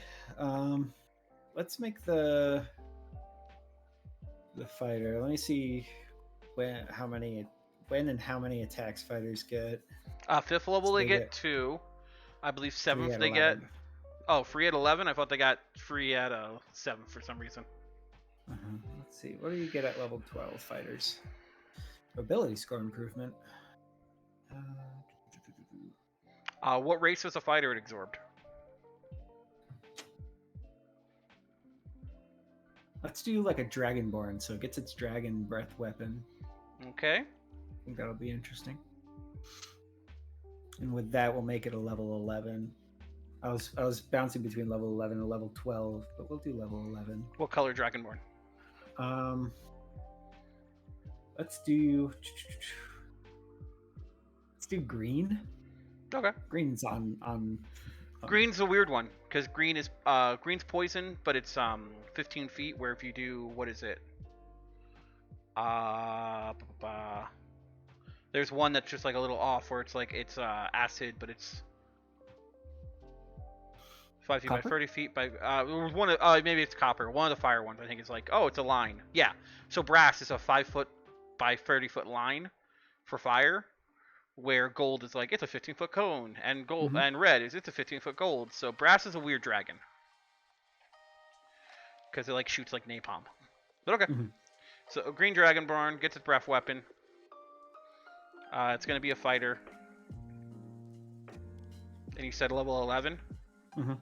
Let's make the fighter. Let me see when and how many attacks fighters get. Fifth level So they they get get 2. I believe Free seventh at they get. 11. Oh, free at 11. I thought they got free at 7 for some reason. Let's see. What do you get at level 12 fighters? Ability score improvement. What race was a fighter it absorbed? Let's do like a dragonborn, so it gets its dragon breath weapon. Okay. I think that'll be interesting. And with that, we'll make it a level 11. I was bouncing between level 11 and level 12, but we'll do level 11. What color Dragonborn? Let's do green. Okay. Green's on Green's a weird one because green is green's poison, but it's 15 feet. Where if you do what is it? There's one that's just like a little off where it's like it's acid, but it's 5 feet Copper? by 30 feet by one of maybe it's copper. One of the fire ones I think is like it's a line. Yeah. So brass is a 5 foot by 30 foot line for fire, where gold is like it's a 15-foot cone, and gold and red is it's a 15-foot gold. So brass is a weird dragon because it like shoots like napalm. But okay. Mhm. So green dragonborn gets its breath weapon. It's gonna be a fighter. And you said level 11. Mhm.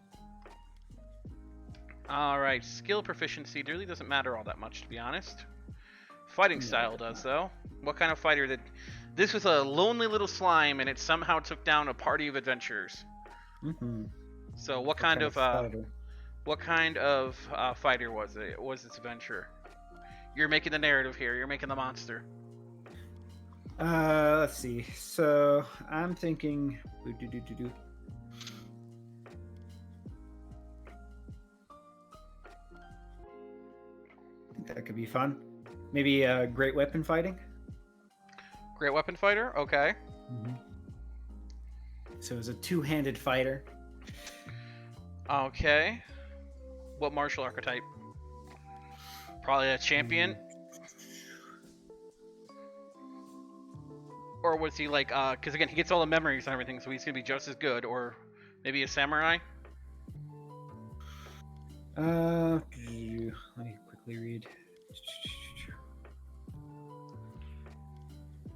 All right, skill proficiency really doesn't matter all that much, to be honest. Fighting style does, though. What kind of fighter did? This was a lonely little slime, and it somehow took down a party of adventurers. So, what kind of fighter? fighter was it? Was this adventurer? You're making the narrative here. You're making the monster. Let's see. So I'm thinking. That could be fun. Maybe great weapon fighting. Great weapon fighter. Okay. So it's a two-handed fighter. Okay. What martial archetype? Probably a champion. Or was he like, because again, he gets all the memories and everything, so he's gonna be just as good. Or maybe a samurai. Let me quickly read.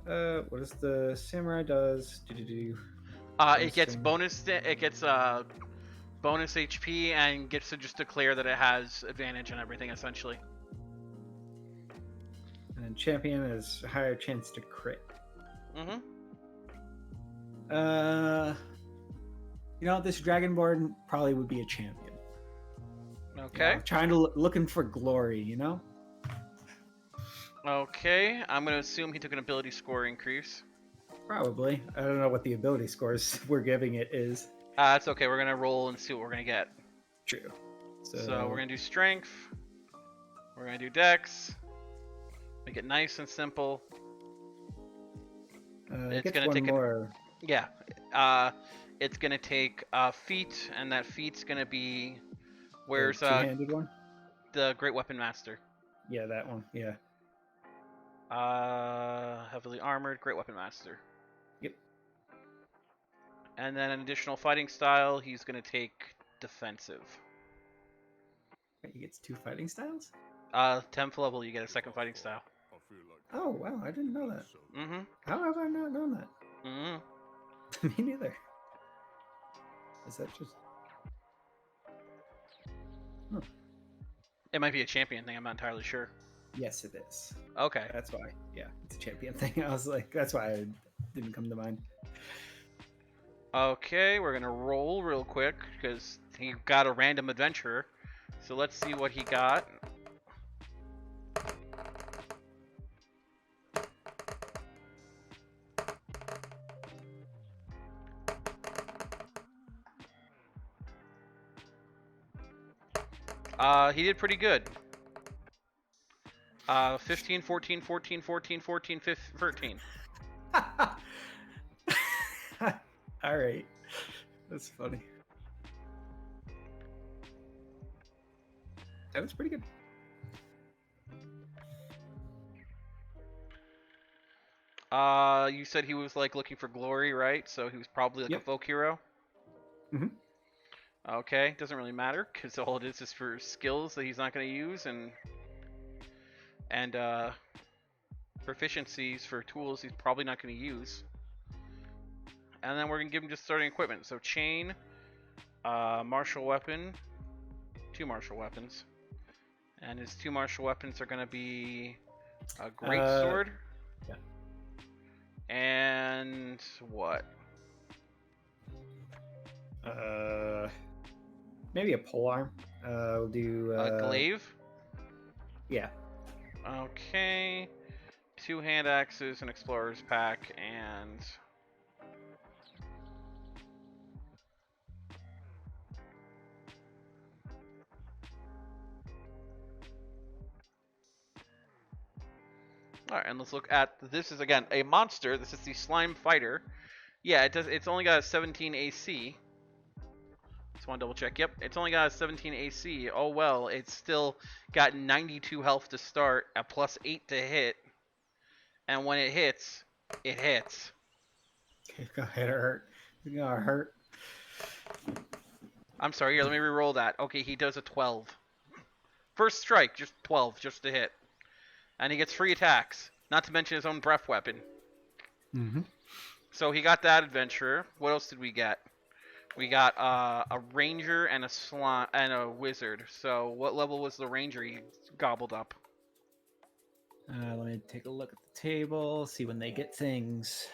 What does the samurai does? It gets bonus. It gets bonus HP and gets to just declare that it has advantage and everything essentially. And champion has a higher chance to crit. This dragonborn probably would be a champion. Okay. Trying to looking for glory, you know. Okay, I'm gonna assume he took an ability score increase. Probably. I don't know what the ability scores we're giving it is. It's okay. We're gonna roll and see what we're gonna get. True. So we're gonna do strength. We're gonna do dex. Make it nice and simple. It's gonna take more. Yeah. It's gonna take feat, and that feat's gonna be where's the two-handed one? the Great Weapon Master. Yeah, that one. Yeah. Heavily armored, Great Weapon Master. Yep. And then an additional fighting style, he's gonna take defensive. He gets two fighting styles? 10th level, you get a second fighting style. Oh, wow, I didn't know that. Mm-hmm. How have I not known that? Mm-hmm. Me neither. Is that just... It might be a champion thing, I'm not entirely sure. Yes, it is. Okay. That's why. Yeah, it's a champion thing. I was like, that's why it didn't come to mind. Okay, we're gonna roll real quick, because he got a random adventurer. So let's see what he got. He did pretty good. 15, 14, 14, 14, 14, 15, 13. All right, that's funny. That was pretty good. You said he was like looking for glory, right? So he was probably like a Yep. folk hero. Mhm. Okay, doesn't really matter because all it is for skills that he's not going to use and proficiencies for tools he's probably not going to use. And then we're going to give him just starting equipment. So chain, martial weapon, 2 martial weapons. And his 2 martial weapons are going to be a great sword. yeah. And what? Maybe a polearm. We'll do A glaive? Yeah. Okay. 2 hand axes, an explorer's pack, and alright, and let's look at this. Is again a monster. This is the slime fighter. Yeah, it does. It's only got a 17 AC. Just want to double check. Yep, it's only got a 17 AC. Oh well, it's still got 92 health to start, a +8 to hit, and when it hits, it hits. Okay, go ahead. Hurt. It's gonna hurt. I'm sorry. Here, let me re-roll that. Okay, he does a 12. First strike, just 12, just to hit, and he gets free attacks. Not to mention his own breath weapon. Mm-hmm. So he got that adventurer. What else did we get? We got a ranger and a wizard. So what level was the ranger he gobbled up? Let me take a look at the table, see when they get things.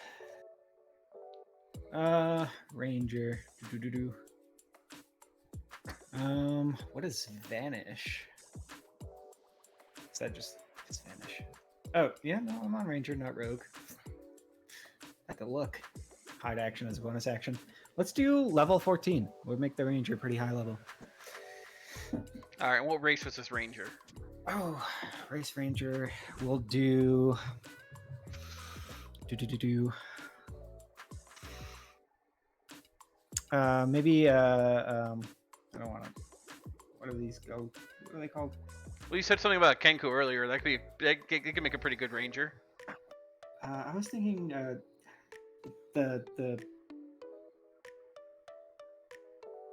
Ranger. Do-do-do-do. What is vanish? Is that just it's vanish? Oh, yeah, no, I'm on ranger, not rogue. I have to look. Hide action as a bonus action. Let's do level 14. We'll make the ranger pretty high level. All right, what race was this ranger? Oh, race ranger. We'll do. Maybe I don't want to. What do these go? What are they called? Well, you said something about Kenku earlier. That could be. It could make a pretty good ranger. I was thinking the.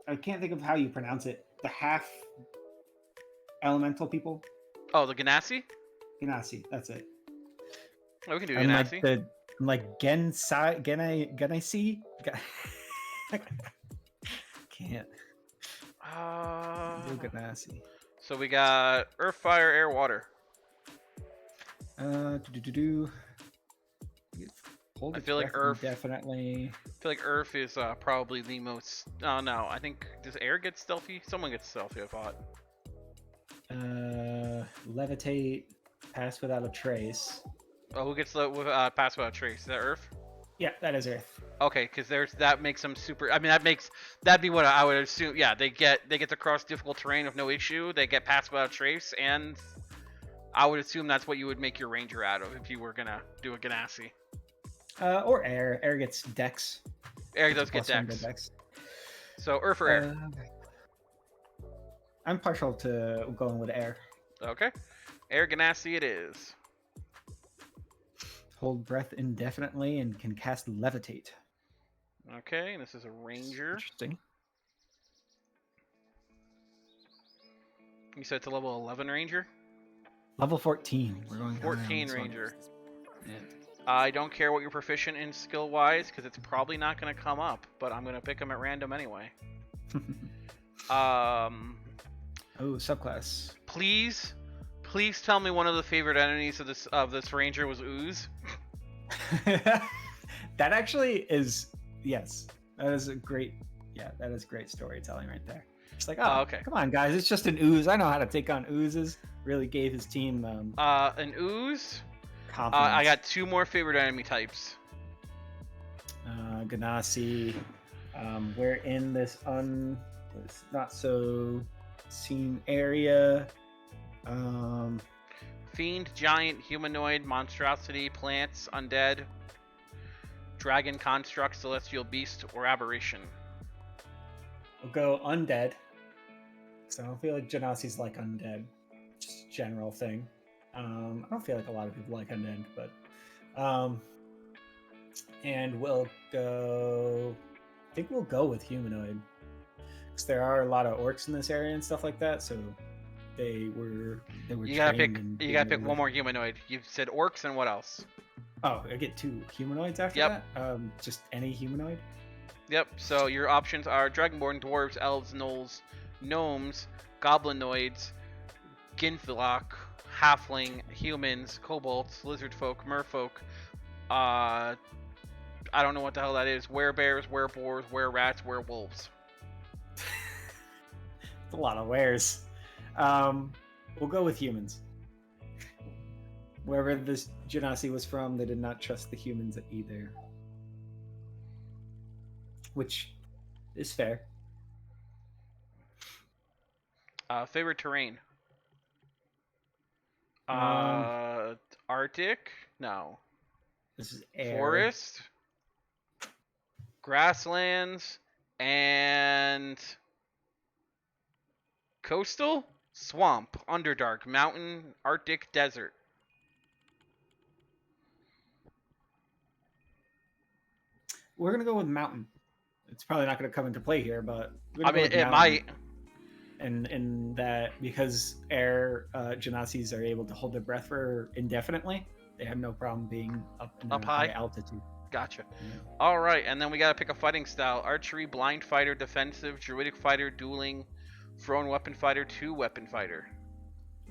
I can't think of how you pronounce it. The half elemental people. Oh, the Ganassi? Genasi, that's it. Oh, we can do I'm like Ganassi. I'm like Genasi. Can't do Genasi. So we got earth, fire, air, water. Hold I its feel like breath Earth- Definitely. I feel like earth is probably the most. Oh no, I think does air get stealthy? Someone gets stealthy. I thought. Levitate, pass without a trace. Oh, who gets the pass without trace? Is that earth? Yeah, that is Earth. Okay, because that makes them super. I mean, that'd be what I would assume. Yeah, they get to cross difficult terrain with no issue. They get pass without trace, and I would assume that's what you would make your ranger out of if you were gonna do a Ganassi. Or air. Air gets Dex. Air does get +1 to dex. Dex. So earth or air. I'm partial to going with air. Okay, air Ganassi it is. Hold breath indefinitely and can cast Levitate. Okay, and this is a ranger. Interesting. You said it's a level 11 ranger. Level 14. We're going high on 14 this one. ranger. Yeah. I don't care what you're proficient in skill wise because it's probably not going to come up, but I'm going to pick them at random anyway. Oh, subclass. Please tell me one of the favorite enemies of this ranger was ooze. That actually is, yes, that is a great, that is great storytelling right there. It's like, oh, okay. Come on, guys, it's just an ooze. I know how to take on oozes. Really gave his team An ooze. confidence. I got 2 more favorite enemy types. Ganassi. We're in this not so scene area. Fiend, giant, humanoid, monstrosity, plants, undead, dragon, construct, celestial beast, or aberration. We'll go undead. So I don't feel like Genasi's like undead. Just a general thing. I don't feel like a lot of people like undead, but and we'll go. I think we'll go with humanoid because there are a lot of orcs in this area and stuff like that. So they were. You gotta pick. trained in You gotta being pick able one to- more humanoid. You've said orcs and what else? Oh, I get 2 humanoids after Yep. that. Just any humanoid. Yep. So your options are dragonborn, dwarves, elves, gnolls, gnomes, goblinoids, ginfilok, halfling, humans, kobolds, lizard folk, merfolk. I don't know what the hell that is. Werebears, wereboars, wererats, werewolves. It's a lot of wares. We'll go with humans. Wherever this Genasi was from, they did not trust the humans either. Which is fair. Favorite terrain? Um, Arctic? No. This is air. Forest? Grasslands? And coastal? Swamp, Underdark, mountain, Arctic, desert. We're gonna go with mountain. It's probably not gonna come into play here, but we're I gonna go mean, with it mountain. might. And in that because air Genasis are able to hold their breath for indefinitely, they have no problem being up in Up a high? high altitude. Gotcha. Yeah. All right, and then we gotta pick a fighting style: archery, blind fighter, defensive, druidic fighter, dueling, thrown weapon fighter, 2-weapon fighter.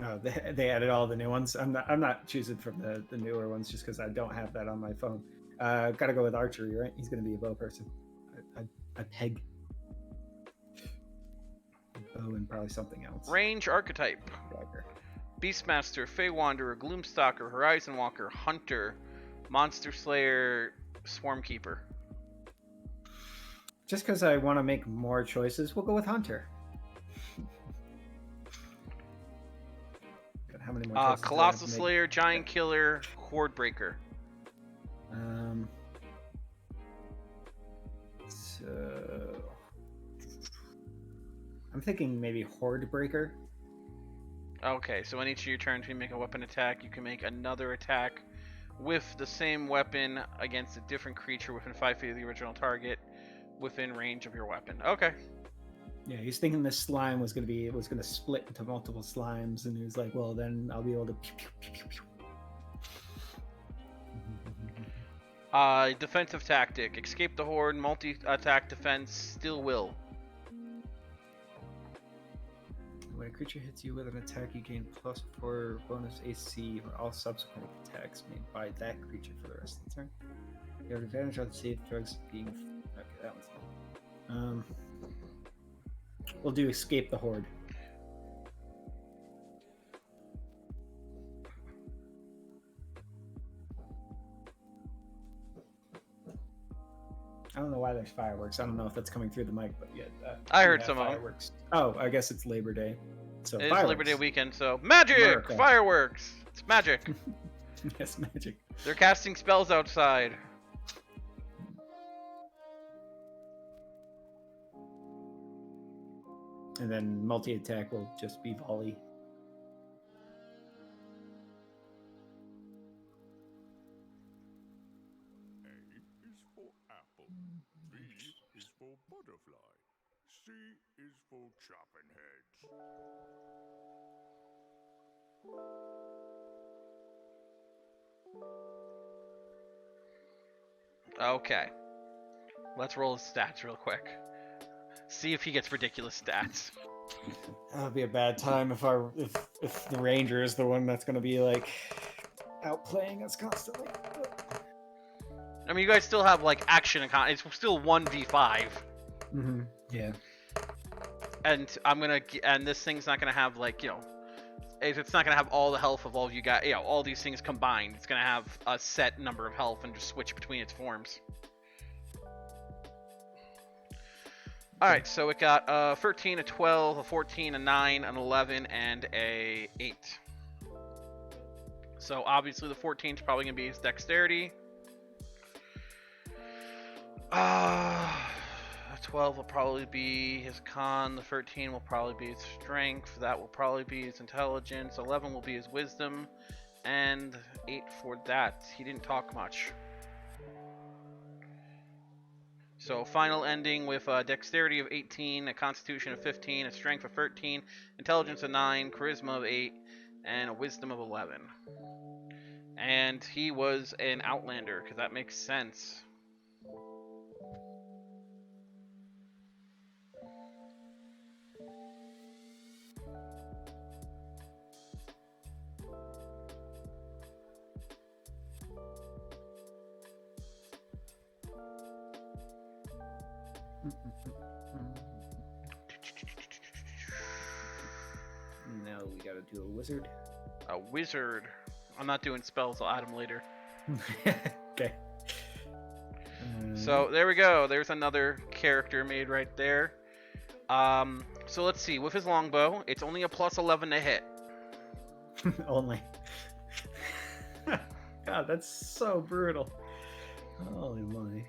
Oh, they added all the new ones. I'm not choosing from the newer ones just because I don't have that on my phone. Gotta go with archery, right? He's gonna be a bow person. A peg. A bow and probably something else. Range archetype: Dagger. Beastmaster, Fey Wanderer, Gloomstalker, Horizon Walker, Hunter, Monster Slayer, Swarmkeeper. Just because I want to make more choices, we'll go with hunter. How many more choices do I have Colossal to make? Slayer, Giant Killer, Horde Breaker. So I'm thinking maybe Horde Breaker. Okay, so on each of your turns, you make a weapon attack. You can make another attack with the same weapon against a different creature within 5 feet of the original target, within range of your weapon. Okay. Yeah, he's thinking this slime was gonna split into multiple slimes, and he was like, "Well, then I'll be able to." Pew, pew, pew, pew, pew. Defensive tactic: escape the horde, multi-attack defense, still will. When a creature hits you with an attack, you gain +4 bonus AC for all subsequent attacks made by that creature for the rest of the turn. You have advantage on save throws being. Okay, that one's not. We'll do escape the horde. I don't know why there's fireworks. I don't know if that's coming through the mic, but yeah. I we heard have some of 'em. fireworks. Oh, I guess it's Labor Day. So It is fireworks. Labor Day weekend, so magic! America. Fireworks! It's magic. Yes, magic. They're casting spells outside. And then multi-attack will just be volley. A is for apple. B is for butterfly. C is for chopping heads. Okay. Let's roll his stats real quick. See if he gets ridiculous stats. That'll be a bad time if the ranger is the one that's going to be like outplaying us constantly. I mean, you guys still have like action and it's still 1v5, Mm-hmm. Yeah. and and this thing's not gonna have like it's not gonna have all the health of all of you guys. All these things combined. It's gonna have a set number of health and just switch between its forms. All right, so it got 13, a 12, a 14, a 9, an 11, and a 8. So obviously the 14 is probably gonna be his dexterity. A 12 will probably be his con. The 13 will probably be his strength. That will probably be his intelligence. 11 will be his wisdom, and 8 for that. He didn't talk much. So final ending with a dexterity of 18, a constitution of 15, a strength of 13, intelligence of 9, charisma of 8, and a wisdom of 11. And he was an outlander, because that makes sense. Now we gotta do a wizard. A wizard. I'm not doing spells, I'll add them later. Okay. So there we go. There's another character made right there. So let's see. With his longbow, it's only a plus 11 to hit. Only. God, that's so brutal. Holy moly.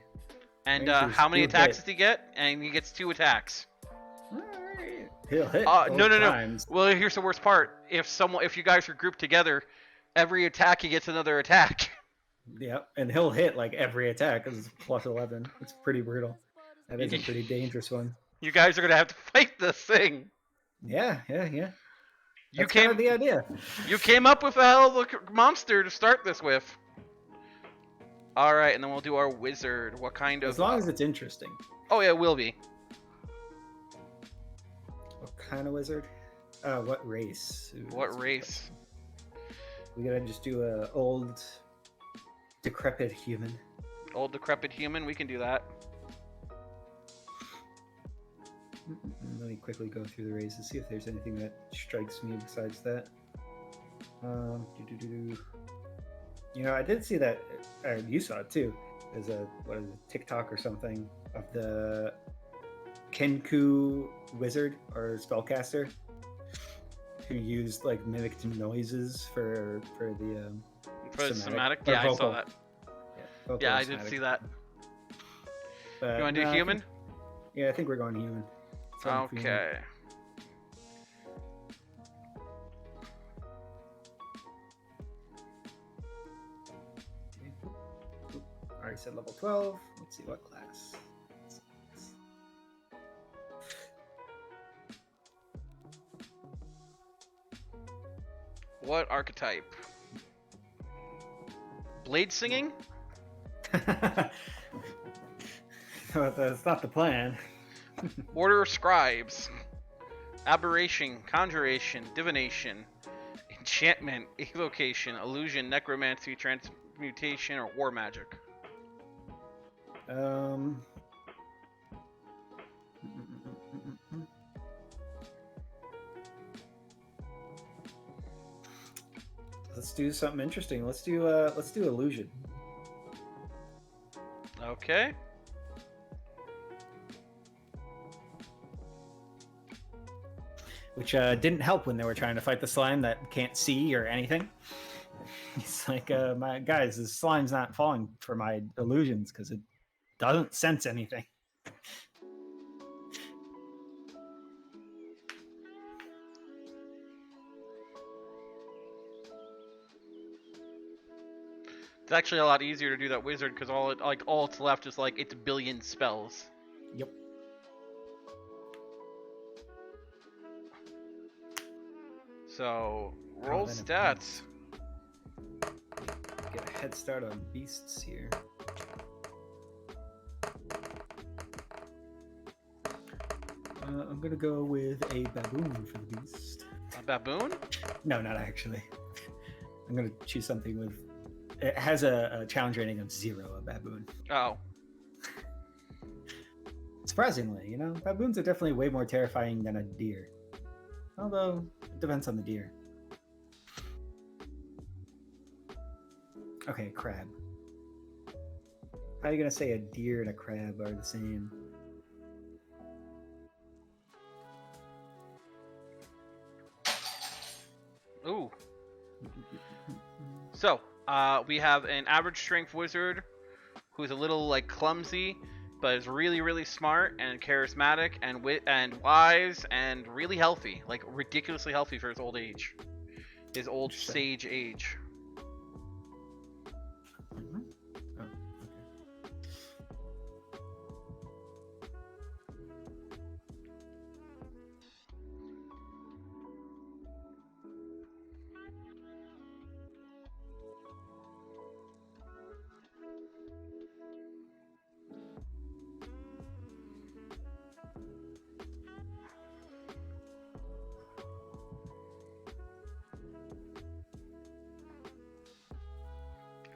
And Makes you how many still attacks hit. does he get? And he gets 2 attacks. Alright. He'll hit. No, both no, no. times. Well, here's the worst part. If you guys are grouped together, every attack he gets another attack. Yeah, and he'll hit like every attack because it's plus 11. It's pretty brutal. That is a pretty dangerous one. You guys are gonna have to fight this thing. Yeah. You That's kind came of the idea. You came up with a hell of a monster to start this with. All right, and then we'll do our wizard. What kind of? As long as it's interesting. Oh yeah, it will be. What kind of wizard? What race? Ooh, What that's- race? We gotta just do a old, decrepit human. Old decrepit human. We can do that. Let me quickly go through the races, see if there's anything that strikes me besides that. You know, I did see that. You saw it too. There's a TikTok or something of the Kenku wizard or spellcaster who used like mimicked noises for the For the somatic. or Yeah, I saw vocal. that. vocal Yeah, and I did somatic. see that. But, You want to do no, I human? think- yeah, I think we're going human. Something for human. Okay. Already said level 12. Let's see what class. What archetype? Blade singing? No, that's not the plan. Order of scribes. Aberration, conjuration, divination, enchantment, evocation, illusion, necromancy, transmutation, or war magic. Let's do something interesting. Let's do illusion. Okay. Which didn't help when they were trying to fight the slime that can't see or anything. It's like, my guys, this slime's not falling for my illusions because it doesn't sense anything. It's actually a lot easier to do that wizard because all it's left is like its billion spells. Yep. So roll then it stats. Get a head start on beasts here. I'm gonna go with a baboon for the beast. A baboon? No, not actually. I'm gonna choose something with. It has a challenge rating of 0. A baboon. Oh. Surprisingly, baboons are definitely way more terrifying than a deer. Although it depends on the deer. Okay, crab. How are you gonna say a deer and a crab are the same? So, we have an average strength wizard who's a little like clumsy, but is really, really smart and charismatic and wise and really healthy, like ridiculously healthy for his old age, his old Interesting. sage age. Mhm. Oh, okay.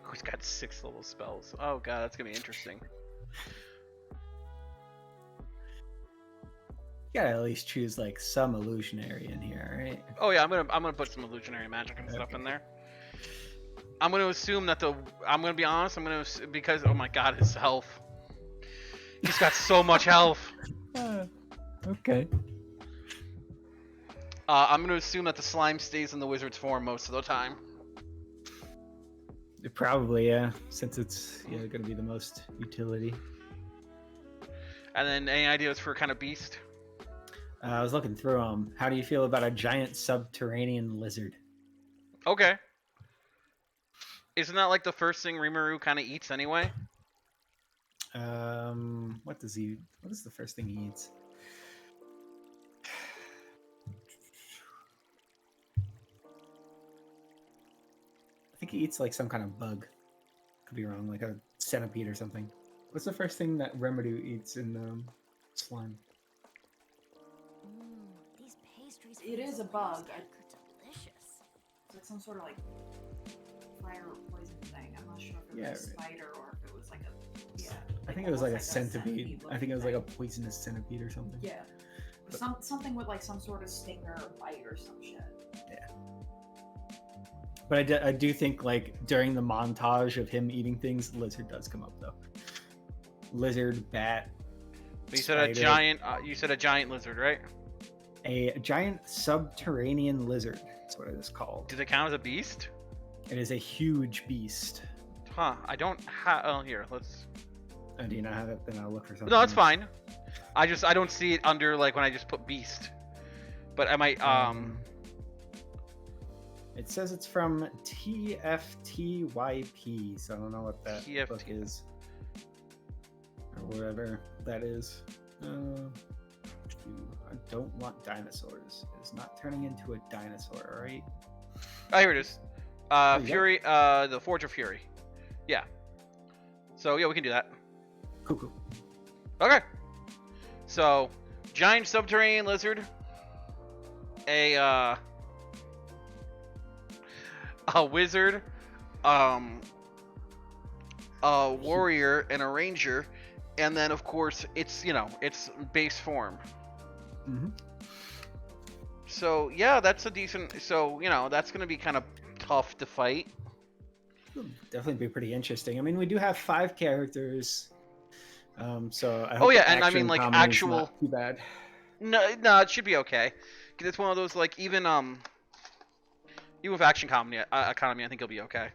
Who's got 6 level spells? Oh god, that's gonna be interesting. You gotta at least choose like some illusionary in here, right? Oh yeah, I'm gonna put some illusionary magic and stuff in there. I'm gonna assume that I'm gonna be honest. Because oh my god, his health. He's got so much health. Okay. I'm gonna assume that the slime stays in the wizard's form most of the time. Probably, yeah, since it's gonna be the most utility. And then any ideas for kind of beast? I was looking through them. How do you feel about a giant subterranean lizard? Okay. Isn't that like the first thing Rimuru kind of eats anyway? What is the first thing he eats? I think he eats like some kind of bug. Could be wrong, like a centipede or something. What's the first thing that Rimuru eats in slime? These pastries. It from is a Slane's bug. Cake are delicious. It's like some sort of like fire poison thing. I'm not sure if it was Yeah, a right. spider or if it was like a I think it was like a almost centipede. I think it was like a thing. poisonous centipede or something. Yeah. But- Something with like some sort of stinger or bite or some shit. But I do think like during the montage of him eating things, lizard does come up though. Lizard, bat. But you said a spider. giant. You said a giant lizard, right? A giant subterranean lizard. That's what it is called. Does it count as a beast? It is a huge beast. Huh? I don't have. Oh, here. Let's. Oh, do you not have it? Then I'll look for something. No, it's else. fine. I don't see it under like when I just put beast. But I might It says it's from TFTYP, so I don't know what that TFT. book is. Or whatever that is. I don't want dinosaurs. It's not turning into a dinosaur, right? Oh, here it is. you go. Fury. The Forge of Fury. Yeah. So yeah, we can do that. Cool. Okay. So, giant subterranean lizard. A wizard. A warrior and a ranger. And then of course it's its base form. Mm-hmm. So yeah, that's a decent. So that's gonna be kind of tough to fight. Definitely be pretty interesting. I mean, we do have 5 characters. So I Oh, hope yeah, the and I action mean, like, comedy is actual- not too bad. No, it should be okay. 'Cause it's one of those like even with action comedy economy, I think it'll be okay.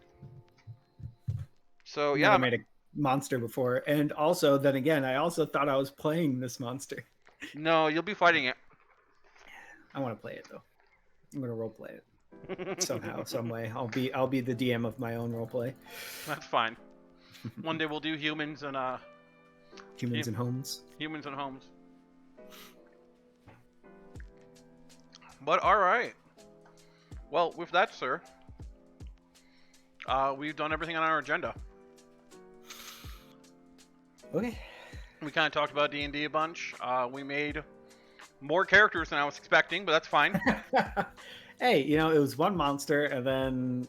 So I've yeah, never made a monster before, and also then again, I also thought I was playing this monster. no, you'll be fighting it. I want to play it though. I'm gonna role play it somehow, some way. I'll be the DM of my own role play. That's fine. One day we'll do humans and Humans and homes. humans and homes. But all right. Well, with that, sir, we've done everything on our agenda. Okay. We kind of talked about D&D a bunch. We made more characters than I was expecting, but that's fine. Hey, it was one monster, and then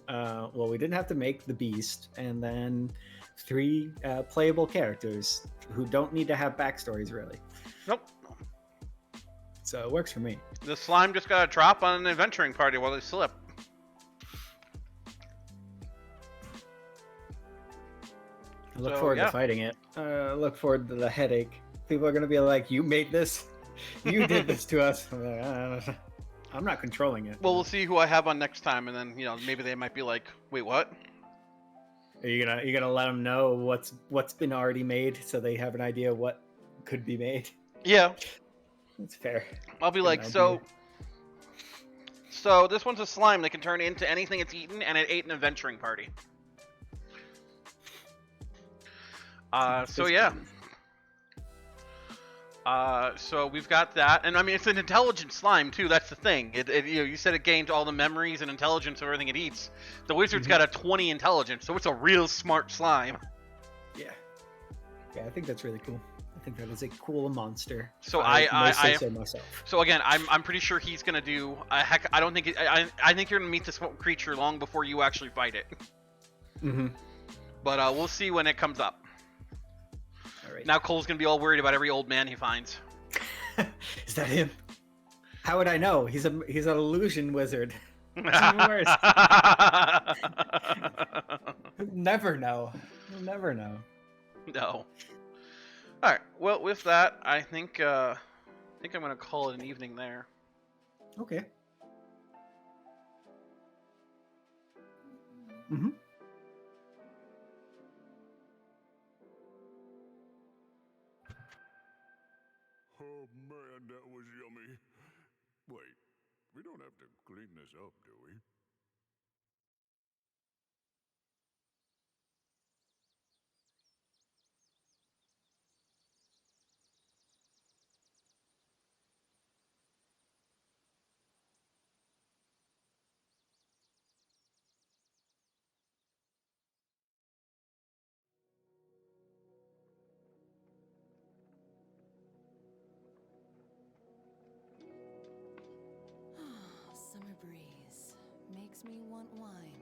we didn't have to make the beast, and then 3 playable characters who don't need to have backstories really. Nope. So it works for me. The slime just got a drop on an adventuring party while they slip. I look So, forward yeah. to fighting it. Look forward to the headache. People are gonna be like, "You made this. You did this to us." I'm like, I'm not controlling it. Well, we'll see who I have on next time, and then maybe they might be like, "Wait, what?" Are you gonna let them know what's been already made, so they have an idea what could be made? Yeah, That's fair. I'll be Good like, idea. so this one's a slime that can turn into anything it's eaten, and it ate an adventuring party. So yeah. So we've got that, and I mean it's an intelligent slime too. That's the thing. You said it gained all the memories and intelligence of everything it eats. The wizard's got a 20 intelligence, so it's a real smart slime. Yeah. Yeah, I think that's really cool. I think that is a cool monster. So may I say so myself. So again, I'm pretty sure he's gonna do. Heck, I don't think I think you're gonna meet this creature long before you actually fight it. Mm-hmm. But we'll see when it comes up. All right. Now Cole's gonna be all worried about every old man he finds. Is that him? How would I know? He's an illusion wizard. It's even worse. You'll never know. You'll never know. No. All right. Well, with that, I think I'm gonna call it an evening there. Okay. Mm-hmm. Oh man, that was yummy. Wait, we don't have to clean this up, do we? Summer breeze makes me want wine.